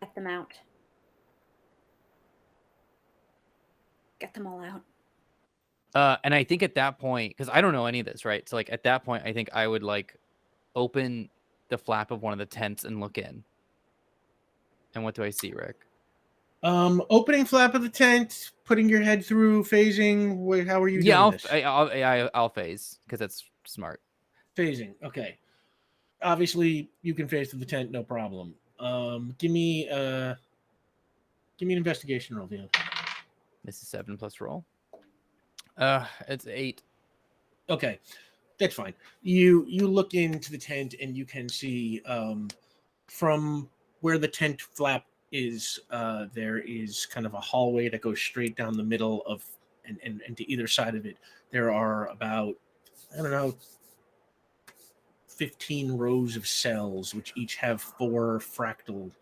Get them out. Get them all out. And I think at that point, because I don't know any of this, right? So like at that point, I think I would like open the flap of one of the tents and look in. And what do I see, Rick? Opening flap of the tent, putting your head through, phasing. How are you doing this? I'll phase because that's smart. Phasing. Okay. Obviously, you can phase through the tent, no problem. Give me an investigation roll, Dion. This is 7 plus roll. It's 8. Okay, that's fine. You look into the tent and you can see from where the tent flap is, there is kind of a hallway that goes straight down the middle of, and to either side of it, there are about, I don't know, 15 rows of cells, which each have 4 fractal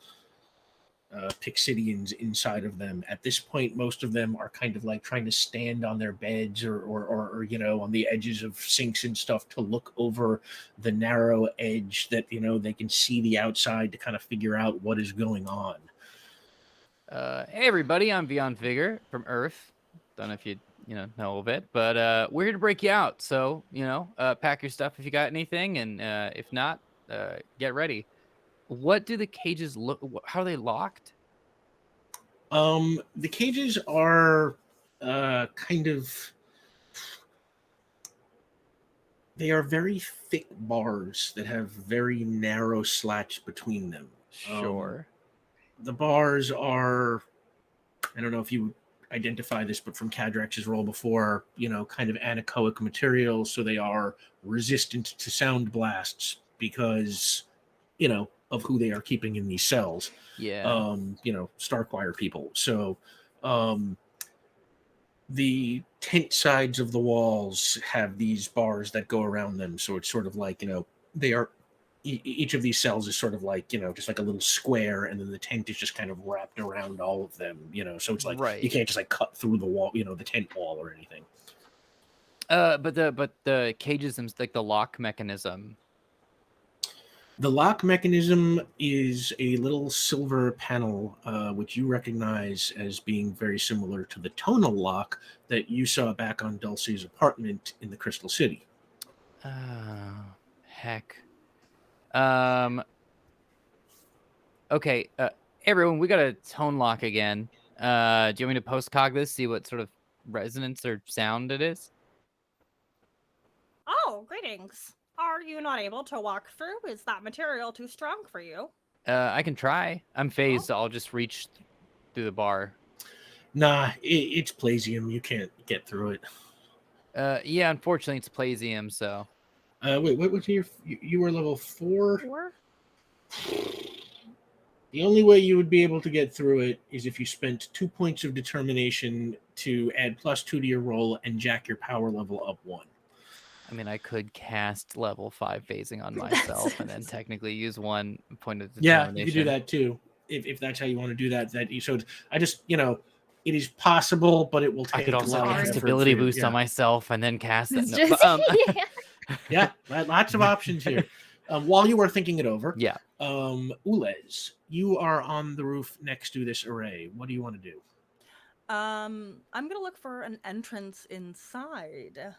Pixidians inside of them. At this point, most of them are kind of like trying to stand on their beds or on the edges of sinks and stuff to look over the narrow edge that they can see the outside to kind of figure out what is going on. Hey everybody, I'm Beyond Vigor from Earth. Don't know if you know of it, but we're here to break you out. So pack your stuff if you got anything, and if not, get ready. What do the cages look? How are they locked? The cages are kind of, they are very thick bars that have very narrow slats between them. Sure. The bars are, I don't know if you identify this, but from Kadrax's role before, kind of anechoic material, so they are resistant to sound blasts because, of who they are keeping in these cells. Yeah. Starquire people. So, the tent sides of the walls have these bars that go around them, so it's sort of like, they are, each of these cells is sort of like, just like a little square, and then the tent is just kind of wrapped around all of them, so it's like Right. you can't just like cut through the wall, the tent wall or anything. But the cages, like the lock mechanism. The lock mechanism is a little silver panel, which you recognize as being very similar to the tonal lock that you saw back on Dulce's apartment in the Crystal City. Oh, heck. Okay. Everyone, we got a tone lock again. Do you want me to postcog this, see what sort of resonance or sound it is? Oh, greetings. Are you not able to walk through? Is that material too strong for you? I can try. I'm phased, so I'll just reach through the bar. Nah, it's Plasium. You can't get through it. Yeah, unfortunately, it's Plasium, so. Wait, what was you were level 4? 4? The only way you would be able to get through it is if you spent 2 points of determination to add +2 to your roll and jack your power level up 1. I mean, I could cast level 5 phasing on myself and then technically use 1 point of determination. Yeah, you could do that too, if that's how you want to do that. So I just, it is possible, but it will take I could also a lot cast of effort ability for you. boost on myself and then cast it. It's No, just, but, Yeah, lots of options here. While you are thinking it over, yeah. Ulez, you are on the roof next to this array. What do you want to do? I'm gonna look for an entrance inside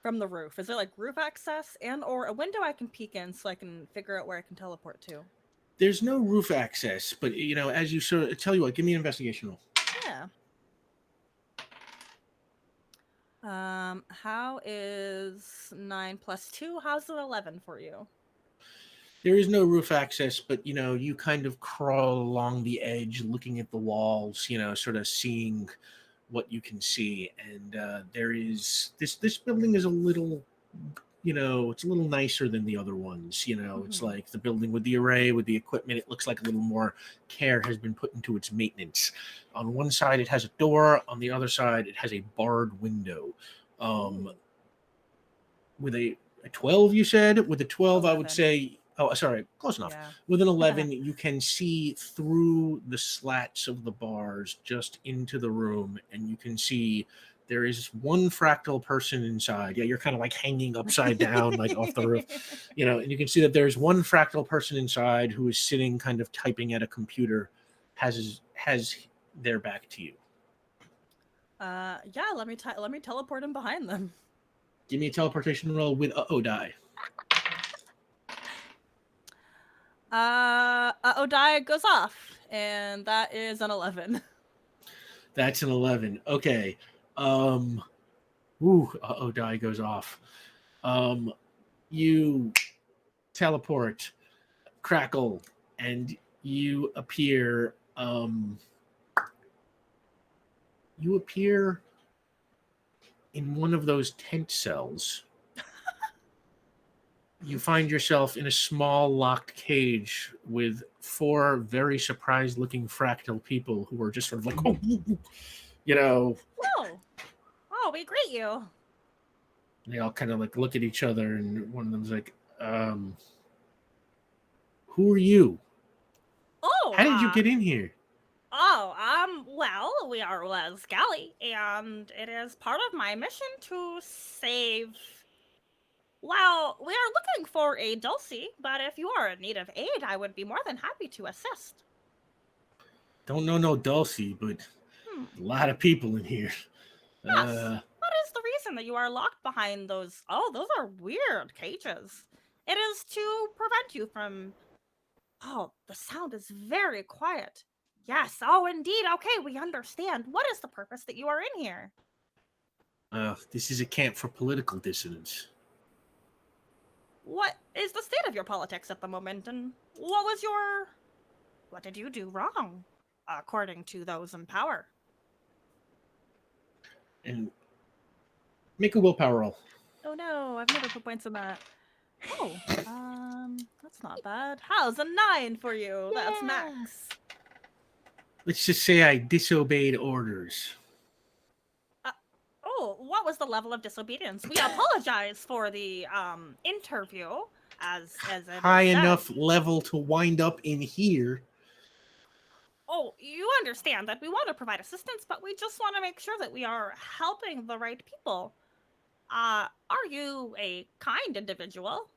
from the roof. Is there like roof access and or a window I can peek in so I can figure out where I can teleport to? There's no roof access, but as you sort of tell you what, give me an investigation roll. Yeah. How is 9 plus 2? How's an 11 for you? There is no roof access, but you kind of crawl along the edge, looking at the walls, sort of seeing what you can see. And there is this building is a little, it's a little nicer than the other ones. It's Mhm. like the building with the array, with the equipment. It looks like a little more care has been put into its maintenance. On one side, it has a door. On the other side, it has a barred window. Ooh. With a 12, you said? With a 12, I would 11. say, oh, sorry, close enough. Yeah. With an 11, you can see through the slats of the bars just into the room, and you can see there is one fractal person inside. Yeah, you're kind of like hanging upside down, like off the roof, and you can see that there's one fractal person inside who is sitting kind of typing at a computer, has their back to you. Yeah, let me teleport him behind them. Give me a teleportation roll with die. Die goes off, and that is an 11. That's an 11. Okay. Die goes off. You teleport, crackle, and you appear. You appear in one of those tent cells. You find yourself in a small locked cage with 4 very surprised looking fractal people who are just sort of like, Oh, we greet you. they all kind of like look at each other, and one of them's like, who are you? Oh, How did you get in here? Well, we are Les Galley, and it is part of my mission to save. Well, we are looking for a Dulcie, but if you are in need of aid, I would be more than happy to assist. Don't know no Dulcie, but a lot of people in here. Yes. What is the reason that you are locked behind those? Oh, those are weird cages. It is to prevent you from. Oh, the sound is very quiet. Yes, oh, indeed. Okay, we understand. What is the purpose that you are in here? This is a camp for political dissidents. What is the state of your politics at the moment, and what did you do wrong, according to those in power? And make a willpower roll. Oh no, I've never put points in that. Oh, that's not bad. How's a 9 for you? Yeah. That's max. Let's just say I disobeyed orders. Oh, what was the level of disobedience? We apologize for the interview as high enough level to wind up in here. Oh, you understand that we want to provide assistance, but we just want to make sure that we are helping the right people. Are you a kind individual?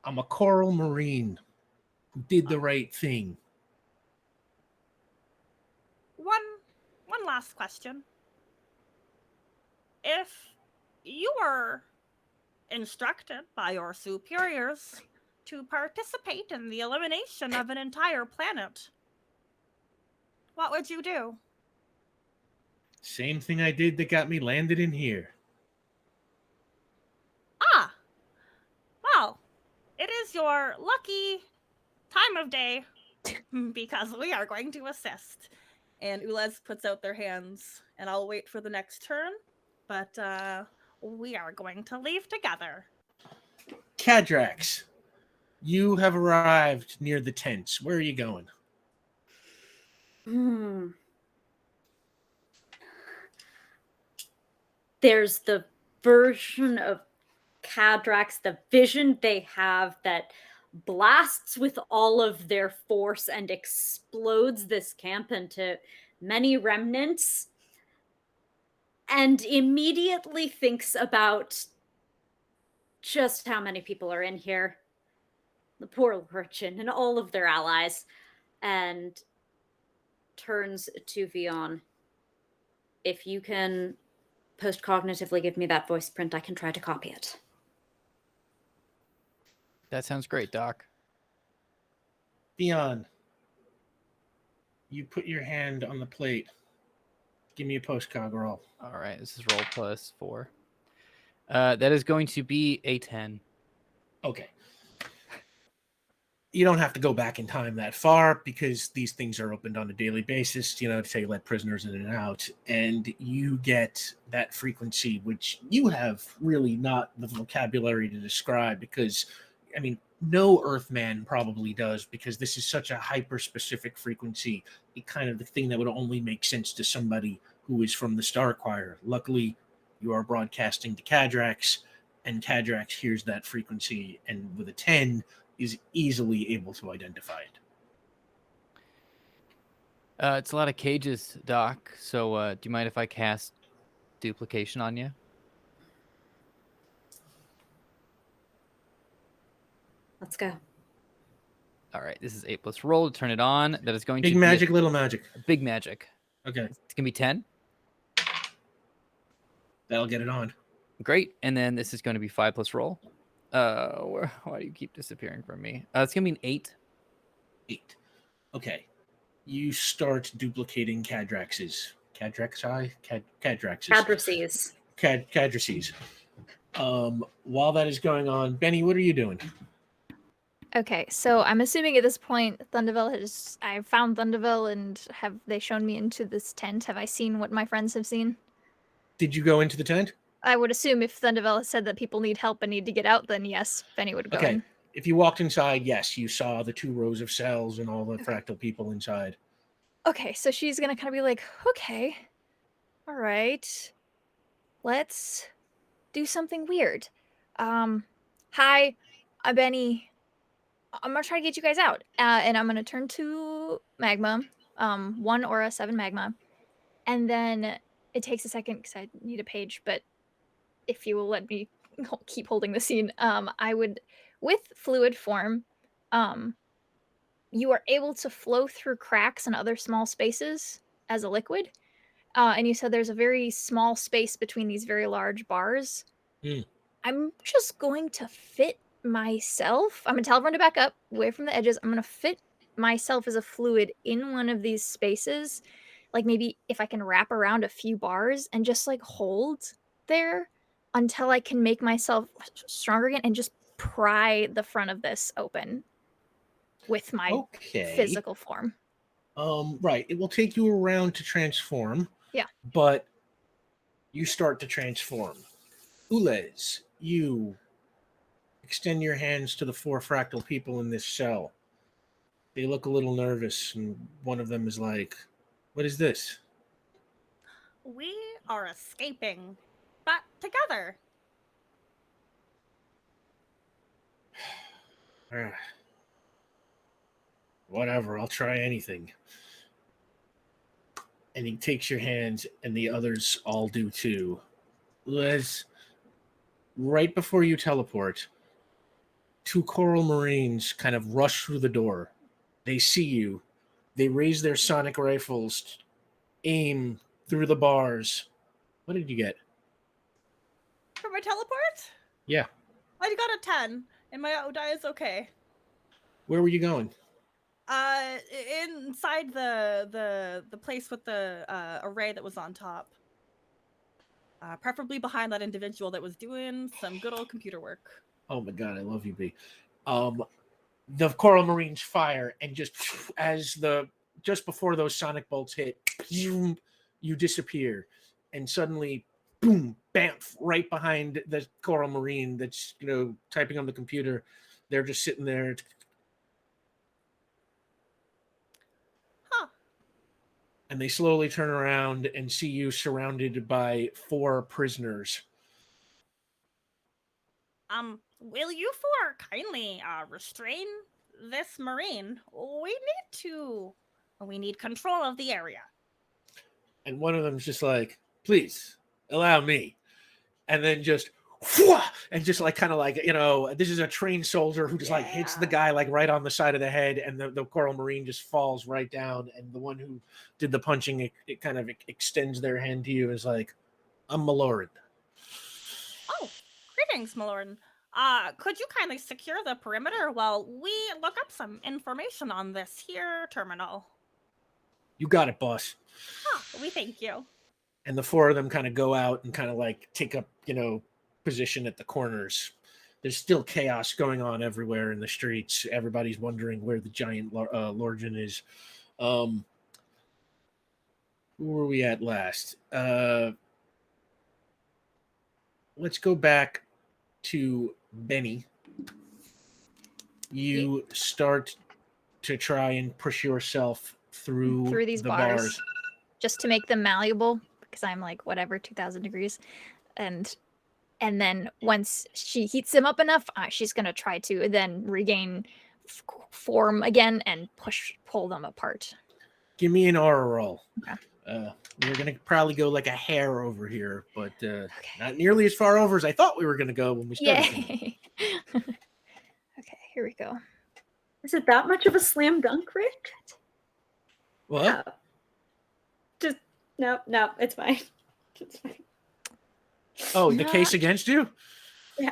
I'm a coral marine who did the right thing. One last question. If you were instructed by your superiors to participate in the elimination of an entire planet, what would you do? Same thing I did that got me landed in here. Ah, well, it is your lucky time of day because we are going to assist. And Ulez puts out their hands, and I'll wait for the next turn, but we are going to leave together. Kadrax, you have arrived near the tents. Where are you going? There's the version of Kadrax, the vision they have that blasts with all of their force and explodes this camp into many remnants, and immediately thinks about just how many people are in here. The poor Lurchin and all of their allies, and turns to Vion. If you can post-cognitively give me that voice print, I can try to copy it. That sounds great, Doc. Vion, you put your hand on the plate. Give me a postcog roll. All right, this is roll +4. That is going to be a 10. Okay. You don't have to go back in time that far because these things are opened on a daily basis, to say let prisoners in and out. And you get that frequency, which you have really not the vocabulary to describe because, no Earthman probably does because this is such a hyper-specific frequency. It kind of the thing that would only make sense to somebody who is from the Star Choir. Luckily, you are broadcasting to Kadrax, and Kadrax hears that frequency, and with a 10, is easily able to identify it. It's a lot of cages, Doc. So do you mind if I cast duplication on you? Let's go. All right, this is 8 plus roll to turn it on. That is going Big to magic, be little magic. a big magic. Okay, It's going to be 10. that'll get it on. Great. And then this is going to be 5 plus roll. Why do you keep disappearing from me? It's going to be an 8. 8. Okay. You start duplicating Kadrax's. Kadraxes. Kadraxes. While that is going on, Benny, what are you doing? Okay, so I'm assuming at this point I've found Thunderville and have they shown me into this tent? Have I seen what my friends have seen? Did you go into the tent? I would assume if Thunderville has said that people need help and need to get out, then yes, Benny would go Okay. in. If you walked inside, yes, you saw the 2 rows of cells and all the fractal people inside. Okay, so she's gonna kind of be like, okay, all right, let's do something weird. Hi, I'm Benny. I'm gonna try to get you guys out, and I'm gonna turn to Magma, 1 aura 7 Magma, and then it takes a second because I need a page, but if you will let me keep holding the scene, I would, with fluid form, you are able to flow through cracks and other small spaces as a liquid. And you said there's a very small space between these very large bars. Mm. I'm just going to fit myself. I'm going to tell everyone to back up away from the edges. I'm going to fit myself as a fluid in one of these spaces. Like maybe if I can wrap around a few bars and just like hold there until I can make myself stronger again and just pry the front of this open with my physical form. Right. It will take you around to transform. Yeah. But you start to transform. Ulez, you extend your hands to the 4 fractal people in this cell. They look a little nervous, and one of them is like, "What is this?" We are escaping, but together. Whatever, I'll try anything. And he takes your hands, and the others all do too. Ulez, right before you teleport, 2 coral marines kind of rush through the door. They see you. They raise their sonic rifles, aim through the bars. What did you get? For my teleport? Yeah. I got a 10, and my die is okay. Where were you going? Inside the place with the array that was on top. Preferably behind that individual that was doing some good old computer work. Oh my god, I love you, B. The coral marines fire, and just before those sonic bolts hit, you disappear, and suddenly, boom, bamf, right behind the coral marine that's typing on the computer. They're just sitting there. Huh. And they slowly turn around and see you surrounded by 4 prisoners. Will you 4 kindly restrain this marine? We need control of the area. And one of them's just like, "Please allow me," and then just and just like kind of like this is a trained soldier who just like hits the guy like right on the side of the head, and the coral marine just falls right down, and the one who did the punching it kind of extends their hand to you and is like, "I'm Maloran." Oh, greetings, Maloran. Could you kindly secure the perimeter while we look up some information on this here terminal? You got it, boss. We thank you. And the 4 of them kind of go out and kind of like take up position at the corners. There's still chaos going on everywhere in the streets. Everybody's wondering where the giant Lorgen is. Who were we at last? Let's go back to Benny. You start to try and push yourself through these the bars just to make them malleable, because I'm like, whatever, 2,000 degrees. And then once she heats them up enough, she's going to try to then regain form again and pull them apart. Give me an aura roll. Okay. We're going to probably go like a hair over here, but not nearly as far over as I thought we were going to go when we started. Yay. Okay, here we go. Is it that much of a slam dunk, Rick? What? No. Just no, it's fine. It's fine. Oh, the case against you? Yeah.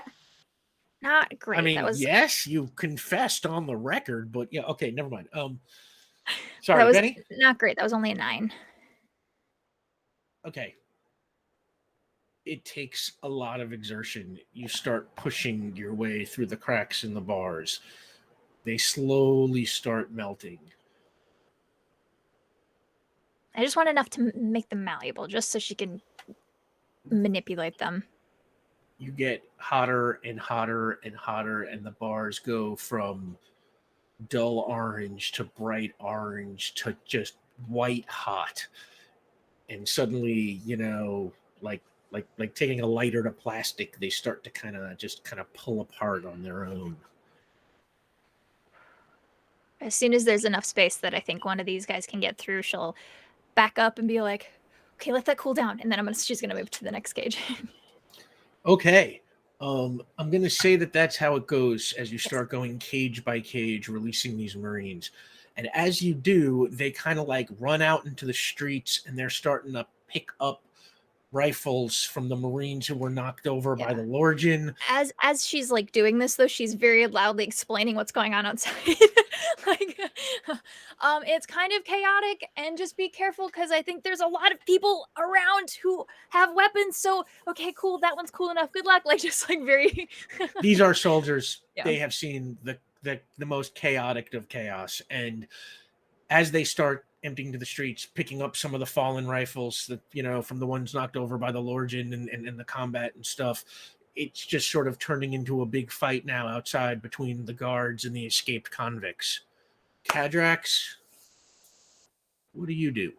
Not great. I mean, that was, yes, you confessed on the record, but yeah, okay, never mind. Sorry, that was Benny? not great. That was only a 9. Okay. It takes a lot of exertion. You start pushing your way through the cracks in the bars. They slowly start melting. I just want enough to make them malleable, just so she can manipulate them. You get hotter and hotter and hotter, and the bars go from dull orange to bright orange to just white hot. And suddenly, like taking a lighter to plastic, they start to kind of pull apart on their own. As soon as there's enough space that I think one of these guys can get through, she'll back up and be like, okay, let that cool down. And then she's going to move to the next cage. Okay. I'm going to say that's how it goes as you start going cage by cage, releasing these Marines. And as you do, they kind of like run out into the streets, and they're starting to pick up rifles from the Marines who were knocked over by the Lorgen. As she's like doing this, though, she's very loudly explaining what's going on outside. It's kind of chaotic, and just be careful, because I think there's a lot of people around who have weapons. So, okay, cool. That one's cool enough. Good luck. Just very. These are soldiers. Yeah. They have seen the most chaotic of chaos, and as they start emptying to the streets, picking up some of the fallen rifles that, from the ones knocked over by the Lorgen and the combat and stuff, it's just sort of turning into a big fight now outside between the guards and the escaped convicts. Kadrax, what do you do?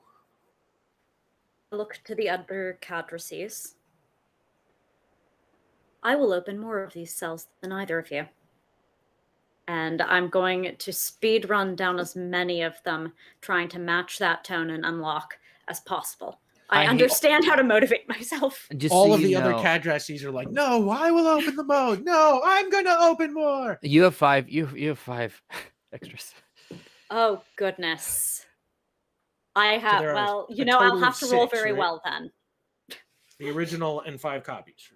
I look to the other Kadraces. I will open more of these cells than either of you. And I'm going to speed run down as many of them, trying to match that tone and unlock as possible. I understand how to motivate myself. All of the other Kadraces are like, no, I will open the mode. No, I'm going to open more. You have 5. You have 5 extras. Oh, goodness. I have, So I'll have to roll very well then. The original and 5 copies.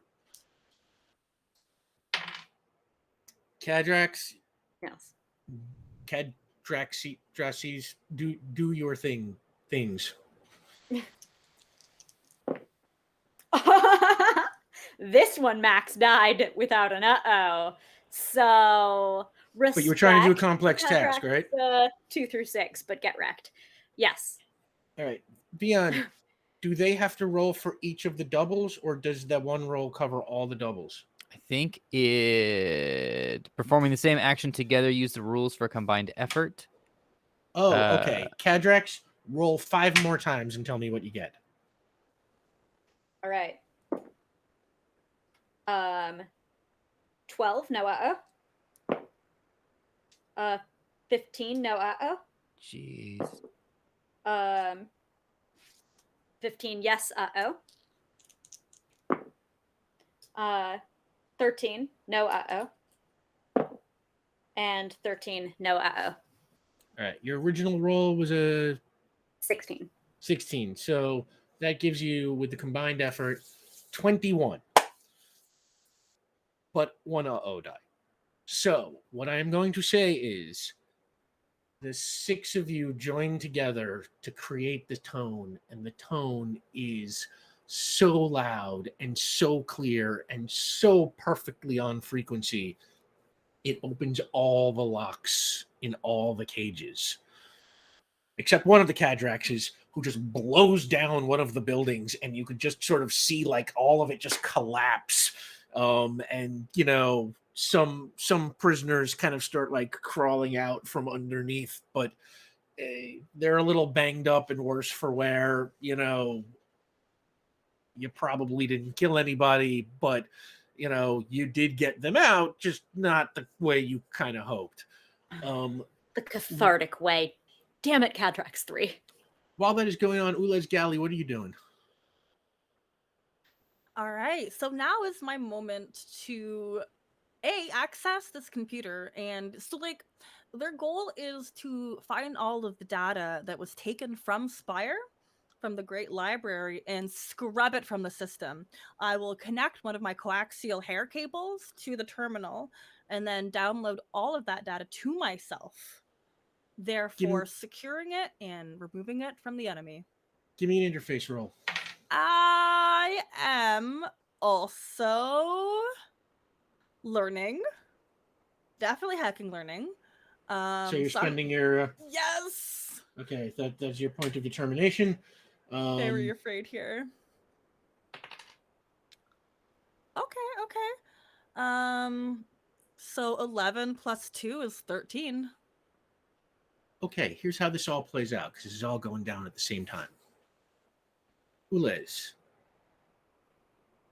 Kadrax. Yes. Kadraxes, do your things. This one Max died without an uh-oh. So, but you were trying to do a complex task, right? 2 through 6, but get wrecked. Yes. All right. Beyond, do they have to roll for each of the doubles, or does that one roll cover all the doubles? I think performing the same action together, use the rules for combined effort. Oh, okay. Kadrax, roll 5 more times and tell me what you get. All right. 12, no uh-oh. 15, no uh-oh. Jeez. 15, yes, uh-oh. 13, no uh-oh. And 13, no uh-oh. All right. Your original roll was a 16. 16. So that gives you, with the combined effort, 21. But 1 uh-oh die. So what I am going to say is the 6 of you join together to create the tone, and the tone is so loud and so clear and so perfectly on frequency, it opens all the locks in all the cages. Except one of the Kadraxes, who just blows down one of the buildings, and you could just sort of see like all of it just collapse. And you know, some prisoners kind of start like crawling out from underneath, but they're a little banged up and worse for wear. You know, you probably didn't kill anybody, but you know, you did get them out, just not the way you kind of hoped. The cathartic way. Damn it, Kadrax 3. While that is going on, Ulez Galley, what are you doing? All right, so now is my moment to access this computer. And so like their goal is to find all of the data that was taken from Spyre, from the Great Library, and scrub it from the system. I will connect one of my coaxial hair cables to the terminal and then download all of that data to myself, therefore securing it and removing it from the enemy. Give me an interface roll. I am also learning. Definitely hacking learning. So you're spending your... Yes! Okay, that's your point of determination. Very afraid here. Okay. So 11 plus 2 is 13. Okay, here's how this all plays out, because this is all going down at the same time. Ulez,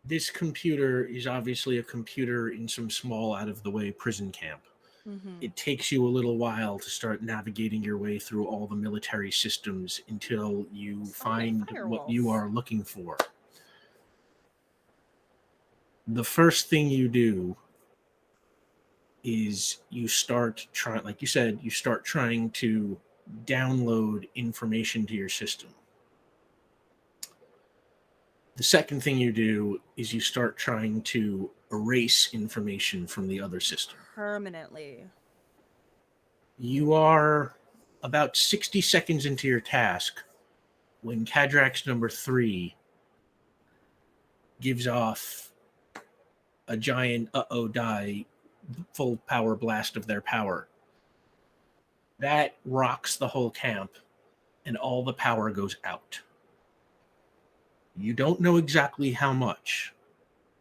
this computer is obviously a computer in some small, out-of-the-way prison camp. Mm-hmm. It takes you a little while to start navigating your way through all the military systems until you find what you are looking for. The first thing you do is you start trying, like you said, you start trying to download information to your system. The second thing you do is you start trying to erase information from the other system. Permanently. You are about 60 seconds into your task when Kadrax number 3 gives off a giant die full power blast of their power. That rocks the whole camp, and all the power goes out. You don't know exactly how much.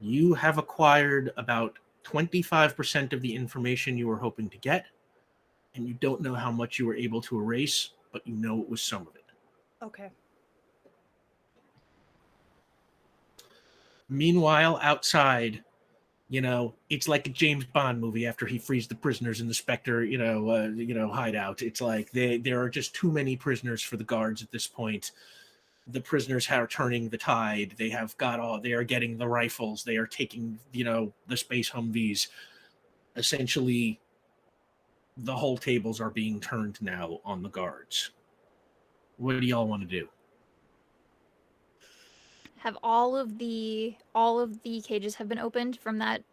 You have acquired about 25% of the information you were hoping to get, and you don't know how much you were able to erase, but you know it was some of it. Okay. Meanwhile, outside, you know, it's like a James Bond movie after he frees the prisoners in the Spectre, hideout. It's like there are just too many prisoners for the guards at this point. The prisoners are turning the tide. They are getting the rifles. They are taking, the space Humvees. Essentially, the whole tables are being turned now on the guards. What do y'all want to do? Have all of the cages have been opened from that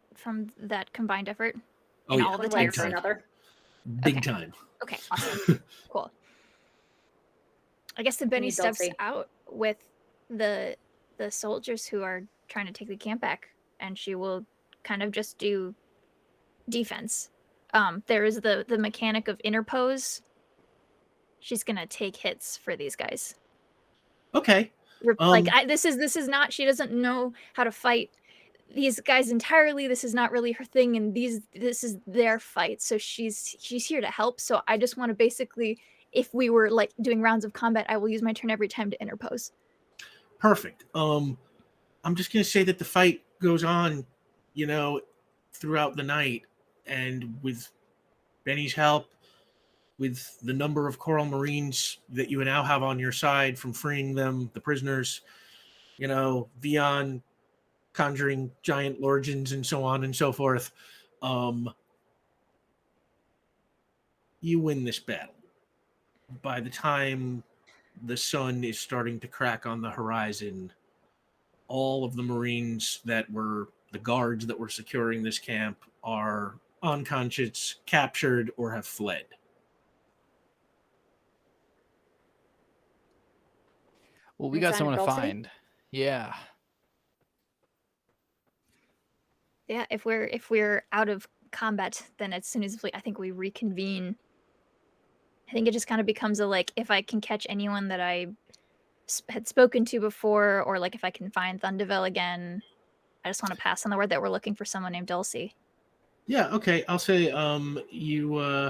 combined effort? Oh, in yeah. all the One way or tanks? another. Big Okay. time. Okay, awesome. Cool. I guess the Benny need steps Dulcie. out with the soldiers who are trying to take the camp back, and she will kind of just do defense. There is the mechanic of interpose. She's gonna take hits for these guys. Okay. This is not. She doesn't know how to fight these guys entirely. This is not really her thing, and this is their fight. So she's here to help. So I just want to basically, if we were like doing rounds of combat, I will use my turn every time to interpose. Perfect. I'm just gonna say that the fight goes on, throughout the night, and with Benny's help, with the number of Coral Marines that you now have on your side from freeing them, the prisoners, Vion conjuring giant lorgens and so on and so forth, you win this battle. By the time the sun is starting to crack on the horizon, all of the Marines that were the guards that were securing this camp are unconscious, captured, or have fled. Well, we Any got sign someone of to Dulcie? find. Yeah. Yeah, if we're out of combat, then as soon as I think we reconvene, I think it just kind of becomes a like, if I can catch anyone that I had spoken to before, or like if I can find Thunderville again, I just want to pass on the word that we're looking for someone named Dulcie. Yeah, okay. I'll say Ulez,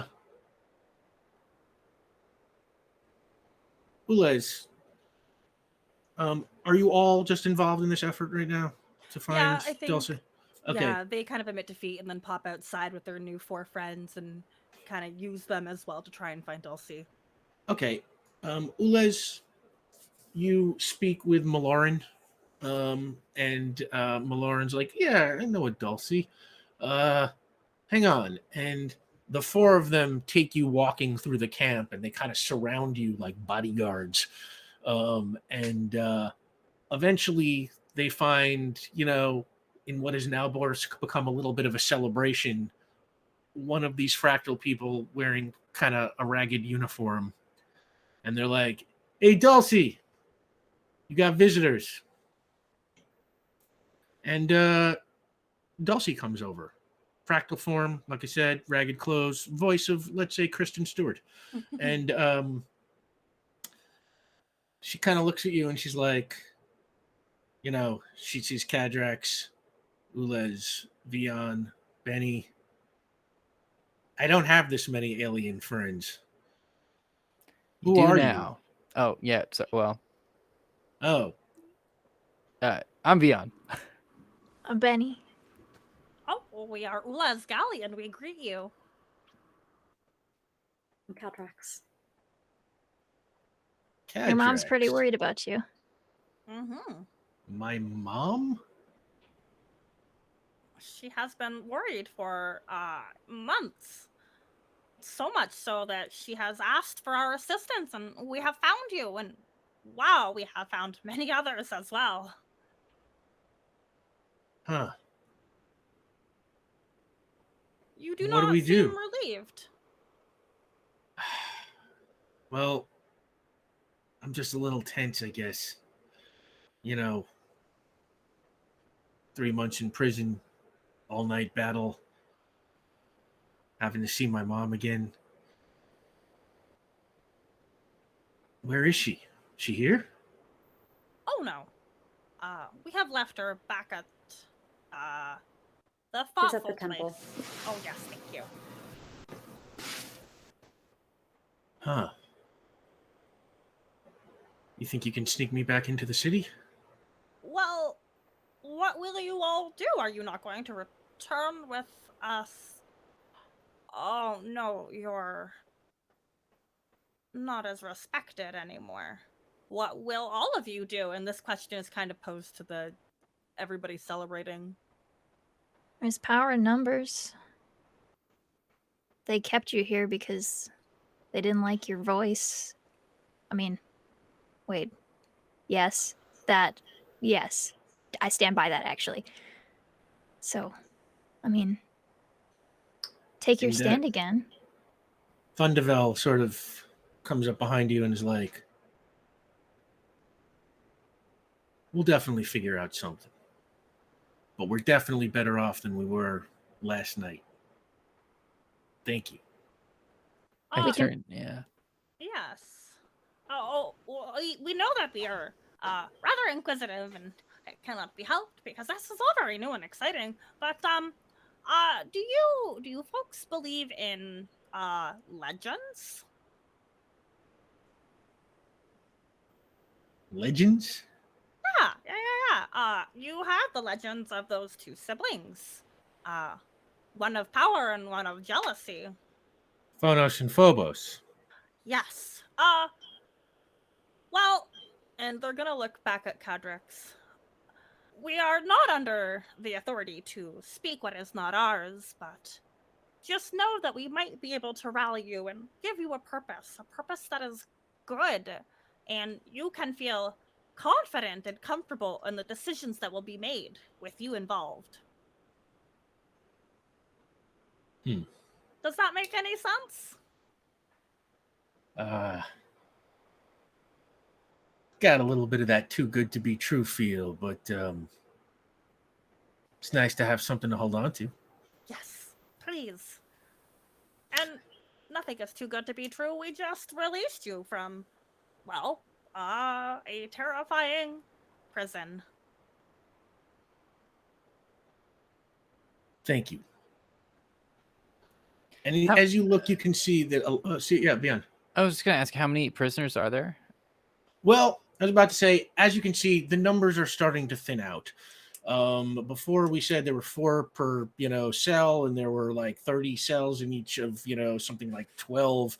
are you all just involved in this effort right now to Yeah, find I think. Dulcie? Okay. Yeah, they kind of admit defeat and then pop outside with their new 4 friends and kind of use them as well to try and find Dulcie. Okay. Ulez, you speak with Maloran, and Maloran's like, yeah, I know a Dulcie. Hang on. And the 4 of them take you walking through the camp, and they kind of surround you like bodyguards. And eventually they find, in what has now become a little bit of a celebration, one of these fractal people wearing kind of a ragged uniform. And they're like, hey, Dulcie, you got visitors. And Dulcie comes over. Fractal form, like I said, ragged clothes, voice of, let's say, Kristen Stewart. And she kind of looks at you and she's like, she sees Kadrax, Ulez, Vion, Benny. I don't have this many alien friends. You Who do are now. Oh, yeah. So, well, you? Oh, I'm Vion. Benny. Oh, well, we are Ula's galleon. We greet you. I'm Kadrax. Your mom's pretty Kadrax. worried about you. Mm-hmm. My mom? She has been worried for months. So much so that she has asked for our assistance, and we have found you. And wow, we have found many others as well. Huh. You do What do not we seem do? relieved. Well, I'm just a little tense, I guess. 3 months in prison, all night battle, having to see my mom again. Where is she? She here? Oh no. We have left her back at the She's at thoughtful the temple. place. Oh yes, thank you. Huh. You think you can sneak me back into the city? Well, what will you all do? Are you not going to return with us? Oh no, you're not as respected anymore. What will all of you do? And this question is kind of posed to everybody celebrating. There's power in numbers. They kept you here because they didn't like your voice. I mean, wait. Yes. That. Yes. I stand by that, actually. So, I mean, take your And stand again. Thundervel sort of comes up behind you and is like, we'll definitely figure out something. But we're definitely better off than we were last night. Thank you. I can turn, yeah. Yes. Oh, well, we know that we are rather inquisitive, and it cannot be helped because this is all very new and exciting. But do you folks believe in legends? Legends? Yeah. You have the legends of those 2 siblings. One of power and one of jealousy. Phonos and Phobos. Yes. Well, and they're gonna look back at Kadrax. We are not under the authority to speak what is not ours, but just know that we might be able to rally you and give you a purpose that is good, and you can feel confident and comfortable in the decisions that will be made with you involved. Does that make any sense? Got a little bit of that too good to be true feel, but It's nice to have something to hold on to. Yes, please. And nothing is too good to be true. We just released you from, well, a terrifying prison. Thank you. And How- as you look, you can see that. Beyond. I was just gonna ask, how many prisoners are there? Well, I was about to say, as you can see, the numbers are starting to thin out. Before we said there were 4 per, cell, and there were like 30 cells in each of, something like 12,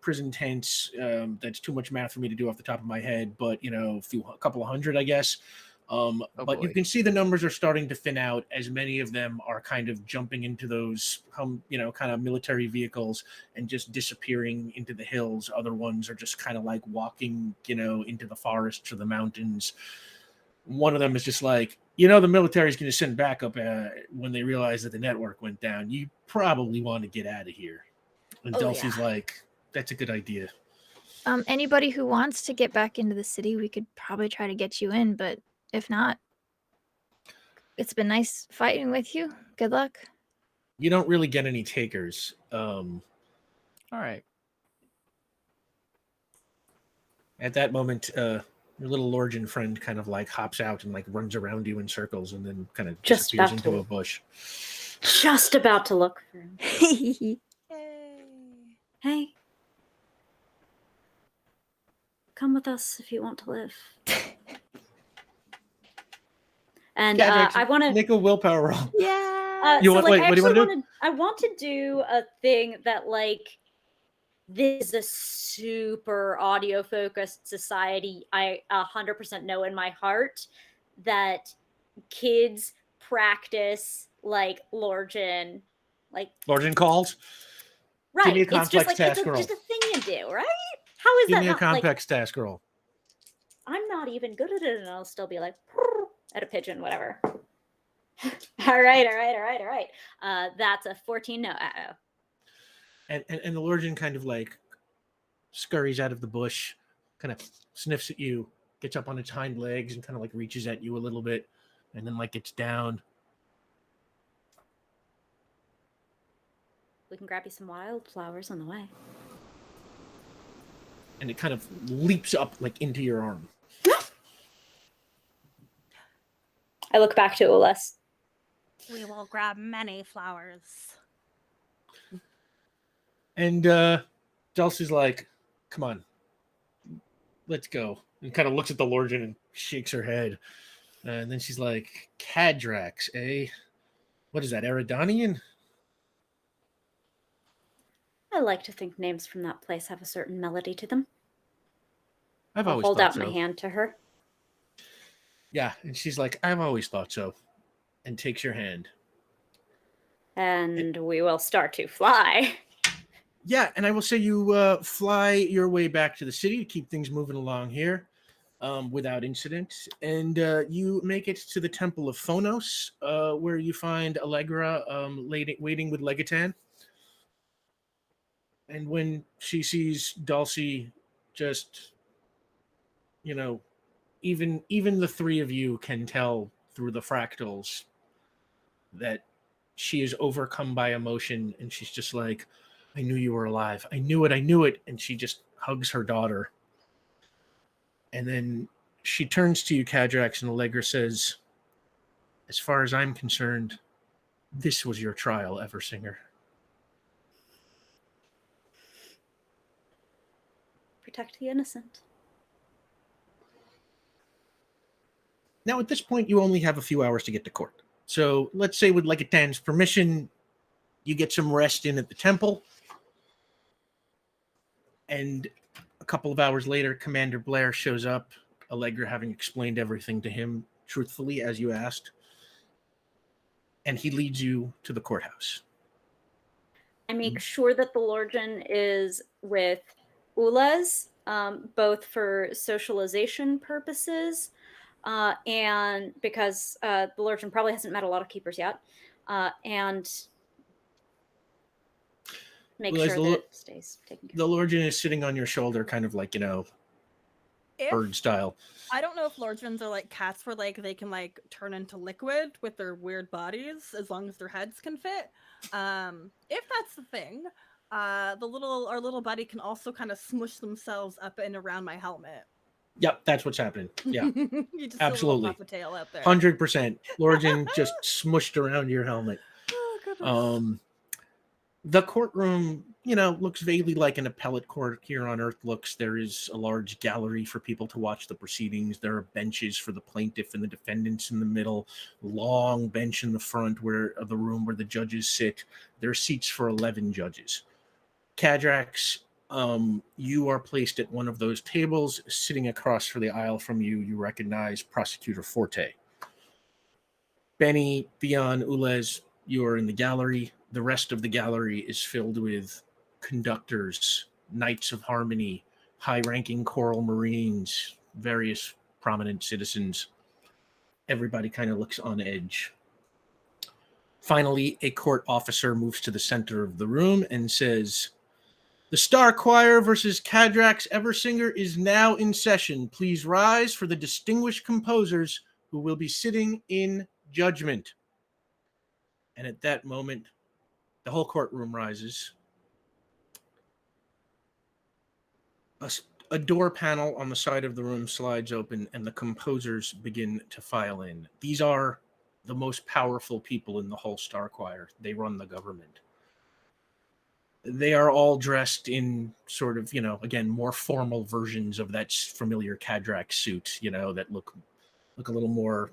prison tents. That's too much math for me to do off the top of my head, but, a couple of hundred, I guess. Oh, But you boy. can see the numbers are starting to thin out as many of them are kind of jumping into those, kind of military vehicles and just disappearing into the hills. Other ones are just kind of like walking, into the forests or the mountains. One of them is just like, the military is going to send backup when they realize that the network went down. You probably want to get out of here. And Oh, Dulcie's yeah. like, that's a good idea. Anybody who wants to get back into the city, we could probably try to get you in, but if not, it's been nice fighting with you. Good luck. You don't really get any takers. All right. At that moment, your little Lorgian friend kind of like hops out and like runs around you in circles and then kind of Just disappears about into to. a bush. Just about to look for him. Yay. Hey. Come with us if you want to live. And Kadrax, I want to make a willpower roll. Yeah. You want- I wait, what do you actually wanna do? I want to do a thing that like this is a super audio focused society. I 100% know in my heart that kids practice like Lorgian, like Lorgian calls. right. Give me a It's just complex like task roll. just a thing you do, right? How is Give that me a not like complex task roll. I'm not even good at it, and I'll still be like at a pigeon, whatever. all right. That's a 14. No, And the Lorgian kind of like scurries out of the bush, kind of sniffs at you, gets up on its hind legs and kind of like reaches at you a little bit, and then like gets down. we can grab you some wildflowers on the way. And it kind of leaps up like into your arm. I look back to Ulas. We will grab many flowers. And Dulcie's like, come on, let's go. And kind of looks at the Lorgian and shakes her head. And then she's like, Kadrax, eh? What is that, Eridanian? I like to think names from that place have a certain melody to them. I've I'll always hold thought out so. my hand to her. Yeah, and she's like, I've always thought so. And takes your hand. And we will start to fly. Yeah, and I will say you fly your way back to the city to keep things moving along here without incident. And you make it to the Temple of Phonos, where you find Allegra waiting with Legatan. And when she sees Dulcie, just, even the 3 of you can tell through the fractals that she is overcome by emotion, and she's just like, I knew you were alive. I knew it. And she just hugs her daughter. And then she turns to you, Kadrax, and Allegra says, as far as I'm concerned, this was your trial, Eversinger. Protect the innocent. Now, at this point, you only have a few hours to get to court. So let's say with Legatan's permission, you get some rest in at the temple. And a couple of hours later, Commander Blair shows up, Allegra having explained everything to him truthfully, as you asked. And he leads you to the courthouse. I make sure that the Lorgian is with Ulas, both for socialization purposes, and because the Lorgian probably hasn't met a lot of keepers yet, and make Well, as sure that it stays taken care The of. Lorgian is sitting on your shoulder, kind of like, bird style. I don't know if Lordrins are like cats where like they can like turn into liquid with their weird bodies as long as their heads can fit. If that's the thing, our little buddy can also kind of smush themselves up and around my helmet. Yep, that's what's happening. Yeah, You just see a absolutely. little puff of tail out there. 100%. Lorgen just smushed around your helmet. Oh goodness. The courtroom, looks vaguely like an appellate court here on Earth looks. There is a large gallery for people to watch the proceedings. There are benches for the plaintiff and the defendants in the middle, long bench in the front of the room where the judges sit. There are seats for 11 judges. Kadrax, you are placed at one of those tables. Sitting across for the aisle from you, you recognize Prosecutor Forte. Benny, Theon, Ulez, you are in the gallery. The rest of the gallery is filled with conductors, Knights of Harmony, high-ranking Coral Marines, various prominent citizens. Everybody kind of looks on edge. Finally, a court officer moves to the center of the room and says, "The Star Choir versus Kadrax Eversinger is now in session. Please rise for the distinguished composers who will be sitting in judgment." And at that moment, the whole courtroom rises. A door panel on the side of the room slides open, and the composers begin to file in. These are the most powerful people in the whole Star Choir. They run the government. They are all dressed in sort of, again, more formal versions of that familiar Kadrax suit, that look a little more,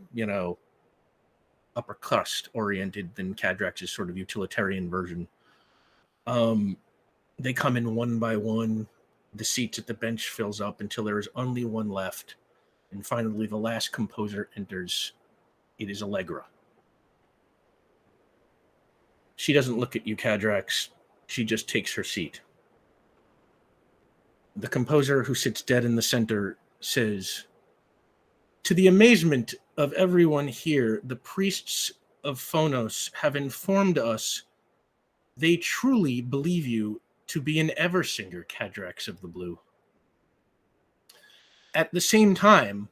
upper crust oriented than Kadrax's sort of utilitarian version. They come in one by one. The seats at the bench fills up until there is only one left. And finally, the last composer enters. It is Allegra. She doesn't look at you, Kadrax. She just takes her seat. The composer, who sits dead in the center, says, "To the amazement of everyone here, the priests of Phonos have informed us they truly believe you to be an Eversinger, Kadrax of the Blue. At the same time,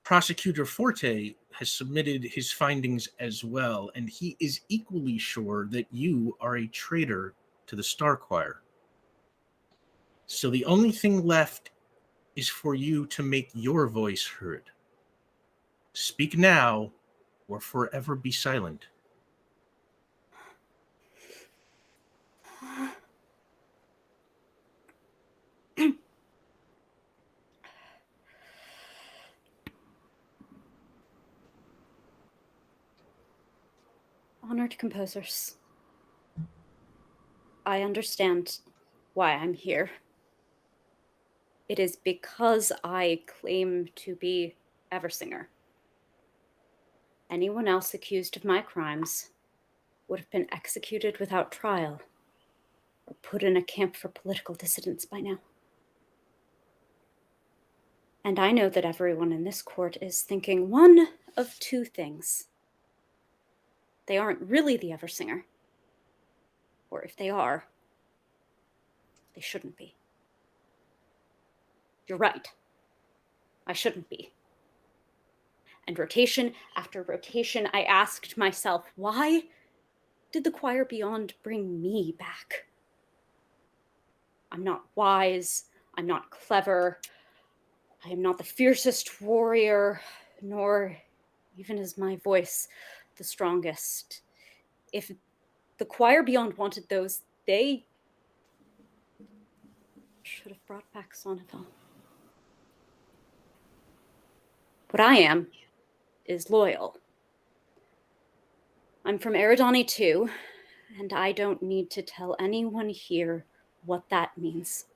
Prosecutor Forte has submitted his findings as well, and he is equally sure that you are a traitor to the Star Choir. So the only thing left is for you to make your voice heard. Speak now or forever be silent." Honored composers, I understand why I'm here. It is because I claim to be Eversinger. Anyone else accused of my crimes would have been executed without trial or put in a camp for political dissidents by now. And I know that everyone in this court is thinking one of two things. They aren't really the Eversinger. Or if they are, they shouldn't be. You're right. I shouldn't be. And rotation after rotation, I asked myself, why did the choir beyond bring me back? I'm not wise. I'm not clever. I am not the fiercest warrior, nor even is my voice the strongest. If the choir beyond wanted those, they should have brought back Sonneville. What I am is loyal. I'm from Eridani too, and I don't need to tell anyone here what that means.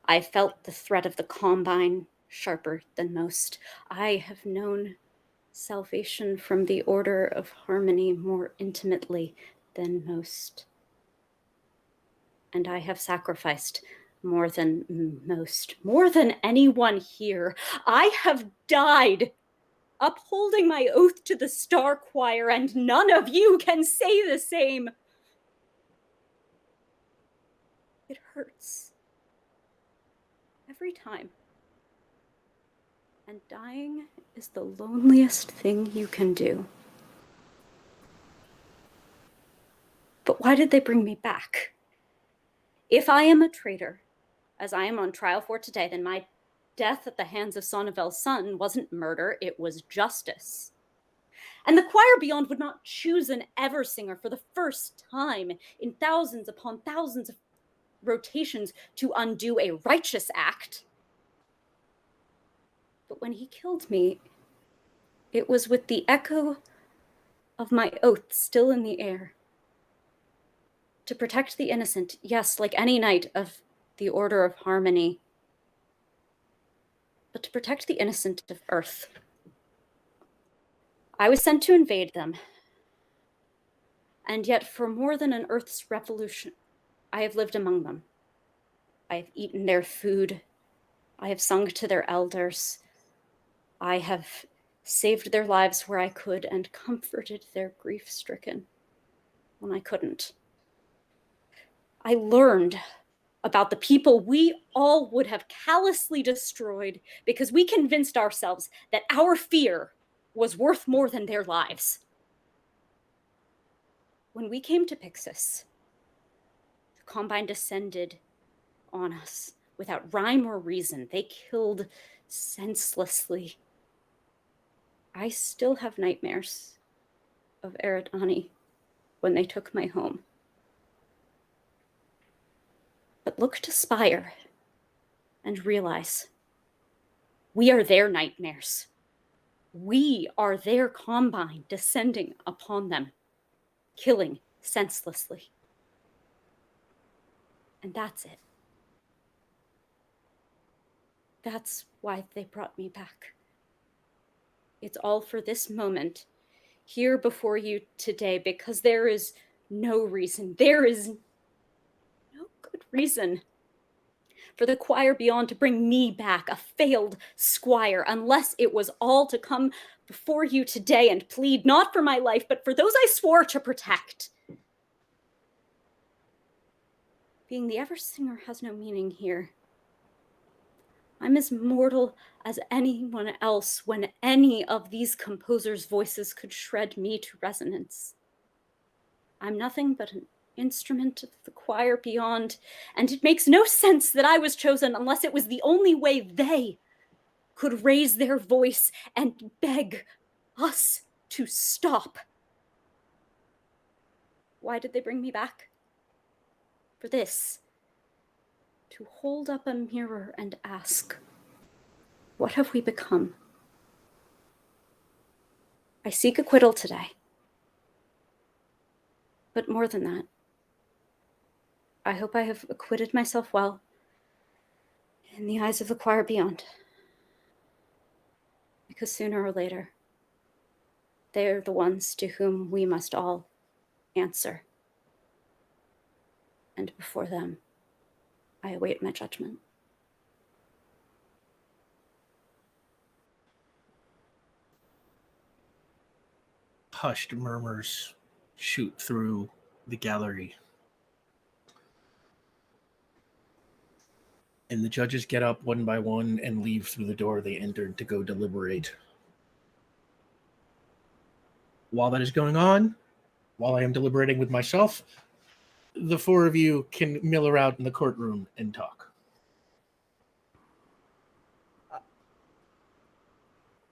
I felt the threat of the Combine sharper than most. I have known salvation from the Order of Harmony more intimately than most. And I have sacrificed more than most, more than anyone here. I have died upholding my oath to the Star Choir, and none of you can say the same. It hurts. Every time And dying is the loneliest thing you can do. But why did they bring me back? If I am a traitor, as I am on trial for today, then my death at the hands of Sonnevel's son wasn't murder, it was justice. And the choir beyond would not choose an Eversinger for the first time in thousands upon thousands of rotations to undo a righteous act. But when he killed me, it was with the echo of my oath still in the air. To protect the innocent, yes, like any knight of the Order of Harmony, but to protect the innocent of Earth. I was sent to invade them, and yet for more than an Earth's revolution, I have lived among them. I have eaten their food. I have sung to their elders. I have saved their lives where I could and comforted their grief-stricken when I couldn't. I learned about the people we all would have callously destroyed because we convinced ourselves that our fear was worth more than their lives. When we came to Pixis, the Combine descended on us without rhyme or reason. They killed senselessly. I still have nightmares of Eridani when they took my home. But look to Spyre and realize we are their nightmares. We are their Combine descending upon them, killing senselessly. And that's it. That's why they brought me back. It's all for this moment, here before you today, because there is no reason, there is no good reason for the choir beyond to bring me back, a failed squire, unless it was all to come before you today and plead not for my life, but for those I swore to protect. Being the Eversinger has no meaning here. I'm as mortal as anyone else when any of these composers' voices could shred me to resonance. I'm nothing but an instrument of the choir beyond, and it makes no sense that I was chosen unless it was the only way they could raise their voice and beg us to stop. Why did they bring me back? For this. To hold up a mirror and ask, what have we become? I seek acquittal today. But more than that, I hope I have acquitted myself well in the eyes of the choir beyond. Because sooner or later, they are the ones to whom we must all answer. And before them, I await my judgment. Hushed murmurs shoot through the gallery. And the judges get up one by one and leave through the door they entered to go deliberate. While that is going on, while I am deliberating with myself, the four of you can mill around in the courtroom and talk.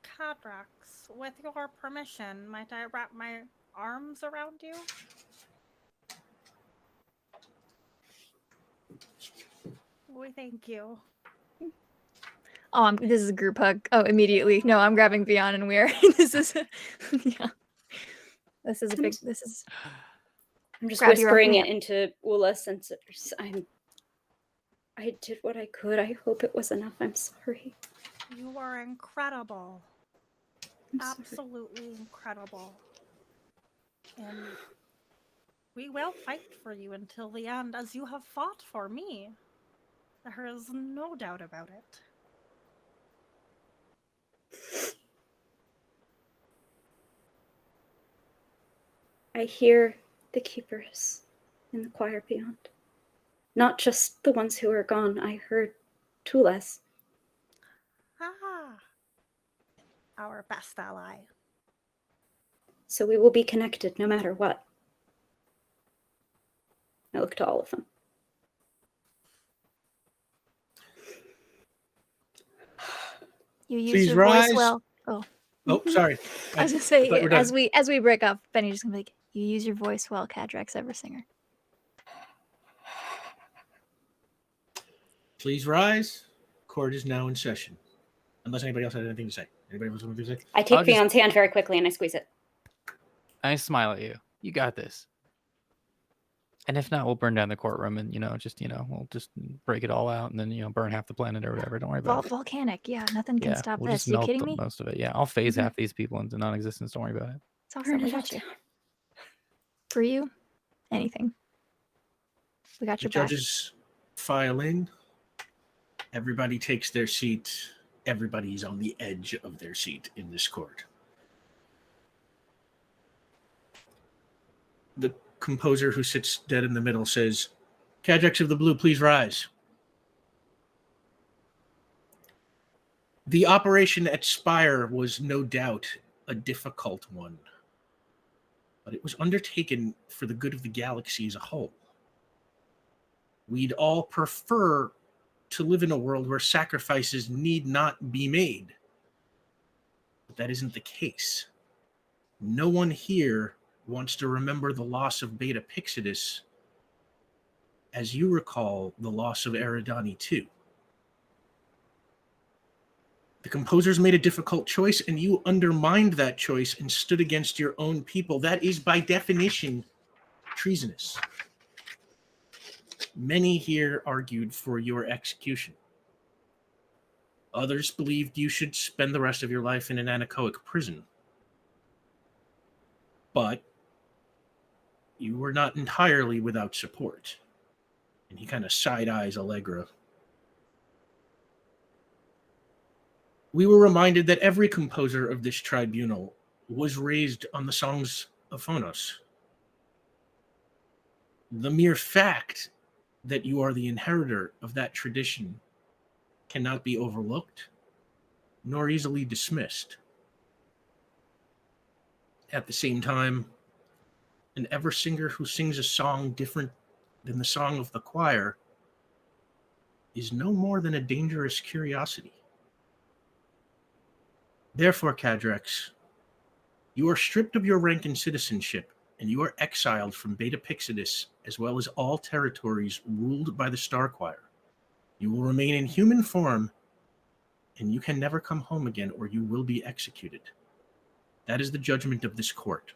Kadrax, with your permission, might I wrap my arms around you? We thank you. Oh, this is a group hug. Oh, immediately. No, I'm grabbing Beyond and Weir. This is, yeah. This is a big. This is. I'm just Grab you whispering up. it into Ula since I did what I could. I hope it was enough. I'm sorry. You are incredible. I'm sorry. Absolutely incredible. And we will fight for you until the end, as you have fought for me. There is no doubt about it. I hear the keepers in the choir beyond. Not just the ones who are gone. I heard Tulas. Ah, our best ally. So we will be connected no matter what. I look to all of them. You use Please your rise. voice well. Oh, Oh, sorry. I was gonna thought say we're done. as we break up, Benny's just gonna be like, "You use your voice well, Kadrax Eversinger." Please rise. Court is now in session. Unless anybody else has anything to say. Anybody else have anything to say? I take I'll just- Fion's hand very quickly and I squeeze it. I smile at you. You got this. And if not, we'll burn down the courtroom and, we'll just break it all out and then, burn half the planet or whatever. Don't worry about it. Volcanic, yeah, nothing can Yeah, stop we'll this. just You melt kidding me? most of it. Yeah, I'll phase Mhm. half these people into non-existence. Don't worry about it. It's awesome. We got you. For you, anything. We got The your back. judges file in. Everybody takes their seat. Everybody's on the edge of their seat in this court. The composer who sits dead in the middle says, Kadrax of the Blue, please rise. The operation at Spyre was no doubt a difficult one, but it was undertaken for the good of the galaxy as a whole. We'd all prefer to live in a world where sacrifices need not be made. But that isn't the case. No one here wants to remember the loss of Beta Pixidus as you recall the loss of Eridani too. The composers made a difficult choice, and you undermined that choice and stood against your own people. That is, by definition, treasonous. Many here argued for your execution. Others believed you should spend the rest of your life in an anechoic prison. But you were not entirely without support. And he kind of side-eyes Allegra. We were reminded that every composer of this tribunal was raised on the songs of Phonos. The mere fact that you are the inheritor of that tradition cannot be overlooked nor easily dismissed. At the same time, an Eversinger who sings a song different than the song of the choir is no more than a dangerous curiosity. Therefore, Kadrax, you are stripped of your rank and citizenship, and you are exiled from Beta Pixidus, as well as all territories ruled by the Star Choir. You will remain in human form, and you can never come home again, or you will be executed. That is the judgment of this court.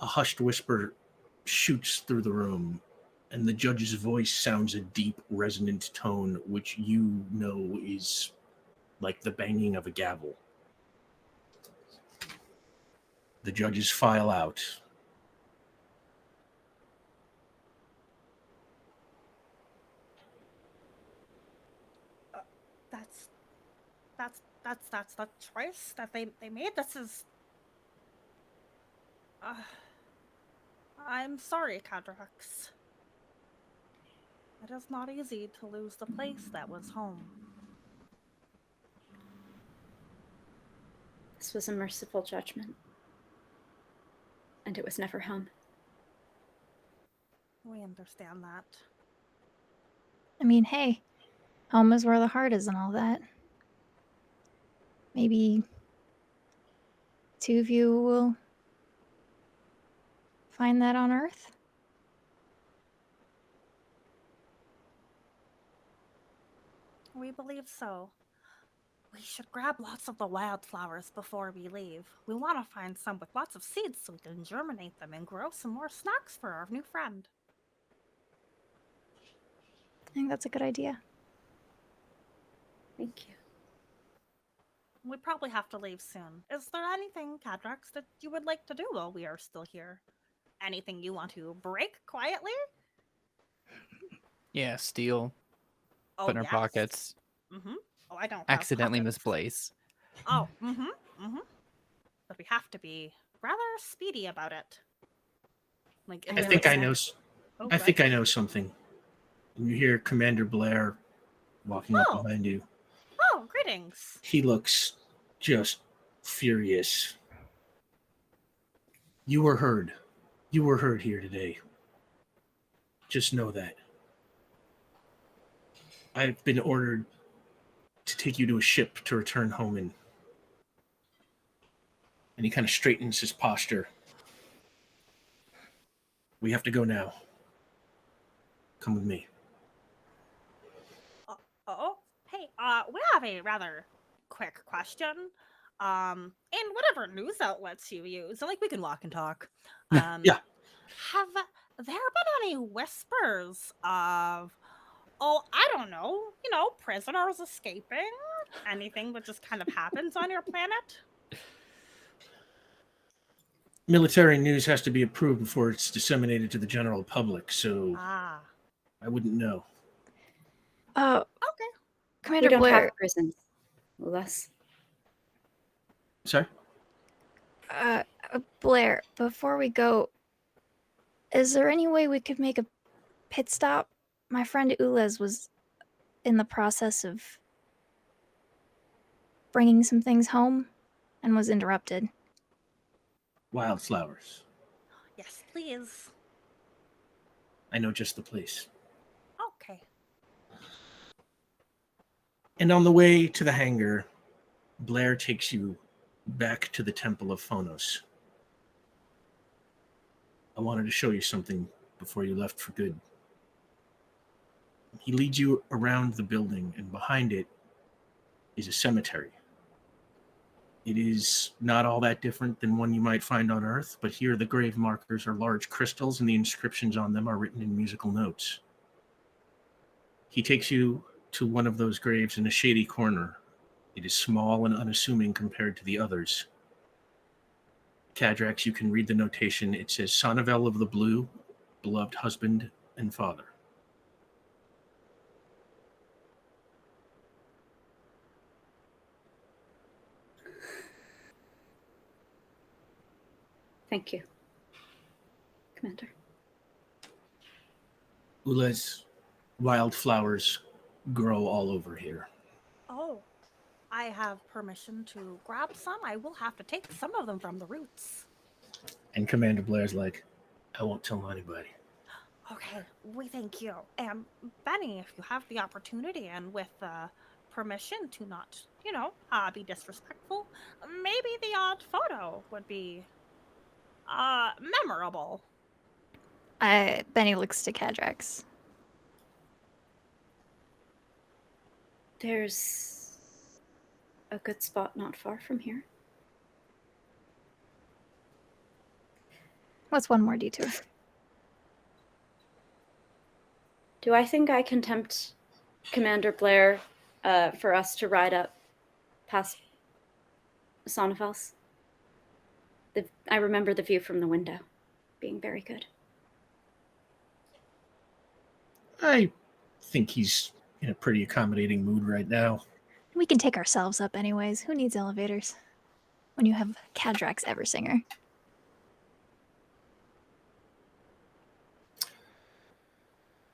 A hushed whisper shoots through the room, and the judge's voice sounds a deep, resonant tone, which you know is like the banging of a gavel. The judges file out. That's the choice that they made. This is. I'm sorry, Kadrax. It is not easy to lose the place that was home. This was a merciful judgment. And it was never home. We understand that. I mean, hey, home is where the heart is and all that. Maybe two of you will find that on Earth? We believe so. We should grab lots of the wildflowers before we leave. We want to find some with lots of seeds so we can germinate them and grow some more snacks for our new friend. I think that's a good idea. Thank you. We probably have to leave soon. Is there anything, Kadrax, that you would like to do while we are still here? Anything you want to break quietly? Yeah, steal, put in our pockets, Mm-hmm. Oh, I don't have accidentally pockets. misplace. Oh, But we have to be rather speedy about it. Like, if I there think was I know. Oh, I go think ahead. I know something. And you hear Commander Blair walking up behind you. Oh, greetings. tidings. He looks just furious. You were heard. You were heard here today. Just know that. I've been ordered to take you to a ship to return home in. And he kind of straightens his posture. We have to go now. Come with me. Hey, we have a rather quick question. In whatever news outlets you use, like we can walk and talk. Yeah. Have there been any whispers of, oh, I don't know, prisoners escaping? Anything that just kind of happens on your planet? Military news has to be approved before it's disseminated to the general public, so Ah, I wouldn't know. Oh, okay. Commander We don't Blair. have prisons. Less. Sorry? Blair, before we go, is there any way we could make a pit stop? My friend Ulez was in the process of bringing some things home and was interrupted. Wildflowers. Yes, please. I know just the place. Okay. And on the way to the hangar, Blair takes you back to the Temple of Phonos. I wanted to show you something before you left for good. He leads you around the building, and behind it is a cemetery. It is not all that different than one you might find on Earth, but here the grave markers are large crystals and the inscriptions on them are written in musical notes. He takes you to one of those graves in a shady corner. It is small and unassuming compared to the others. Kadrax, you can read the notation. It says, Sonnevel of the Blue, beloved husband and father. Thank you, Commander. Ulez, wildflowers grow all over here. Oh, I have permission to grab some. I will have to take some of them from the roots. And Commander Blair's like, I won't tell anybody. Okay, we thank you. And Benny, if you have the opportunity and with permission to not, be disrespectful, maybe the odd photo would be memorable. Benny looks to Kadrax. There's a good spot not far from here. What's one more detour? Do I think I can tempt Commander Blair for us to ride up past Sonnefels? I remember the view from the window being very good. I think he's in a pretty accommodating mood right now. We can take ourselves up anyways. Who needs elevators when you have Kadrax Eversinger?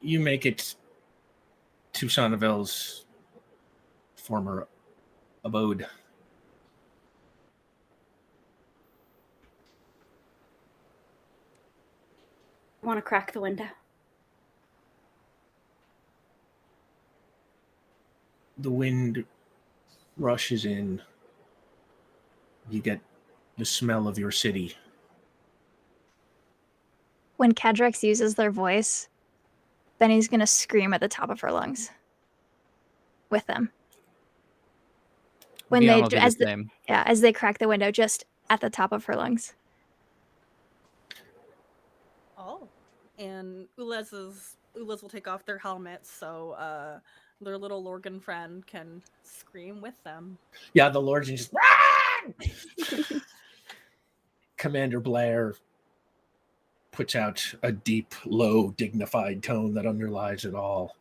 You make it to Sonnevel's former abode. Want to crack the window? The wind rushes in. You get the smell of your city. When Kadrax uses their voice, Benny's gonna scream at the top of her lungs with them. When Dion they will do as the same. as they crack the window, just at the top of her lungs. Oh, and Ulez will take off their helmets so their little Lorgan friend can scream with them. Yeah, the Lord's just Rah! Commander Blair puts out a deep, low, dignified tone that underlies it all.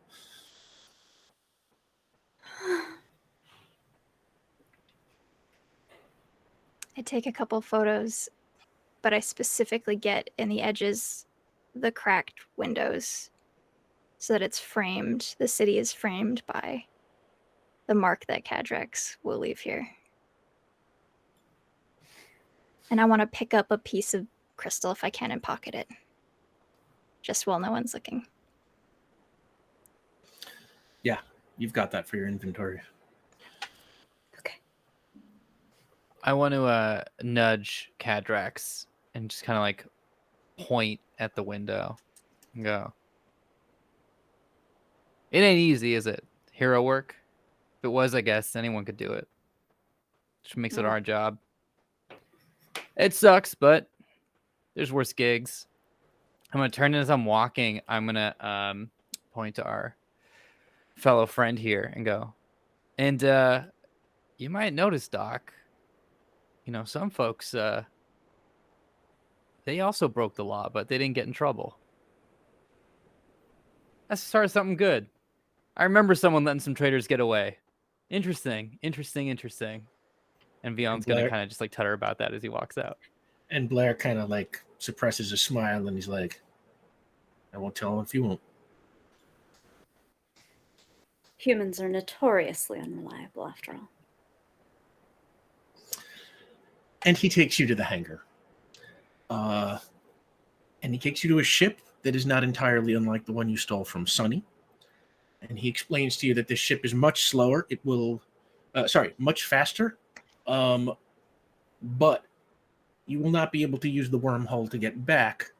I take a couple photos, but I specifically get in the edges the cracked windows so that it's framed. The city is framed by the mark that Kadrax will leave here. And I want to pick up a piece of crystal if I can and pocket it. Just while no one's looking. Yeah, you've got that for your inventory. Okay. I want to nudge Kadrax and just kind of like point at the window and go, it ain't easy, is it? Hero work? If it was, I guess anyone could do it. Which makes it our job. It sucks, but there's worse gigs. I'm going to turn as I'm walking. I'm going to point to our fellow friend here and go, and you might notice, Doc, you know, some folks, they also broke the law, but they didn't get in trouble. That's the start of something good. I remember someone letting some traders get away. Interesting. And Vion's going to kind of just like tutter about that as he walks out. And Blair kind of like suppresses a smile and he's like, I won't tell him if you won't. Humans are notoriously unreliable, after all. And he takes you to the hangar. And he takes you to a ship that is not entirely unlike the one you stole from Sunny. And he explains to you that this ship is much slower. It will, much faster. But you will not be able to use the wormhole to get back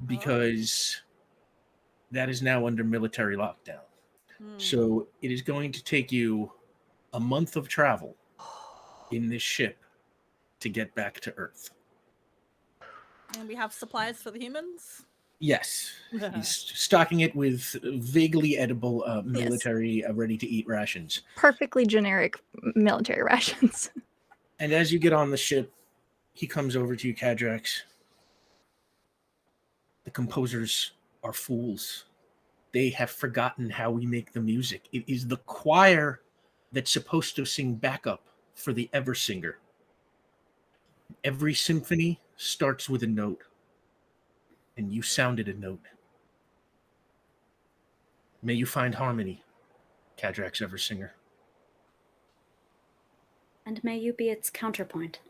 because that is now under military lockdown. So it is going to take you a month of travel in this ship to get back to Earth. And we have supplies for the humans? Yes. He's stocking it with vaguely edible military ready-to-eat rations. Perfectly generic military rations. And as you get on the ship, he comes over to you, Kadrax. The composers are fools. They have forgotten how we make the music. It is the choir that's supposed to sing backup for the Eversinger. Every symphony starts with a note, and you sounded a note. May you find harmony, Kadrax Eversinger. And may you be its counterpoint.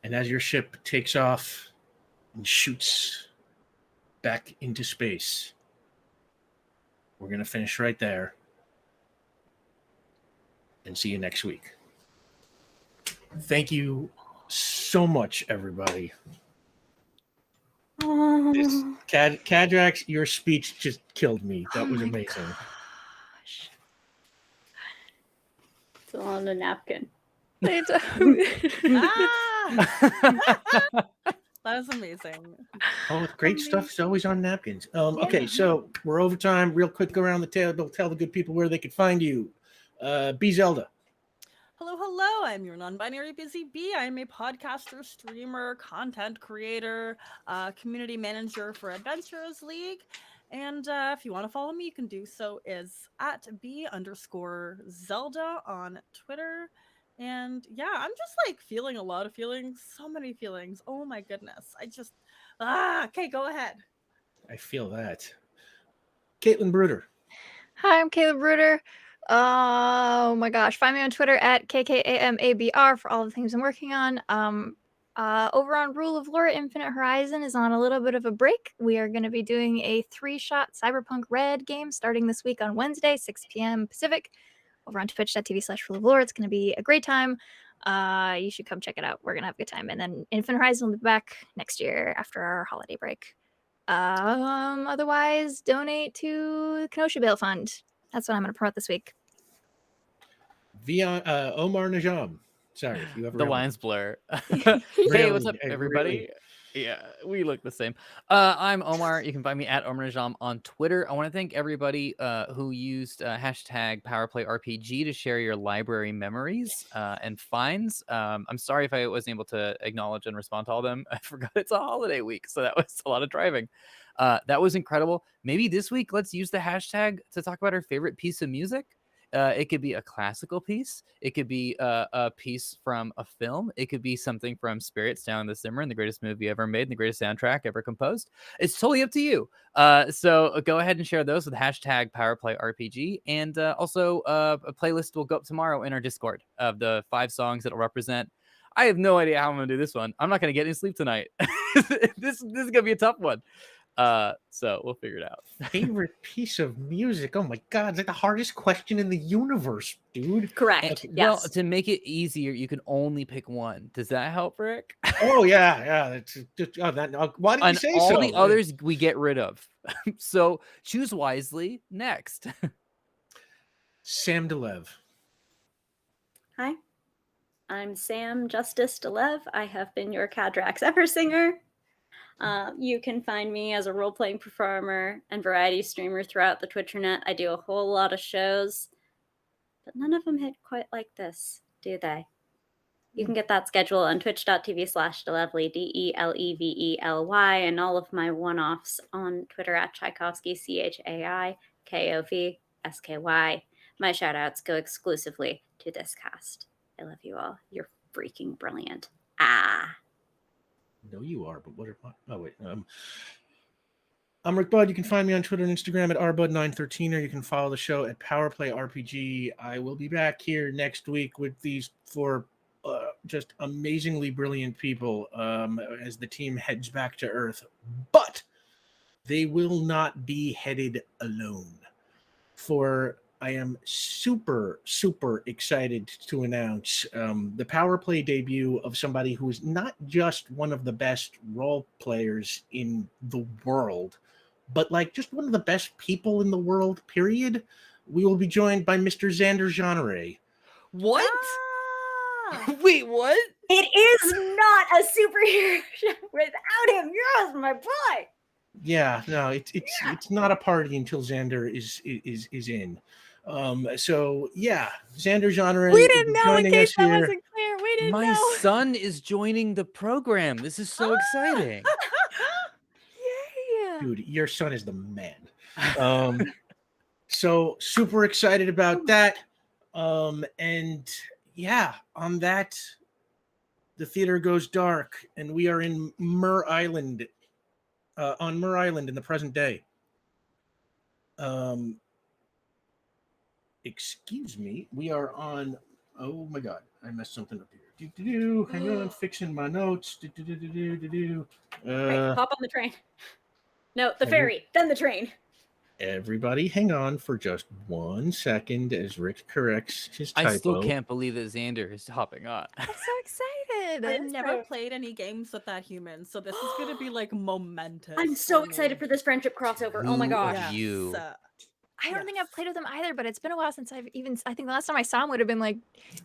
And as your ship takes off and shoots back into space, we're going to finish right there and see you next week. Thank you so much, everybody. Kadrax, your speech just killed me. That was amazing. Gosh. It's on a napkin. That was amazing. Oh, great stuff is always on napkins. Okay, so we're over time. Real quick, go around the table. Tell the good people where they could find you. B. Zelda. Hello. I'm your non-binary busy bee. I'm a podcaster, streamer, content creator, community manager for Adventurers League. And if you want to follow me, you can do so is at B_Zelda on Twitter. And yeah, I'm just like feeling a lot of feelings, so many feelings. Oh my goodness. Okay, go ahead. I feel that. Caitlin Bruder. Hi, I'm Caleb Bruder. Oh my gosh. Find me on Twitter at KKAMABR for all the things I'm working on. Over on Rule of Lore, Infinite Horizon is on a little bit of a break. We are going to be doing a 3-shot Cyberpunk Red game starting this week on Wednesday, 6 p.m. Pacific, over on twitch.tv/Rule of Lore. It's going to be a great time. You should come check it out. We're going to have a good time. And then Infinite Horizon will be back next year after our holiday break. Otherwise, donate to the Kenosha Bail Fund. That's what I'm going to promote this week. Omar Najam. Sorry, if you ever the lines blur. Really, Hey, what's up, everybody? really. Yeah, we look the same. I'm Omar. You can find me at Omar Najam on Twitter. I want to thank everybody who used hashtag PowerPlayRPG to share your library memories and finds. I'm sorry if I wasn't able to acknowledge and respond to all of them. I forgot it's a holiday week, so that was a lot of driving. That was incredible. Maybe this week, let's use the hashtag to talk about our favorite piece of music. It could be a classical piece. It could be a piece from a film. It could be something from Spirits Down the Cimarron, the greatest movie ever made, and the greatest soundtrack ever composed. It's totally up to you. So go ahead and share those with hashtag PowerPlayRPG. And also a playlist will go up tomorrow in our Discord of the 5 songs that will represent. I have no idea how I'm going to do this one. I'm not going to get any sleep tonight. This is going to be a tough one. So we'll figure it out. Favorite piece of music? Oh my god, it's like the hardest question in the universe, dude. Correct. And, Yes. well, to make it easier, you can only pick one. Does that help, Rick? Oh yeah. That's just, why did you And say all so? the others we get rid of. So choose wisely. Next. Sam Delev. Hi, I'm Sam Justice Delev. I have been your Kadrax Eversinger. You can find me as a role-playing performer and variety streamer throughout the Twitchernet. I do a whole lot of shows, but none of them hit quite like this, do they? You can get that schedule on twitch.tv/Delevely, DELEVELY, and all of my one-offs on Twitter at Tchaikovsky, CHAIKOVSKY. My shout-outs go exclusively to this cast. I love you all. You're freaking brilliant. No, you are, but what are oh wait. I'm Rick Budd. You can find me on Twitter and Instagram at rbud913, or you can follow the show at PowerPlay RPG. I will be back here next week with these 4 just amazingly brilliant people as the team heads back to Earth. But they will not be headed alone. For I am super, super excited to announce the Power Play debut of somebody who is not just one of the best role players in the world, but like just one of the best people in the world, period. We will be joined by Mr. Xander Genre. What? Ah! Wait, what? It is not a superhero show without him. Yes, my boy. Yeah, no, it's not a party until Xander is in. So yeah, Xander Genre We will didn't be know in joining case us that here. wasn't clear. We didn't My know. son is joining the program. This is so exciting. Yeah. Dude, your son is the man. So super excited about that. And yeah, on that, the theater goes dark, and we are in Mur Island, on Mur Island in the present day. Excuse me, we are on. Oh my god, I messed something up here. Hang on, fixing my notes. Right, hop on the train. No, the Every- ferry, then the train. Everybody, hang on for just 1 second as Rick corrects his typo. I still can't believe that Xander is hopping on. I'm so excited. I've never played any games with that human, so this is gonna be like momentous. I'm so excited for this friendship crossover. Oh my Who gosh. of you? I don't think I've played with him either, but it's been a while since I think the last time I saw him would have been like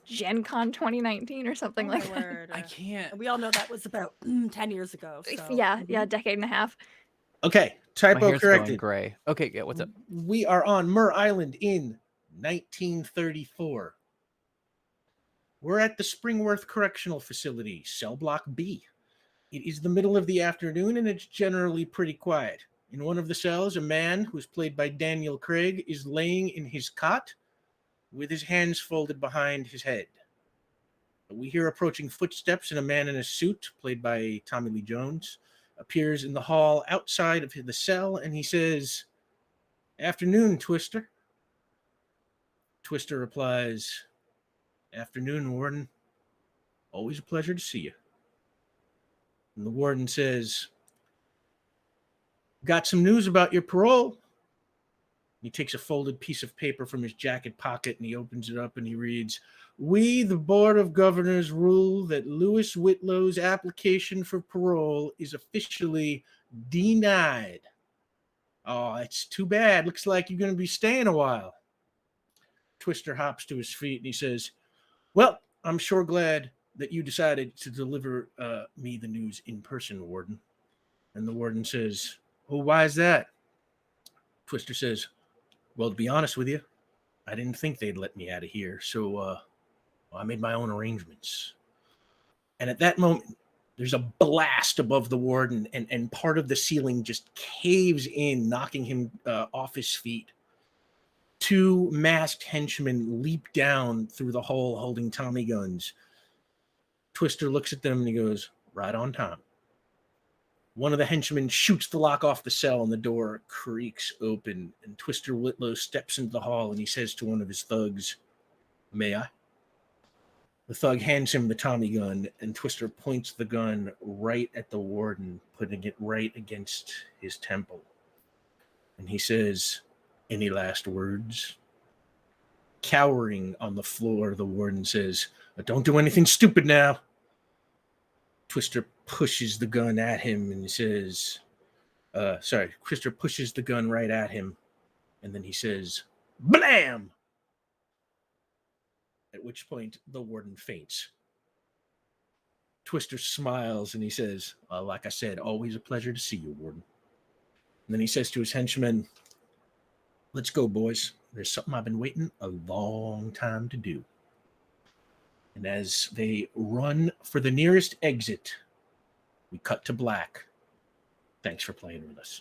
Gen Con 2019 or something like that. Word. I can't. We all know that was about 10 years ago. So. Yeah, a decade and a half. Okay, My typo hair's going corrected. gray. Okay, yeah, what's up? We are on Mur Island in 1934. We're at the Springworth Correctional Facility, cell block B. It is the middle of the afternoon, and it's generally pretty quiet. In one of the cells, a man, who is played by Daniel Craig, is laying in his cot with his hands folded behind his head. We hear approaching footsteps, and a man in a suit, played by Tommy Lee Jones, appears in the hall outside of the cell, and he says, "Afternoon, Twister." Twister replies, "Afternoon, Warden. Always a pleasure to see you." And the Warden says, "Got some news about your parole." He takes a folded piece of paper from his jacket pocket and he opens it up and he reads, "We, the Board of Governors, rule that Louis Whitlow's application for parole is officially denied." "Oh, it's too bad. Looks like you're going to be staying a while." Twister hops to his feet and he says, "Well, I'm sure glad that you decided to deliver me the news in person, Warden." And the Warden says, "Well, why is that?" Twister says, "Well, to be honest with you, I didn't think they'd let me out of here, so I made my own arrangements." And at that moment, there's a blast above the Warden, and part of the ceiling just caves in, knocking him off his feet. 2 masked henchmen leap down through the hole holding Tommy guns. Twister looks at them and he goes, right on time. One of the henchmen shoots the lock off the cell and the door creaks open. And Twister Whitlow steps into the hall and he says to one of his thugs, may I? The thug hands him the Tommy gun and Twister points the gun right at the warden, putting it right against his temple. And he says, any last words? Cowering on the floor, the warden says, don't do anything stupid now. Twister pushes the gun at him and he says, Twister pushes the gun right at him. And then he says, blam! At which point the warden faints. Twister smiles and he says, like I said, always a pleasure to see you, warden. And then he says to his henchmen, let's go, boys. There's something I've been waiting a long time to do. And as they run for the nearest exit, we cut to black. Thanks for playing with us.